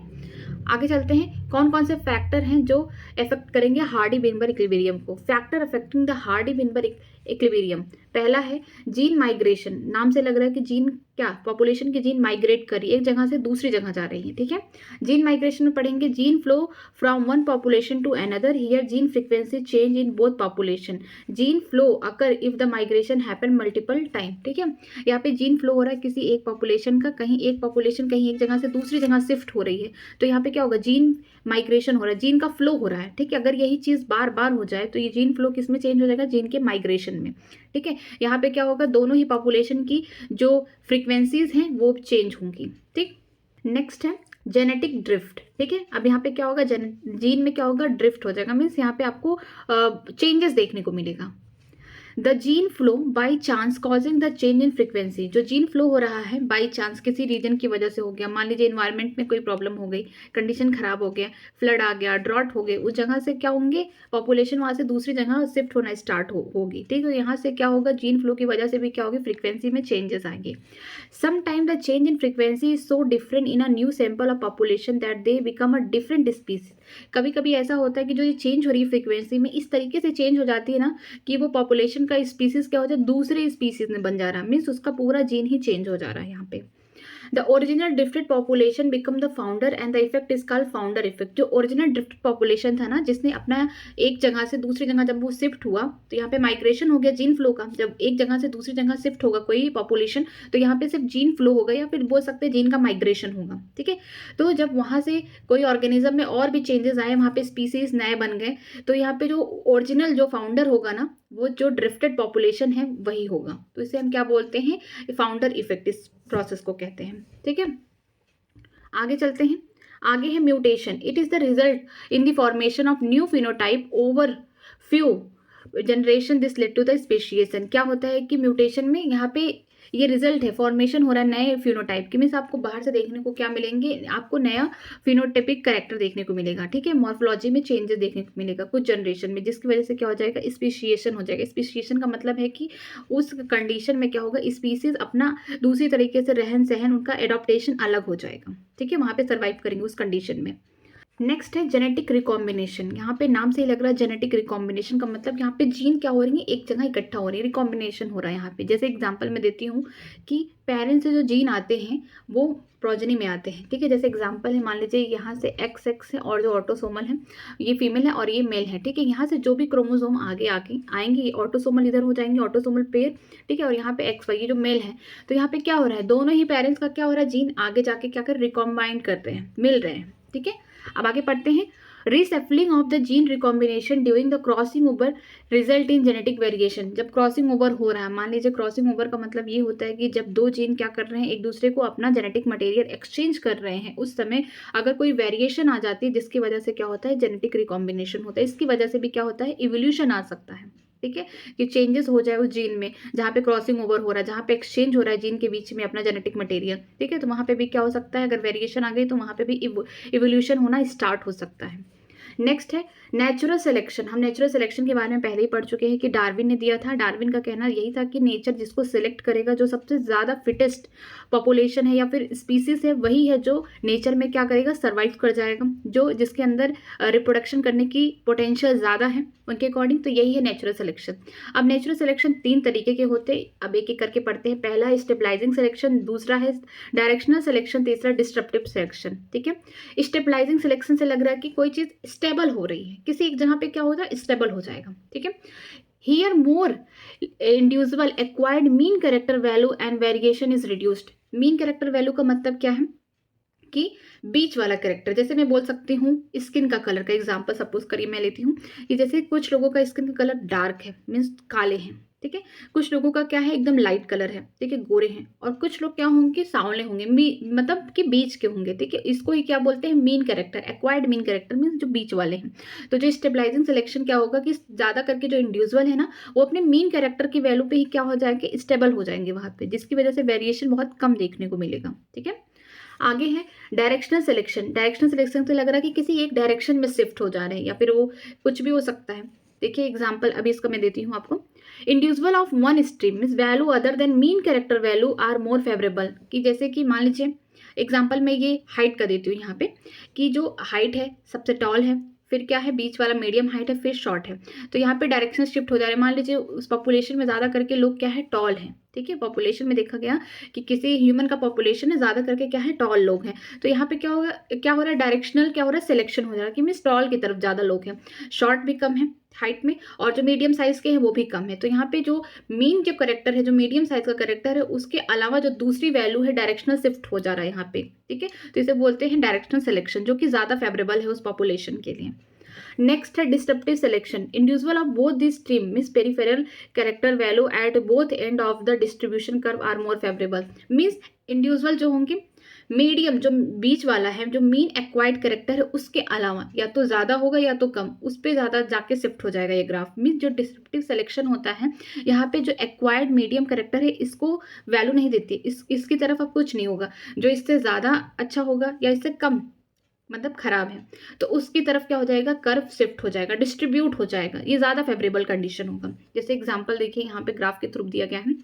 आगे चलते हैं. कौन कौन से फैक्टर हैं जो इफेक्ट करेंगे हार्डी-वेबर इक्विलिब्रियम को. Factor affecting the Hardy Weber equilibrium. पहला है जीन माइग्रेशन. नाम से लग रहा है कि जीन क्या, पॉपुलेशन की जीन माइग्रेट कर रही है, एक जगह से दूसरी जगह जा रही है. ठीक है, जीन माइग्रेशन में पढ़ेंगे gene flow from one population to another. Here gene frequency change in both population. Gene flow occur if the migration happen multiple time. ठीक है, यहाँ पे जीन फ्लो हो रहा है किसी एक पॉपुलेशन का, कहीं एक पॉपुलेशन कहीं एक जगह से दूसरी जगह शिफ्ट हो रही है, तो यहाँ पे क्या होगा, जीन माइग्रेशन हो रहा है, जीन का फ्लो हो रहा है. ठीक है, अगर यही चीज़ बार बार हो जाए तो ये जीन फ्लो किस में चेंज हो जाएगा, जीन के माइग्रेशन में. ठीक है, यहाँ पे क्या होगा, दोनों ही पॉपुलेशन की जो फ्रीक्वेंसीज हैं वो चेंज होंगी. ठीक, नेक्स्ट है जेनेटिक ड्रिफ्ट. ठीक है, अब यहाँ पे क्या होगा, जीन में क्या होगा, ड्रिफ्ट हो जाएगा. मीन्स यहाँ पे आपको चेंजेस देखने को मिलेगा. The gene flow by chance causing the change in frequency. जो जीन फ्लो हो रहा है बाई चांस, किसी रीजन की वजह से हो गया, मान लीजिए इन्वायरमेंट में कोई प्रॉब्लम हो गई, कंडीशन खराब हो गया, फ्लड आ गया, ड्रॉट हो गए, उस जगह से क्या होंगे, पॉपुलेशन वहाँ से दूसरी जगह शिफ्ट होना स्टार्ट होगी. ठीक है, तो यहाँ से क्या होगा, जीन फ्लो की वजह से भी क्या होगी, फ्रीक्वेंसी में चेंजेस आएंगे. Some time the change in frequency is so different in a new sample of population that they become a different species. कभी कभी ऐसा होता है कि जो ये चेंज हो रही है फ्रीक्वेंसी में, इस तरीके से चेंज हो जाती है ना कि वो पॉपुलेशन का स्पीसीज क्या हो जाए, दूसरे स्पीसीज में बन जा रहा है. मीन्स उसका पूरा जीन ही चेंज हो जा रहा है यहाँ पे. The original drifted population become the founder and the effect is called founder effect. जो ओरिजिनल ड्रिफ्टेड पॉपुलेशन था ना, जिसने अपना एक जगह से दूसरी जगह जब वो शिफ्ट हुआ, तो यहाँ पे माइग्रेशन हो गया जीन फ्लो का. जब एक जगह से दूसरी जगह शिफ्ट होगा कोई पॉपुलेशन, तो यहाँ पे सिर्फ जीन फ्लो होगा, या फिर बोल सकते हैं जीन का माइग्रेशन होगा. ठीक है, तो जब वहाँ से कोई ऑर्गेनिज्म में और भी चेंजेस आए, वहाँ पे स्पीसीज नए बन गए, तो यहाँ पे जो ओरिजिनल जो फाउंडर होगा ना, वो जो ड्रिफ्टेड पॉपुलेशन है वही होगा. तो इसे हम क्या बोलते हैं, फाउंडर इफेक्ट, इस प्रोसेस को कहते हैं. ठीक है, आगे चलते हैं. आगे है mutation. It is the result in the formation of new phenotype over few generation. This led to the speciation. क्या होता है कि म्यूटेशन में यहाँ पे ये रिजल्ट है, फॉर्मेशन हो रहा है नए फिनोटाइप की. मीन्स आपको बाहर से देखने को क्या मिलेंगे, आपको नया फिनोटाइपिक कैरेक्टर देखने को मिलेगा. ठीक है, मॉर्फोलॉजी में चेंजेस देखने को मिलेगा कुछ जनरेशन में, जिसकी वजह से क्या हो जाएगा, स्पेशिएशन हो जाएगा. स्पेशिएशन का मतलब है कि उस कंडीशन में क्या होगा, स्पीसीज अपना दूसरी तरीके से रहन सहन, उनका एडॉप्टेशन अलग हो जाएगा. ठीक है, वहाँ पे सर्वाइव करेंगे उस कंडीशन में. नेक्स्ट है जेनेटिक रिकॉम्बिनेशन. यहाँ पे नाम से ही लग रहा है जेनेटिक रिकॉम्बिनेशन का मतलब यहाँ पे जीन क्या हो रही है, एक जगह इकट्ठा हो रही है, रिकॉम्बिनेशन हो रहा है यहाँ पे. जैसे एग्जांपल मैं देती हूँ कि पेरेंट्स से जो जीन आते हैं वो प्रोजेनी में आते हैं. ठीक है, जैसे एग्जांपल है, मान लीजिए यहाँ से XX है और जो ऑटोसोमल है ये फीमेल है और ये मेल है. ठीक है, यहाँ से जो भी क्रोमोसोम आगे आएंगे, ये ऑटोसोमल इधर हो जाएंगे, ऑटोसोमल पेयर. ठीक है, और यहाँ पे XY ये जो मेल है, तो यहाँ पे क्या हो रहा है, दोनों ही पेरेंट्स का क्या हो रहा है, जीन आगे जाके क्या कर रिकॉम्बाइंड कर रहे हैं, मिल रहे हैं. ठीक है, अब आगे पढ़ते हैं. Reshuffling of the gene recombination during the crossing over result in genetic variation. जब क्रॉसिंग ओवर हो रहा है, मान लीजिए क्रॉसिंग ओवर का मतलब ये होता है कि जब दो जीन क्या कर रहे हैं, एक दूसरे को अपना जेनेटिक मटेरियल एक्सचेंज कर रहे हैं, उस समय अगर कोई वेरिएशन आ जाती है जिसकी वजह से क्या होता है, जेनेटिक रिकॉम्बिनेशन होता है. इसकी वजह से भी क्या होता है, इवोल्यूशन आ सकता है. ठीक है, कि चेंजेस हो जाए उस जीन में जहाँ पे क्रॉसिंग ओवर हो रहा है, जहाँ पे एक्सचेंज हो रहा है जीन के बीच में अपना जेनेटिक मटेरियल. ठीक है, तो वहाँ पे भी क्या हो सकता है, अगर वेरिएशन आ गई तो वहाँ पे भी इवोल्यूशन होना स्टार्ट हो सकता है. नेक्स्ट है नेचुरल सिलेक्शन। हम नेचुरल सिलेक्शन के बारे में पहले ही पढ़ चुके हैं कि डार्विन ने दिया था। डार्विन का कहना यही था कि नेचर जिसको सिलेक्ट करेगा, जो सबसे ज़्यादा फिटेस्ट पॉपुलेशन है या फिर स्पीसीज है, वही है जो नेचर में क्या करेगा, सर्वाइव कर जाएगा। जो जिसके अंदर रिप्रोडक्शन करने की पोटेंशियल ज़्यादा है उनके अकॉर्डिंग, तो यही है नेचुरल सिलेक्शन। अब नेचुरल सिलेक्शन 3 तरीके के होते हैं, अब एक एक करके पढ़ते हैं। पहला है स्टेबलाइजिंग सिलेक्शन, दूसरा है डायरेक्शनल सिलेक्शन, तीसरा डिस्ट्रप्टिव सिलेक्शन। ठीक है, स्टेबलाइजिंग सिलेक्शन से लग रहा है कि कोई चीज़ स्टेबल हो रही है, किसी एक जगह पे क्या होगा, स्टेबल हो जाएगा। ठीक है, here more individual acquired mean character value and variation is reduced. Mean character value का मतलब क्या है कि बीच वाला कैरेक्टर, जैसे मैं बोल सकती हूँ स्किन का कलर का एग्जांपल सपोज करिए मैं लेती हूँ कि जैसे कुछ लोगों का स्किन का कलर डार्क है, मीन्स काले हैं। ठीक है, कुछ लोगों का क्या है, एकदम लाइट कलर है, ठीक है, गोरे हैं, और कुछ लोग क्या होंगे, सांवले होंगे, मतलब कि बीच के होंगे। ठीक है, इसको ही क्या बोलते हैं, mean character, acquired mean character means जो बीच वाले हैं। तो जो स्टेबलाइजिंग सिलेक्शन क्या होगा कि ज़्यादा करके जो इंडिविजुअल है ना, वो अपने मीन कैरेक्टर की वैल्यू पे ही क्या हो जाएंगे, स्टेबल हो जाएंगे वहाँ पे, जिसकी वजह से वेरिएशन बहुत कम देखने को मिलेगा। ठीक है, आगे है डायरेक्शनल सिलेक्शन। डायरेक्शनल सिलेक्शन से लग रहा है कि किसी एक डायरेक्शन में शिफ्ट हो जा रहे हैं, या फिर वो कुछ भी हो सकता है। देखिए एग्जांपल अभी इसका मैं देती हूँ आपको। Individual of one stream means value other than mean character value are more favourable. कि जैसे कि मान लीजिए एग्जांपल मैं ये हाइट का देती हूँ यहाँ पे, कि जो हाइट है सबसे टॉल है, फिर क्या है बीच वाला मीडियम हाइट है, फिर शॉर्ट है। तो यहाँ पे डायरेक्शन शिफ्ट हो जा रहे हैं। मान लीजिए उस पॉपुलेशन में ज़्यादा करके लोग क्या है, टॉल है। ठीक है, पॉपुलेशन में देखा गया कि किसी ह्यूमन का पॉपुलेशन है ज़्यादा करके क्या है, टॉल लोग हैं। तो यहाँ पे क्या होगा, क्या हो रहा है, डायरेक्शनल क्या हो रहा है, सिलेक्शन हो जा रहा है कि मीन्स टॉल की तरफ ज़्यादा लोग हैं, शॉर्ट भी कम है हाइट में, और जो मीडियम साइज के हैं वो भी कम है। तो यहाँ पे जो मीन जो करेक्टर है, जो मीडियम साइज का करेक्टर है, उसके अलावा जो दूसरी वैल्यू है डायरेक्शनल शिफ्ट हो जा रहा है यहाँ पे। ठीक है, तो इसे बोलते हैं डायरेक्शनल सिलेक्शन, जो कि ज़्यादा फेवरेबल है उस पॉपुलेशन के लिए। नेक्स्ट है disruptive selection. Individual of both this stream means peripheral character value at both end of the distribution curve are more favourable. Means individual जो होंगे, मीडियम जो बीच वाला है, जो मीन एक्वायर्ड कैरेक्टर है, उसके अलावा या तो ज़्यादा होगा या तो कम, उस पर ज़्यादा जाके शिफ्ट हो जाएगा ये ग्राफ। मीन्स जो डिस्ट्रप्टिव सिलेक्शन होता है, यहाँ पे जो एक्वायर्ड मीडियम कैरेक्टर है इसको वैल्यू नहीं देती, इसकी तरफ अब कुछ नहीं होगा। जो इससे ज़्यादा अच्छा होगा या इससे कम मतलब खराब है, तो उसकी तरफ क्या हो जाएगा, कर्व शिफ्ट हो जाएगा, डिस्ट्रीब्यूट हो जाएगा, ये ज़्यादा फेवरेबल कंडीशन होगा। जैसे एग्जांपल देखिए यहाँ पे ग्राफ के थ्रू दिया गया है।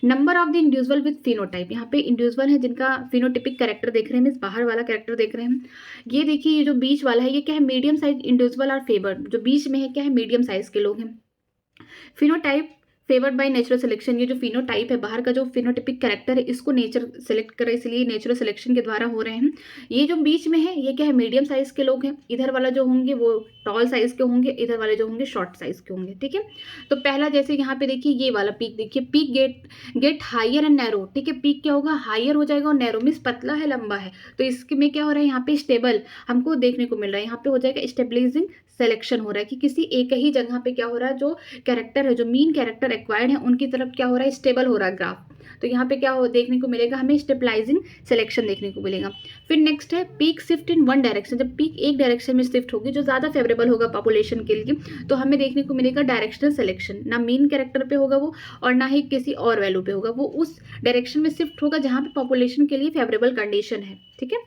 Number of the individual with phenotype, यहाँ पे इंडिविजुअल है जिनका फिनोटिपिक कैरेक्टर देख रहे हैं, मीन्स बाहर वाला कैरेक्टर देख रहे हैं। ये देखिए ये जो बीच वाला है, ये क्या है, मीडियम साइज इंडिविजुअल और फेवर, जो बीच में है क्या है, मीडियम साइज के लोग हैं। Phenotype favoured by natural selection, ये जो फिनोटाइप है, बाहर का जो फिनोटिपिक कैरेक्टर है, इसको नेचर सेलेक्ट करे, इसलिए नेचुरल सिलेक्शन के द्वारा हो रहे हैं। ये जो बीच में है ये क्या है, मीडियम साइज के लोग हैं। इधर वाला जो होंगे वो टॉल साइज के होंगे, इधर वाले जो होंगे शॉर्ट साइज के होंगे। ठीक है, तो पहला जैसे यहाँ पे देखिए ये वाला पीक देखिए, peak get higher and narrow. ठीक है, पीक क्या होगा, हाइयर हो जाएगा, और नैरो मीन्स पतला है, लंबा है। तो इसके में क्या हो रहा है, यहाँ पे स्टेबल हमको देखने को मिल रहा है। यहाँ पे हो जाएगा स्टेबलाइजिंग सिलेक्शन हो रहा है कि किसी एक ही जगह पे क्या हो रहा है, जो कैरेक्टर है, जो मीन कैरेक्टर एक्वायर्ड है, उनकी तरफ क्या हो रहा है, स्टेबल हो रहा है ग्राफ। तो यहाँ पे क्या हो देखने को मिलेगा, हमें स्टेबलाइजिंग सिलेक्शन देखने को मिलेगा। फिर नेक्स्ट है peak shift in one direction. जब पीक एक डायरेक्शन में शिफ्ट होगी, जो ज़्यादा फेवरेबल होगा पॉपुलेशन के लिए, तो हमें देखने को मिलेगा डायरेक्शनल सिलेक्शन। ना मीन कैरेक्टर पे होगा वो, और ना ही किसी और वैल्यू पे होगा, वो उस डायरेक्शन में शिफ्ट होगा जहाँ पे पॉपुलेशन के लिए फेवरेबल कंडीशन है। ठीक है,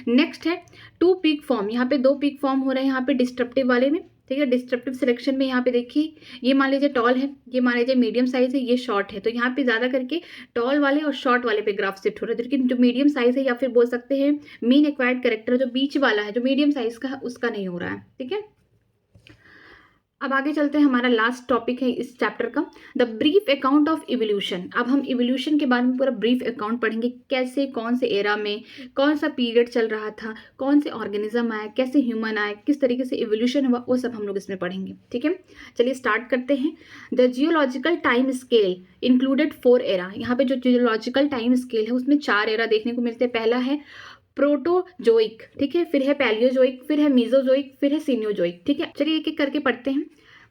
नेक्स्ट है टू पीक फॉर्म। यहाँ पे 2 पीक फॉर्म हो रहे हैं यहाँ पे डिस्ट्रप्टिव वाले में। ठीक है, डिस्ट्रप्टिव सिलेक्शन में यहाँ पे देखिए ये मान लीजिए टॉल है, ये मान लीजिए मीडियम साइज है, ये शॉर्ट है। तो यहाँ पे ज़्यादा करके टॉल वाले और शॉर्ट वाले पे ग्राफ शिफ्ट हो रहा है, लेकिन जो मीडियम साइज है या फिर बोल सकते हैं मीन एक्वायर्ड कैरेक्टर जो बीच वाला है, जो मीडियम साइज का है, उसका नहीं हो रहा है। ठीक है, अब आगे चलते हैं, हमारा लास्ट टॉपिक है इस चैप्टर का, the brief account of evolution. अब हम इवोल्यूशन के बारे में पूरा ब्रीफ अकाउंट पढ़ेंगे, कैसे कौन से एरा में कौन सा पीरियड चल रहा था, कौन से ऑर्गेनिज्म आए, कैसे ह्यूमन आए, किस तरीके से इवोल्यूशन हुआ, वो सब हम लोग इसमें पढ़ेंगे। ठीक है, चलिए स्टार्ट करते हैं। The geological time scale included 4 era. यहाँ पे जो जियोलॉजिकल टाइम स्केल है उसमें 4 एरा देखने को मिलते हैं। पहला है प्रोटोजोइक, ठीक है, फिर है पैलियोजोइक, फिर है मीजोजोइक, फिर है सीनियोजोइक। ठीक है, चलिए एक एक करके पढ़ते हैं।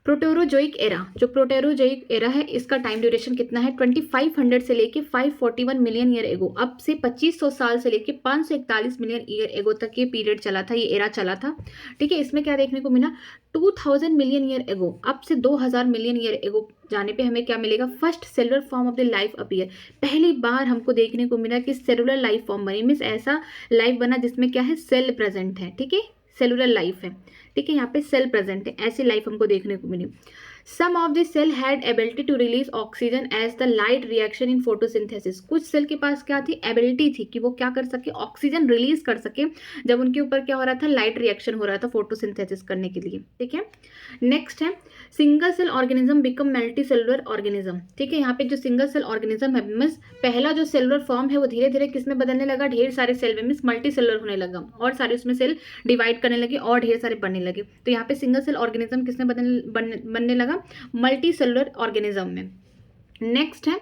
प्रोटेरोजोइक एरा, जो प्रोटेरोजोइक एरा है इसका टाइम ड्यूरेशन कितना है, 2500 से लेके 541 मिलियन ईयर एगो। अब से 2500 साल से लेके 541 मिलियन ईयर एगो तक ये पीरियड चला था, ये एरा चला था। ठीक है, इसमें क्या देखने को मिला, 2000 मिलियन ईयर एगो, अब से 2000 मिलियन ईयर एगो जाने पे हमें क्या मिलेगा, first cellular form of the life appear. पहली बार हमको देखने को मिला कि सेलुलर लाइफ फॉर्म बनी, मीन्स ऐसा लाइफ बना जिसमें क्या है, सेल प्रेजेंट है। ठीक है, सेलुलर लाइफ है, ठीक है, यहाँ पे सेल प्रेजेंट है, ऐसी लाइफ हमको देखने को मिली। Some of the cell had ability to release oxygen as the light reaction in photosynthesis. कुछ सेल के पास क्या थी, एबिलिटी थी कि वो क्या कर सके, ऑक्सीजन रिलीज कर सके जब उनके ऊपर क्या हो रहा था, लाइट रिएक्शन हो रहा था फोटोसिंथेसिस करने के लिए, ठीक है। नेक्स्ट है single cell organism become multi cellular organism, ठीक है। यहाँ पे जो सिंगल सेल ऑर्गेनिज्म है मीन्स पहला जो सेलुलर फॉर्म है वो धीरे धीरे किसमें बदलने लगा, ढेर सारे सेल में, मीन्स मल्टी सेलुलर होने लगा और सारे उसमें सेल डिवाइड करने लगे और ढेर सारे बनने लगे। तो यहाँ पे सिंगल सेल ऑर्गेनिज्म किसमें बनने लगा, मल्टी सेलुलर ऑर्गेनिज्म में। नेक्स्ट है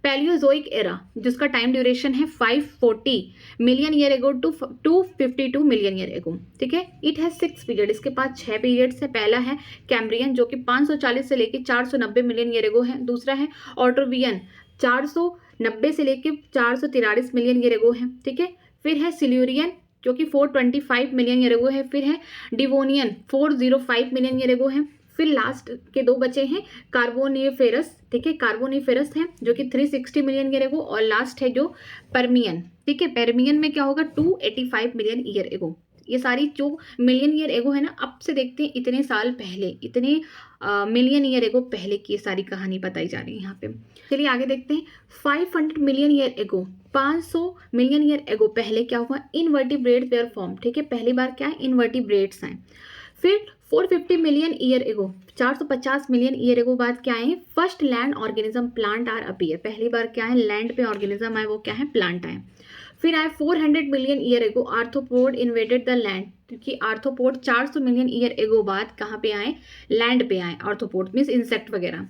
पैलियोजोइक एरा, जिसका टाइम ड्यूरेशन है 540 million year ago to 252 million year ago, ठीक है। इट हैज 6 पीरियड, इसके पास 6 पीरियड्स है। पहला है कैम्ब्रियन जो कि 540 से लेकर 490 मिलियन ईयर एगो है। दूसरा है ऑटोवियन 490 से लेकर 443 मिलियन ईयर एगो है, ठीक है। फिर है सिल्यूरियन जो कि 425 मिलियन ईयर एगो है। फिर है डिवोनियन 405 मिलियन ईयर एगो है। फिर लास्ट के 2 बचे हैं कार्बोनिफेरस, ठीक है, कार्बोनिफेरस है जो कि 360 मिलियन ईयर एगो, और लास्ट है जो परमियन, ठीक है। परमियन में क्या होगा 285 मिलियन ईयर एगो। ये सारी जो मिलियन ईयर एगो है ना, अब से देखते हैं इतने साल पहले, इतने मिलियन ईयर एगो पहले की ये सारी कहानी बताई जा रही है यहाँ पे। चलिए आगे देखते हैं 500 मिलियन ईयर एगो, 500 मिलियन ईयर एगो पहले क्या हुआ, इनवर्टिब्रेट्स वेयर फॉर्म, ठीक है। पहली बार क्या है, इनवर्टिब्रेट्स आए। फिर 450 मिलियन ईयर एगो, 450 मिलियन ईयर एगो बाद क्या है, first land organism plant are appear, पहली बार क्या है लैंड पे ऑर्गेनिज्म आए, वो क्या है प्लांट आए। फिर आए 400 मिलियन ईयर एगो आर्थ्रोपोड इन्वेडेड द लैंड, क्योंकि आर्थ्रोपोड 400 मिलियन ईयर एगो बाद कहाँ पे आए, लैंड पे आए। आर्थ्रोपोड मीन्स इंसेक्ट वगैरह।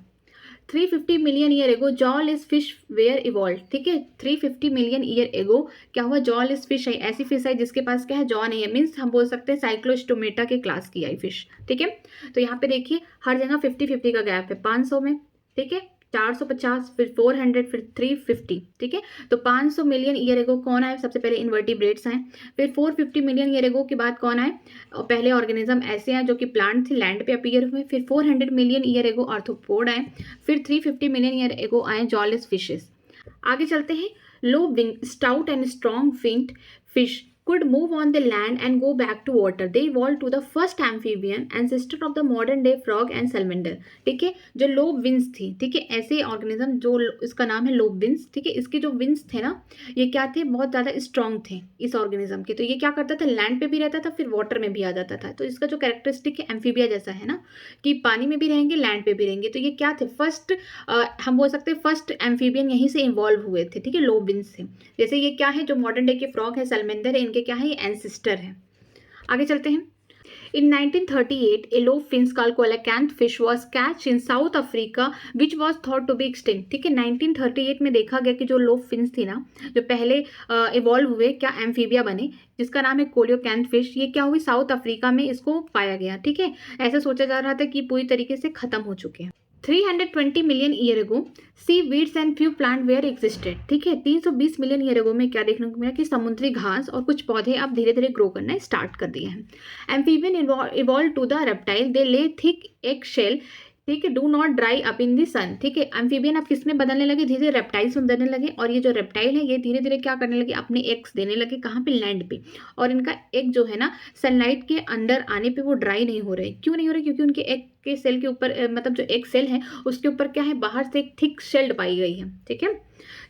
350 million year ago jawless fish were evolve, ठीक है। 350 मिलियन ईयर एगो क्या हुआ, जॉलेस फिश है, ऐसी फिश है जिसके पास क्या है, जॉ नहीं है, मीन्स हम बोल सकते हैं साइक्लोस्टोमेटा के क्लास की आई फिश, ठीक है। तो यहाँ पे देखिए हर जगह 50-50 का गैप है, 500 में, ठीक है, 450, फिर 400, फिर 350, ठीक है। तो 500 मिलियन ईयर एगो कौन आए, सबसे पहले इन्वर्टिब्रेट्स आए। फिर 450 मिलियन ईयर एगो के बाद कौन आए, पहले ऑर्गेनिज्म ऐसे आए जो कि प्लांट थे, लैंड पे अपीयर हुए। फिर 400 मिलियन ईयर एगो आर्थ्रोपोड आए। फिर 350 मिलियन ईयर एगो आए जॉलेस फिशेस। आगे चलते हैं, low wing stout and strong winged fish could move on the land and go back to water. They evolved to the first amphibian ancestor of the modern day frog and salamander. ठीक है, जो lobe wings थी, ठीक है, ऐसे organism जो इसका नाम है लोब विंग्स, ठीक है। इसके जो विंग्स थे ना, ये क्या थे, बहुत ज़्यादा स्ट्रॉन्ग थे इस ऑर्गेनिज्म के। तो ये क्या करता था, लैंड पे भी रहता था, फिर वाटर में भी आ जाता था। तो इसका जो कैरेक्टरिस्टिक है एम्फीबिया जैसा है ना, कि पानी में भी रहेंगे, लैंड पे भी रहेंगे। तो ये क्या थे, फर्स्ट हम बोल सकते हैं फर्स्ट एम्फीबियन यहीं से इन्वॉल्व हुए थे, ठीक है, लोब विंग्स से। जैसे ये क्या है, जो मॉडर्न डे के फ्रॉग है, सैलमेंडर है, क्या है, ये एंसेस्टर है। आगे चलते हैं। In 1938, a lobe finch called coelacanth fish was catched in South Africa, which was thought to be extinct. ठीक है, 1938 में देखा गया कि जो लोब फिंच थी ना, जो पहले इवॉल्व हुए, क्या एम्फीबिया बने, जिसका नाम है कोलियोकैंथ फिश, ये क्या हुई, साउथ अफ्रीका में इसको पाया गया, ठीक है। ऐसा सोचा जा रहा था कि पूरी तरीके से खत्म हो चुके हैं। 320 million year ago sea weeds and few plant were existed, ठीक है। 320 मिलियन ईयर एगो में क्या देखने को मिला कि समुद्री घास और कुछ पौधे अब धीरे धीरे ग्रो करना स्टार्ट कर दिए हैं। Amphibian evolve to the reptile, they lay thick egg shell, ठीक है, do not dry up in the sun, ठीक है। एम्फीबियन अब किस में बदलने लगे, धीरे धीरे रेप्टाइल्स में बदलने लगे। और ये जो रेप्टाइल है ये धीरे धीरे क्या करने लगे, अपने एग्स देने लगे, कहाँ पे, लैंड पे। और इनका एग जो है ना, सनलाइट के अंदर आने पे वो ड्राई नहीं हो रहे। क्यों नहीं हो रहे, क्योंकि उनके एग के सेल के ऊपर मतलब जो एग सेल है उसके ऊपर क्या है, बाहर से एक थिक शेल्ड पाई गई है, ठीक है।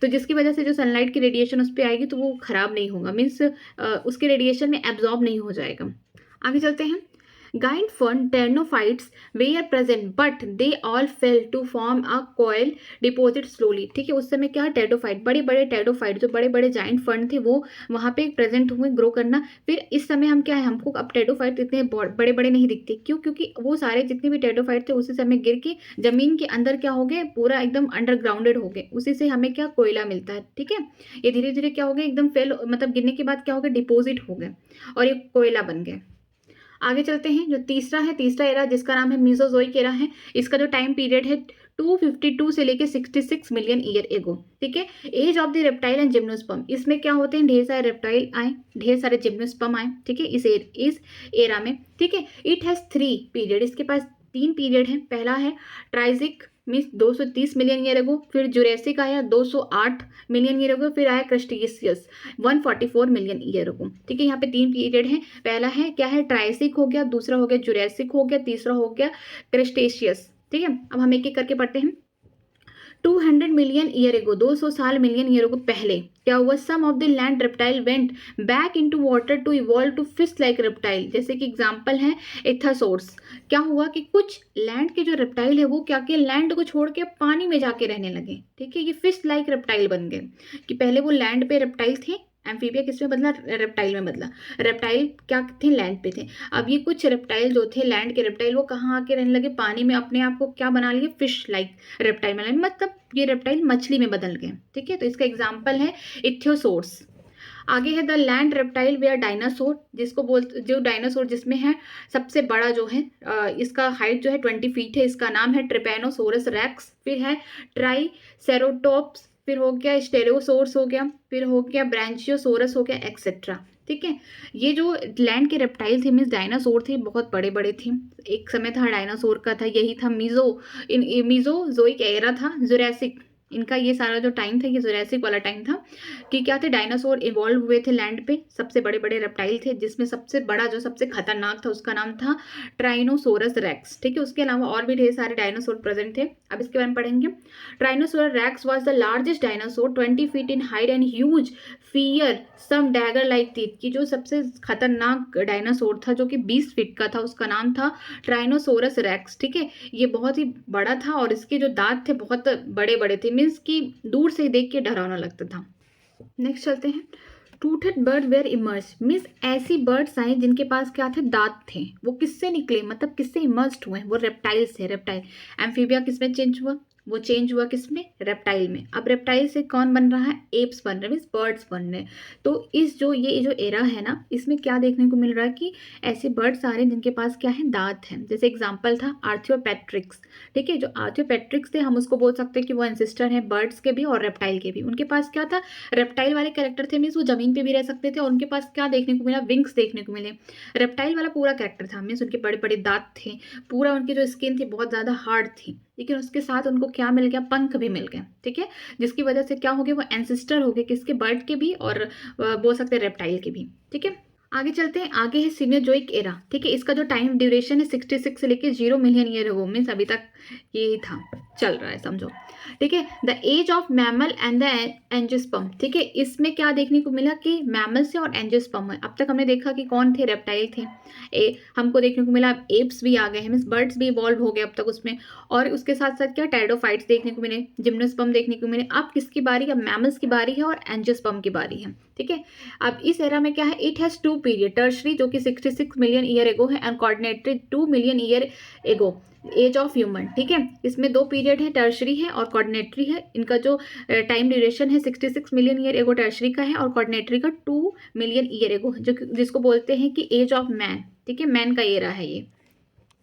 तो जिसकी वजह से जो सनलाइट की रेडिएशन उस पर आएगी तो वो खराब नहीं होगा, मीन्स उसके रेडिएशन में एब्जॉर्ब नहीं हो जाएगा। आगे चलते हैं। Giant fern pteronophytes were present, but they all fell to form a coil deposit slowly, ठीक है। उस समय क्या, टेडोफाइट, बड़े बड़े टेडोफाइट, जो बड़े बड़े जाइंट फर्न थे वो वहाँ पे प्रेजेंट हुए ग्रो करना। फिर इस समय हम क्या है, हमको अब टेडोफाइट इतने बड़े बड़े नहीं दिखते, क्यों, क्योंकि वो सारे जितने भी टेडोफाइट थे उसी समय गिर के जमीन के अंदर क्या हो गए, पूरा एकदम अंडरग्राउंडेड हो गए। उसी से हमें क्या, कोयला मिलता है, ठीक है। ये धीरे धीरे क्या हो गए, एकदम फेल, मतलब गिरने के बाद क्या हो गया, डिपोजिट हो गए और ये कोयला बन गए। आगे चलते हैं, जो तीसरा एरा जिसका नाम है मीसोजोइक एरा है। इसका जो टाइम पीरियड है 252 से लेके 66 मिलियन ईयर एगो, ठीक है। Age of the reptile and gymnosperm, इसमें क्या होते हैं, ढेर सारे रेप्टाइल आए, ढेर सारे जिम्नोस्पर्म आए, ठीक है, इस एरा में, ठीक है। इट हैज 3 पीरियड, इसके पास 3 पीरियड है। पहला है ट्राइजिक, मीन्स 230 मिलियन ईयर एगो, फिर जुरेसिक आया 208 मिलियन ईयर एगो, फिर आया क्रस्टेशियस 144 मिलियन ईयर एगो। ठीक है, यहाँ पे 3 पीरियड हैं। पहला है क्या है, ट्रायसिक हो गया, दूसरा हो गया जुरेसिक हो गया, तीसरा हो गया क्रस्टेशियस। ठीक है, अब हम एक एक करके पढ़ते हैं। 200 मिलियन ईयर एगो, 200 साल मिलियन ईयर एगो पहले क्या हुआ, some of the land reptile went back into water to evolve to fish like reptile. जैसे कि एग्जांपल है इथासोर्स। क्या हुआ कि कुछ लैंड के जो रेप्टाइल है वो क्या किए, लैंड को छोड़ के पानी में जाके रहने लगे। ठीक है, ये फिश लाइक रेप्टाइल बन गए। कि पहले वो लैंड पे रेप्टाइल थे, एम्फीबिया किसमें बदला, रेप्टाइल में बदला। रेप्टाइल क्या थे, लैंड पे थे। अब ये कुछ रेप्टाइल जो थे लैंड के रेप्टाइल, वो कहाँ आके रहने लगे, पानी में अपने आप को क्या बना लिए, फिश लाइक रेप्टाइल बना लिए, मतलब ये रेप्टाइल मछली में बदल गए। ठीक है, तो इसका एग्जाम्पल है इथियोसोर्स। आगे है the land reptile were dinosaur, जिसको बोलते, जो डायनासोर जिसमें है सबसे बड़ा जो है इसका हाइट जो है 20 फीट है, इसका नाम है ट्रिपैनोसोरस रेक्स। फिर है ट्राइसेरोटॉप्स, फिर हो गया स्टेरोसोर्स हो गया, फिर हो गया ब्रांचियोसोरस हो गया, एक्सेट्रा। ठीक है, ये जो लैंड के रेप्टाइल थे मीन्स डायनासोर थे, बहुत बड़े बड़े थे। एक समय था डायनासोर का था, यही था मीजोजोइक एरा था, जुरैसिक, इनका ये सारा जो टाइम था ये जुरैसिक वाला टाइम था। कि क्या थे, डायनासोर इवॉल्व हुए थे लैंड पे, सबसे बड़े बड़े रेप्टाइल थे, जिसमें सबसे बड़ा जो सबसे खतरनाक था उसका नाम था ट्राइनोसोरस रेक्स। ठीक है, उसके अलावा और भी ढेर सारे डायनासोर प्रेजेंट थे, अब इसके बारे में पढ़ेंगे। Tyrannosaurus rex was the largest dinosaur 20 feet in height and huge fearsome dagger like teeth. की जो सबसे खतरनाक डायनासोर था जो कि 20 फीट का था, उसका नाम था ट्राइनोसोरस रेक्स। ठीक है, ये बहुत ही बड़ा था और इसके जो दांत थे बहुत बड़े बड़े थे, मीन्स कि दूर से देख के डरावना लगता था। नेक्स्ट चलते हैं। Toothed bird were emerge, means ऐसी बर्ड्स आए जिनके पास क्या थे, दांत थे। वो किससे निकले, मतलब किससे इमर्ज हुए, वो रेप्टाइल से। रेप्टाइल, एम्फीबिया किसमें चेंज हुआ, वो चेंज हुआ किसमें, रेप्टाइल में। अब रेप्टाइल से कौन बन रहा है, एप्स बन रहे हैं, मीन्स बर्ड्स बन रहे हैं। तो इस जो ये जो एरा है ना, इसमें क्या देखने को मिल रहा है कि ऐसे बर्ड्स आ रहे हैं जिनके पास क्या है, दांत हैं। जैसे एग्जाम्पल था आर्थियोपेट्रिक्स। ठीक है, जो आर्थियोपेट्रिक्स थे हम उसको बोल सकते हैं कि वो एंसेस्टर हैं बर्ड्स के भी और रेप्टाइल के भी। उनके पास क्या था, रेप्टाइल वाले कैरेक्टर थे, मीन्स वो जमीन पे भी रह सकते थे और उनके पास क्या देखने को मिला, विंग्स देखने को मिले। रेप्टाइल वाला पूरा कैरेक्टर था, मीन्स उनके बड़े बड़े दांत थे, पूरा उनकी जो स्किन थी बहुत ज़्यादा हार्ड थी, लेकिन उसके साथ उनको क्या मिल गया, पंख भी मिल गए। ठीक है, जिसकी वजह से क्या हो गया, वो एंसेस्टर हो गए किसके, बर्ड के भी और बोल सकते हैं रेप्टाइल के भी। ठीक है, आगे चलते हैं। आगे है सीनियोजोइक एरा। ठीक है, इसका जो टाइम ड्यूरेशन है 66 से लेके 0 मिलियन ईयर हो, मीन्स अभी तक ये था, चल रहा है समझो। ठीक है, the age of mammal and the angiosperm. ठीक है, इसमें क्या देखने को मिला कि मैमल्स है और एंजियोस्पर्म है। अब तक हमने देखा कि कौन थे, रेप्टाइल थे। हमको देखने को मिला एप्स भी आ गए हैं, मीन्स बर्ड्स भी इवॉल्व हो गए अब तक उसमें, और उसके साथ साथ क्या टेरिडोफाइट्स देखने को मिले, जिम्नोस्पर्म देखने को मिले। अब किसकी बारी है, मैमल्स की बारी है और एंजियोस्पर्म की बारी है। ठीक है, अब इस एरा में क्या है, इट हैज़ 2 पीरियड, टर्शरी जो कि 66 मिलियन ईयर एगो है and Quaternary 2 million year ago, age of human. ठीक है, इसमें 2 पीरियड है, टर्शरी है और कोऑर्डिनेटरी है। इनका जो टाइम ड्यूरेशन है 66 मिलियन ईयर एगो टर्शरी का है और कोऑर्डिनेटरी का 2 मिलियन ईयर एगो है, जो जिसको बोलते हैं कि एज ऑफ मैन। ठीक है, मैन का एरा है ये,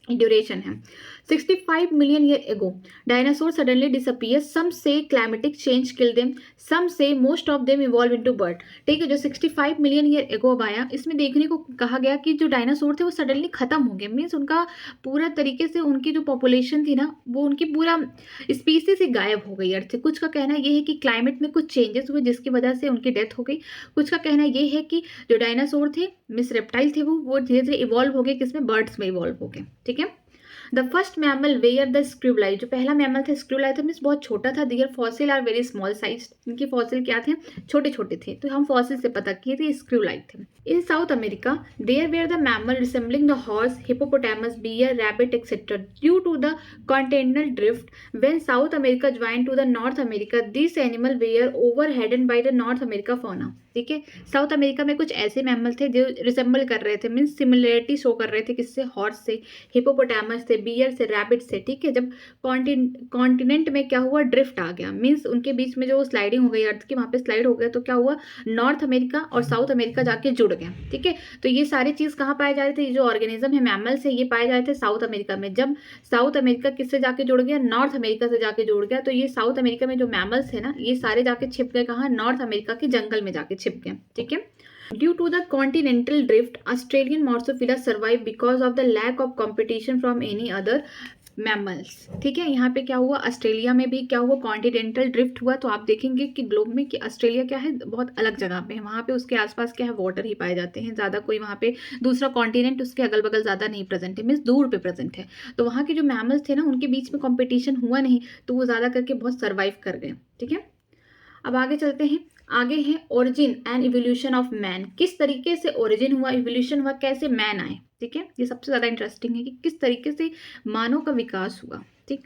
ड्यूरेशन है। 65 million year ago dinosaur suddenly disappear, some say climatic change kill them, some say most of them evolve into bird. ठीक है, जो 65 मिलियन ईयर एगो अब आया, इसमें देखने को कहा गया कि जो डायनासोर थे वो सडनली खत्म हो गए, मीन्स उनका पूरा तरीके से उनकी जो पॉपुलेशन थी ना, वो उनकी पूरा स्पीसीज ही गायब हो गई अर्थ से। कुछ का कहना ये है कि क्लाइमेट में कुछ चेंजेस हुए जिसकी वजह से उनकी डेथ हो गई। कुछ का कहना ये है कि जो डायनासोर थे, मिस रेप्टाइल थे, वो धीरे धीरे इवॉल्व हो गए, किसमें, बर्ड्स में इवॉल्व हो गए। ठीक है, the first mammal were the स्क्रूलाई, जो पहला मैमल था स्क्रूलाई था, मीन्स बहुत छोटा था। Their fossil are very small size, इनके फॉसिल क्या थे, छोटे छोटे थे, तो हम फॉसिल से पता किए थे स्क्रूलाई थे। In South America there were the mammal resembling the horse, hippopotamus, bear, rabbit etcetera. Due to the continental drift when South America join to the North America, this animal were overridden by the North America fauna. ठीक है, south America में कुछ ऐसे mammal थे जो resemble कर रहे थे, मीन्स सिमिलरिटी शो कर रहे थे, किससे, हॉर्स से, हिपोपोटामस से, बियर से, रैबिट से। ठीक है, जब कॉन्टिनेंट में क्या हुआ, ड्रिफ्ट आ गया, मीन्स उनके बीच में जो स्लाइडिंग हो गई अर्थ की, वहाँ पे स्लाइड हो गया, तो क्या हुआ, नॉर्थ अमेरिका और साउथ अमेरिका जाके जुड़ गए। ठीक है, तो ये सारी चीज़ कहाँ पाए जा रहे थे, ये जो ऑर्गेनिज्म है मैमल्स है, ये पाए जा रहे थे साउथ अमेरिका में। जब साउथ अमेरिका किससे जाके जुड़ गया, नॉर्थ अमेरिका से जाके जुड़ गया, तो ये साउथ अमेरिका में जो मैमल्स है ना, ये सारे जाके छिप गए कहाँ, नॉर्थ अमेरिका के जंगल में जाके छिप गए। ठीक है, Due to the continental drift, Australian Marsupials survive because of the lack of competition from any other mammals. ठीक है, यहाँ पे क्या हुआ, ऑस्ट्रेलिया में भी क्या हुआ, कॉन्टिनेंटल ड्रिफ्ट हुआ। तो आप देखेंगे कि ग्लोब में कि ऑस्ट्रेलिया क्या है, बहुत अलग जगह पे है, वहाँ पे उसके आसपास क्या है, वाटर ही पाए जाते हैं, ज़्यादा कोई वहाँ पे दूसरा कॉन्टिनेंट उसके अगल बगल ज़्यादा नहीं प्रेजेंट है, मीन्स दूर पे प्रेजेंट है। तो वहाँ के जो मैमल्स थे ना, उनके बीच में कॉम्पिटिशन हुआ नहीं, तो वो ज़्यादा करके बहुत सर्वाइव कर गए। ठीक है, अब आगे चलते हैं। आगे है origin and evolution of man. किस तरीके से ओरिजिन हुआ, इवोल्यूशन हुआ, कैसे मैन आए। ठीक है, ये सबसे ज़्यादा इंटरेस्टिंग है कि किस तरीके से मानव का विकास हुआ। ठीक,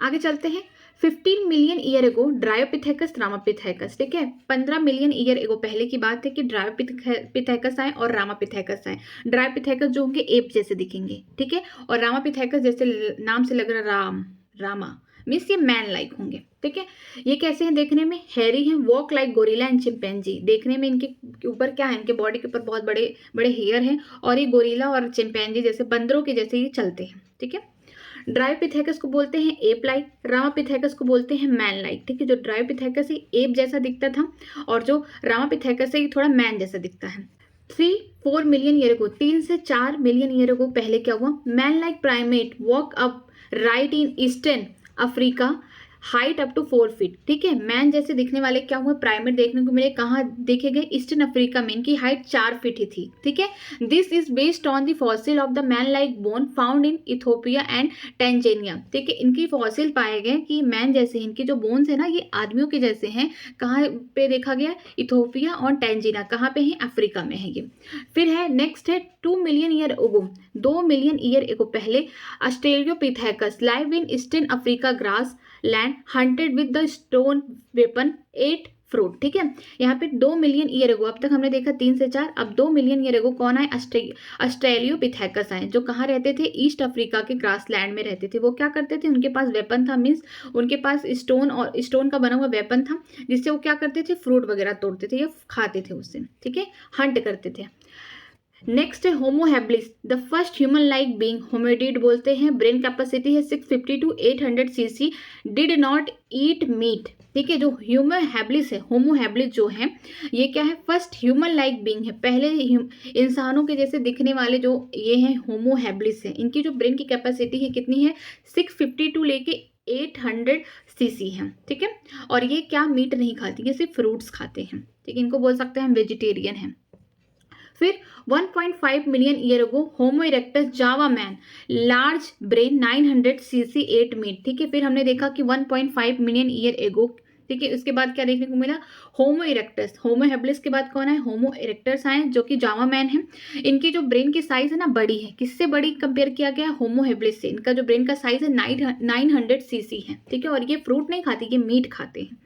आगे चलते हैं। 15 मिलियन ईयर एगो ड्रायोपिथेकस रामापिथेकस। ठीक है, 15 मिलियन ईयर एगो पहले की बात है कि ड्रायोपिथेकस आए और रामापिथेकस आए। ड्रायोपिथेकस जो होंगे एप जैसे दिखेंगे। ठीक है, और रामापिथेकस जैसे नाम से लग रहा रामा मीन्स ये मैन लाइक होंगे। ठीक है, ये कैसे हैं देखने में, हैरी हैं, walk like gorilla and chimpanzee. देखने में इनके ऊपर क्या है, इनके बॉडी के ऊपर बहुत बड़े बड़े हेयर हैं, और ये गोरिल्ला और चिंपैंजी जैसे बंदरों के जैसे ये चलते हैं। ठीक है, ड्रायोपिथेकस को बोलते हैं एप लाइक, रामापिथेकस को बोलते हैं मैन लाइक। ठीक है, जो ड्रायोपिथेकस है एप जैसा दिखता था, और जो रामापिथेकस है ये थोड़ा मैन जैसा दिखता है। 3-4 मिलियन ईयर को, 3 से 4 मिलियन ईयर को पहले क्या हुआ, man like primate walk upright in eastern Africa, height up to 4 feet. ठीक है, मैन जैसे दिखने वाले क्या हुए, प्राइमेट देखने को मिले, कहाँ देखे गए, ईस्टर्न अफ्रीका में। इनकी हाइट 4 फीट ही थी। ठीक है, this is based on the fossil of the man like bone found in Ethiopia and Tanzania. ठीक है, इनकी फॉसिल पाए गए कि मैन जैसे, इनकी जो बोन्स है ना ये आदमियों के जैसे हैं। कहाँ पे देखा गया, इथोपिया और टेंजेनिया, कहाँ पे है, अफ्रीका में है ये। फिर है नेक्स्ट है 2 मिलियन ईयर एगो, 2 मिलियन ईयर एगो पहले Australopithecus live in eastern Africa grassland hunted with the stone weapon ate fruit. ठीक है, यहाँ पे 2 मिलियन ईयर एगो, अब तक हमने देखा 3 से 4, अब 2 मिलियन ईयर एगो कौन आए, ऑस्ट्रेलियोपिथेकस आए, जो कहाँ रहते थे, ईस्ट अफ्रीका के ग्रास लैंड में रहते थे। वो क्या करते थे, उनके पास वेपन था, मीन्स उनके पास स्टोन और स्टोन का बना हुआ वेपन था, जिससे वो क्या करते थे, फ्रूट वगैरह तोड़ते थे या खाते थे उससे। ठीक है, हंट करते थे। नेक्स्ट है Homo habilis, the first human like being, hominid बोलते हैं, ब्रेन कैपेसिटी है 650 to 800 cc, did not eat meat. ठीक है, जो ह्यूमन हैबिलिस है, होमो हैबिलिस जो है, ये क्या है, फर्स्ट ह्यूमन लाइक बीइंग है, पहले इंसानों के जैसे दिखने वाले जो ये हैं होमो हैबिलिस है। इनकी जो ब्रेन की कैपेसिटी है कितनी है, 650 टू लेके 800 सीसी है। ठीक है, और ये क्या मीट नहीं खाती, ये सिर्फ फ्रूट्स खाते हैं। ठीक है, इनको बोल सकते हैं हम वेजिटेरियन हैं। फिर 1.5 million year ago Homo erectus Java man large brain 900 cc 8 meat. ठीक है, फिर हमने देखा कि 1.5 मिलियन ईयर एगो। ठीक है, उसके बाद क्या देखने को मिला, होमो इरेक्टस, होमो हेबिलिस के बाद कौन है, होमो इरेक्टस आए, जो कि जावा मैन है। इनकी जो ब्रेन की साइज है ना बड़ी है, किससे बड़ी कंपेयर किया गया, होमो हेबिलिस से। इनका जो ब्रेन का साइज है 900 सीसी है। ठीक है, और ये फ्रूट नहीं खाती, ये मीट खाते हैं।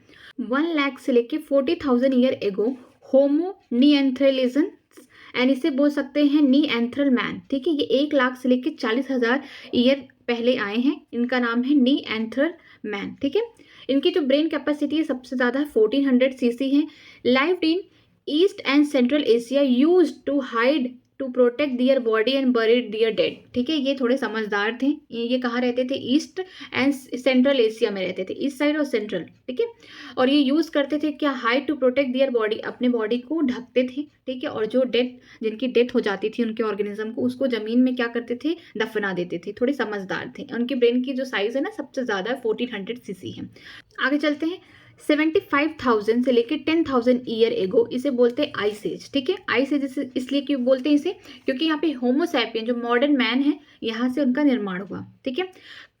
1 लाख से लेके 40,000 ईयर एगो होमो निएंथ्रेलिजन, एंड इसे बोल सकते हैं नी एंथ्रल मैन। ठीक है, ये 1 लाख से लेकर 40,000 ईयर पहले आए हैं, इनका नाम है नी एंथ्रल मैन। ठीक है, इनकी जो ब्रेन कैपेसिटी है सबसे ज़्यादा 1400 सीसी है। Lived in east and central Asia, used to hide to protect their body and buried their dead. ठीक है, ये थोड़े समझदार थे। ये कहाँ रहते थे, ईस्ट एंड सेंट्रल एशिया में रहते थे, ईस्ट साइड और सेंट्रल। ठीक है, और ये यूज़ करते थे क्या, hide to protect their body, अपने बॉडी को ढकते थे। ठीक है, और जो जिनकी डेथ हो जाती थी उनके ऑर्गेनिज्म को, उसको जमीन में क्या करते थे, दफना देते थे। थोड़े समझदार थे। उनकी ब्रेन की जो साइज है ना सबसे ज़्यादा 1400 सीसी है। आगे चलते हैं। 75,000 से लेकर 10,000 ईयर एगो, इसे बोलते हैं आइस एज। ठीक है, आइस एज इसलिए क्यों बोलते हैं इसे, क्योंकि यहाँ पे होमोसैपियन जो मॉडर्न मैन है यहाँ से उनका निर्माण हुआ। ठीक है,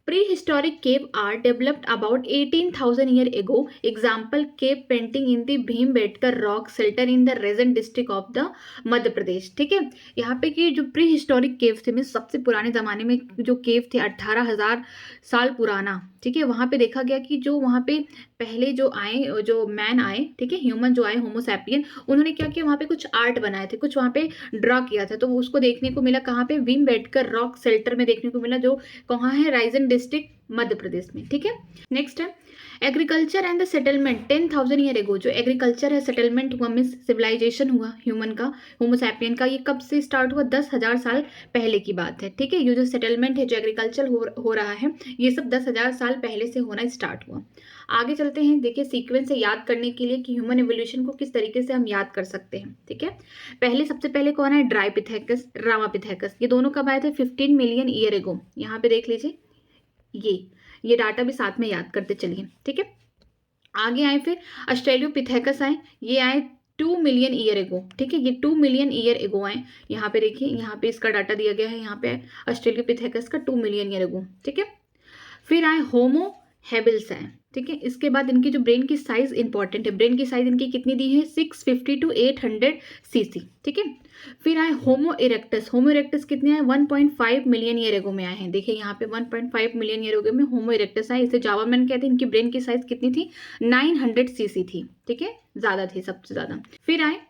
prehistoric cave are developed about 18,000 year ago. Example, cave painting in the Bhimbetka rock shelter in the Raisin district of the Madhya Pradesh. ठीक है, यहाँ पे कि जो प्री हिस्टोरिक केव थे, मीन्स सबसे पुराने ज़माने में जो केव थे 18,000 साल पुराना। ठीक है, वहाँ पे देखा गया कि जो वहाँ पे पहले जो आए, जो मैन आए, ठीक है, ह्यूमन जो आए होमोसैपियन, उन्होंने क्या किया, वहाँ पे कुछ आर्ट बनाए थे, कुछ वहाँ पे ड्रा किया था। तो उसको देखने को मिला कहाँ पे, भीमबेटका रॉक शेल्टर में देखने को मिला, जो कहाँ है, राइजन डिस्ट्रिक्ट मध्य प्रदेश में। ठीक है, नेक्स्ट है agriculture and the settlement 10,000 year ago. जो एग्रीकल्चर है, सेटलमेंट हुआ, मीन्स सिविलाइजेशन हुआ ह्यूमन का, होमोसैपियन का, ये कब से स्टार्ट हुआ, 10,000 साल पहले की बात है। ठीक है, ये जो सेटलमेंट है, जो एग्रीकल्चर हो रहा है, ये सब 10,000 साल पहले से होना स्टार्ट हुआ। आगे चलते हैं। देखिए, सीक्वेंस से याद करने के लिए कि ह्यूमन एवोल्यूशन को किस तरीके से हम याद कर सकते हैं। ठीक है, सबसे पहले कौन है, ड्रायोपिथेकस, रामापिथेकस। ये दोनों कब आए थे, 15 मिलियन ईयर एगो। यहाँ पे देख लीजिए, ये डाटा भी साथ में याद करते चलिए, ठीक है। आगे आए फिर ऑस्ट्रेलियोपिथेकस आए, ये आए 2 मिलियन ईयर एगो, ठीक है, ये 2 मिलियन ईयर एगो आए। यहाँ पे देखिए, यहाँ पे इसका डाटा दिया गया है, यहाँ पे ऑस्ट्रेलियोपिथेकस का 2 मिलियन ईयर एगो, ठीक है। फिर आए होमो हैबिल्स आए, ठीक है। इसके बाद इनकी जो ब्रेन की साइज इंपॉर्टेंट है, ब्रेन की साइज इनकी कितनी दी है 650 to 800 सीसी, ठीक है। फिर आए होमो इरेक्टस, होमो इरेक्टस कितने आए 1.5 मिलियन ईयर एगो में आए हैं। देखिए यहाँ पे 1.5 मिलियन ईयर एगो में होमो इरेक्टस आए। इसे जावामैन कहते हैं। इनकी ब्रेन की साइज कितनी थी 900 सीसी थी, ठीक है, ज्यादा थी, सबसे ज्यादा। फिर आए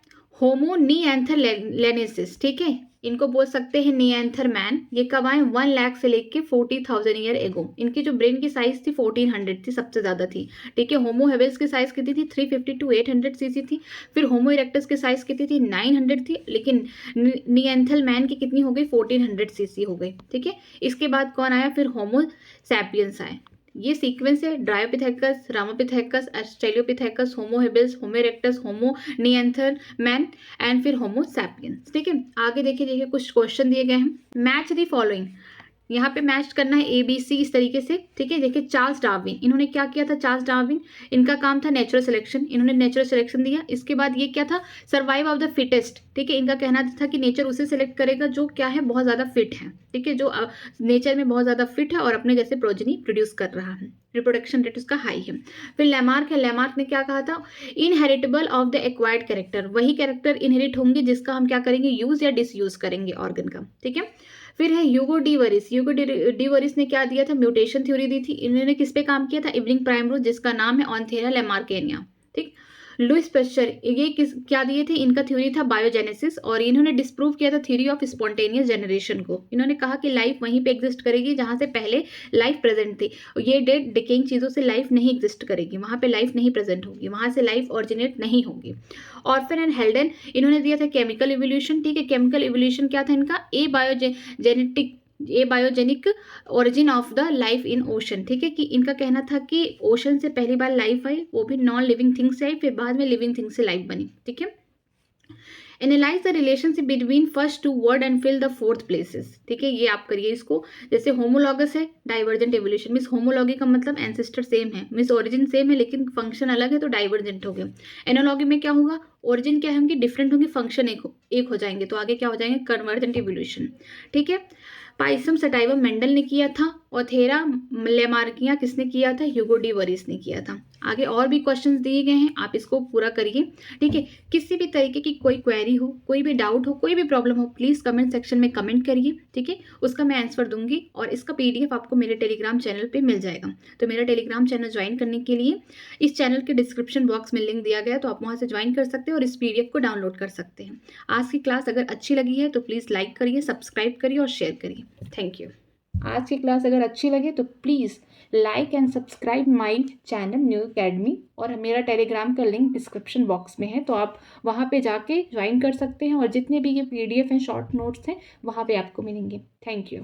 होमो निएंथरलेनेसिस, ठीक है, इनको बोल सकते हैं निएंथर मैन। ये कब आए 1 लाख से लेके 40,000 ईयर एगो। इनकी जो ब्रेन की साइज थी 1400 थी, सबसे ज्यादा थी, ठीक है। होमो हेबिल्स की साइज कितनी थी 350 to 800 सीसी थी। फिर होमो इरेक्टस की साइज कितनी थी 900 थी, लेकिन निएंथल मैन की कितनी हो गई 1400 सीसी हो गई, ठीक है। इसके बाद कौन आया फिर होमो सैपियंस आए। ये सीक्वेंस है Dryopithecus, Ramapithecus, Australopithecus, Homo habilis, Homo erectus, Homo neanderthal man and फिर होमो सैपियंस, ठीक है। आगे देखिए कुछ क्वेश्चन दिए गए हैं। मैच द फॉलोइंग, यहाँ पे मैच करना है ABC इस तरीके से, ठीक है। देखिए चार्ल्स डार्विन, इन्होंने क्या किया था चार्ल्स डार्विन, इनका काम था नेचुरल सिलेक्शन, इन्होंने नेचुरल सिलेक्शन दिया। इसके बाद ये क्या था सर्वाइव ऑफ द फिटेस्ट, ठीक है। इनका कहना था कि नेचर उसे सिलेक्ट करेगा जो क्या है बहुत ज़्यादा फिट है, ठीक है, जो नेचर में बहुत ज़्यादा फिट है और अपने जैसे प्रोजनी प्रोड्यूस कर रहा है, रिप्रोडक्शन रेट उसका हाई है। फिर लैमार्क है, लैमार्क ने क्या कहा था inheritable of the acquired character, वही कैरेक्टर इनहेरिट होंगे जिसका हम क्या करेंगे यूज या डिसयूज करेंगे ऑर्गन का, ठीक है। फिर है ह्यूगो डी वरिस, ह्यूगो डी वरिस ने क्या दिया था म्यूटेशन थ्योरी दी थी। इन्होंने किस पे काम किया था इवनिंग प्राइमरोज, जिसका नाम है ऑन्थेरा लैमार्केनिया, ठीक। लुइस पेस्चर ये क्या दिए थे, इनका थ्योरी था बायोजेनेसिस और इन्होंने डिस्प्रूव किया था थ्योरी ऑफ स्पॉन्टेनियस जनरेशन को। इन्होंने कहा कि लाइफ वहीं पे एग्जिस्ट करेगी जहां से पहले लाइफ प्रेजेंट थी, ये डेड डिकेइंग चीज़ों से लाइफ नहीं एग्जिस्ट करेगी, वहां पे लाइफ नहीं प्रेजेंट होगी, वहां से लाइफ ऑरिजिनेट नहीं होगी। ऑर्फन एंड हेल्डन इन्होंने दिया था केमिकल इवोल्यूशन, ठीक है। केमिकल इवोल्यूशन क्या था इनका abiogenic origin of the life in ocean, ठीक है, कि इनका कहना था कि ओशन से पहली बार लाइफ आई, वो भी नॉन लिविंग थिंग से आई, फिर बाद में लिविंग थिंग से लाइफ बनी, ठीक है। Analyse the relationship between first two word and fill the fourth places, ठीक है, ये आप करिए इसको। जैसे होमोलॉगस है डाइवर्जेंट एवोल्यूशन, मीन्स होमोलॉगी का मतलब एंसेस्टर सेम है, मीन्स ओरिजिन सेम है लेकिन फंक्शन अलग है तो डाइवर्जेंट हो गया। एनालॉगी में क्या होगा ओरिजिन क्या होंगी डिफरेंट होंगी, फंक्शन एक हो जाएंगे, तो आगे क्या हो जाएंगे कन्वर्जेंट एवोल्यूशन, ठीक है। पाइसम सटाइवा मेंडल ने किया था, ओथेरा लेमार्किया किसने किया था ह्यूगो डी वरिस ने किया था। आगे और भी क्वेश्चंस दिए गए हैं, आप इसको पूरा करिए, ठीक है। किसी भी तरीके की कोई क्वेरी हो, कोई भी डाउट हो, कोई भी प्रॉब्लम हो, प्लीज़ कमेंट सेक्शन में कमेंट करिए, ठीक है, उसका मैं आंसर दूंगी और इसका PDF आपको मेरे टेलीग्राम चैनल पे मिल जाएगा। तो मेरा टेलीग्राम चैनल ज्वाइन करने के लिए इस चैनल के डिस्क्रिप्शन बॉक्स में लिंक दिया गया, तो आप वहाँ से ज्वाइन कर सकते हैं और इस PDF को डाउनलोड कर सकते हैं। आज की क्लास अगर अच्छी लगी है तो प्लीज़ लाइक करिए, सब्सक्राइब करिए और शेयर करिए। Thank you. आज की क्लास अगर अच्छी लगे तो please like and subscribe my channel new academy, और मेरा टेलीग्राम का लिंक डिस्क्रिप्शन बॉक्स में है, तो आप वहाँ पे जाके ज्वाइन कर सकते हैं और जितने भी ये PDF हैं शॉर्ट नोट्स हैं वहाँ पे आपको मिलेंगे। Thank you.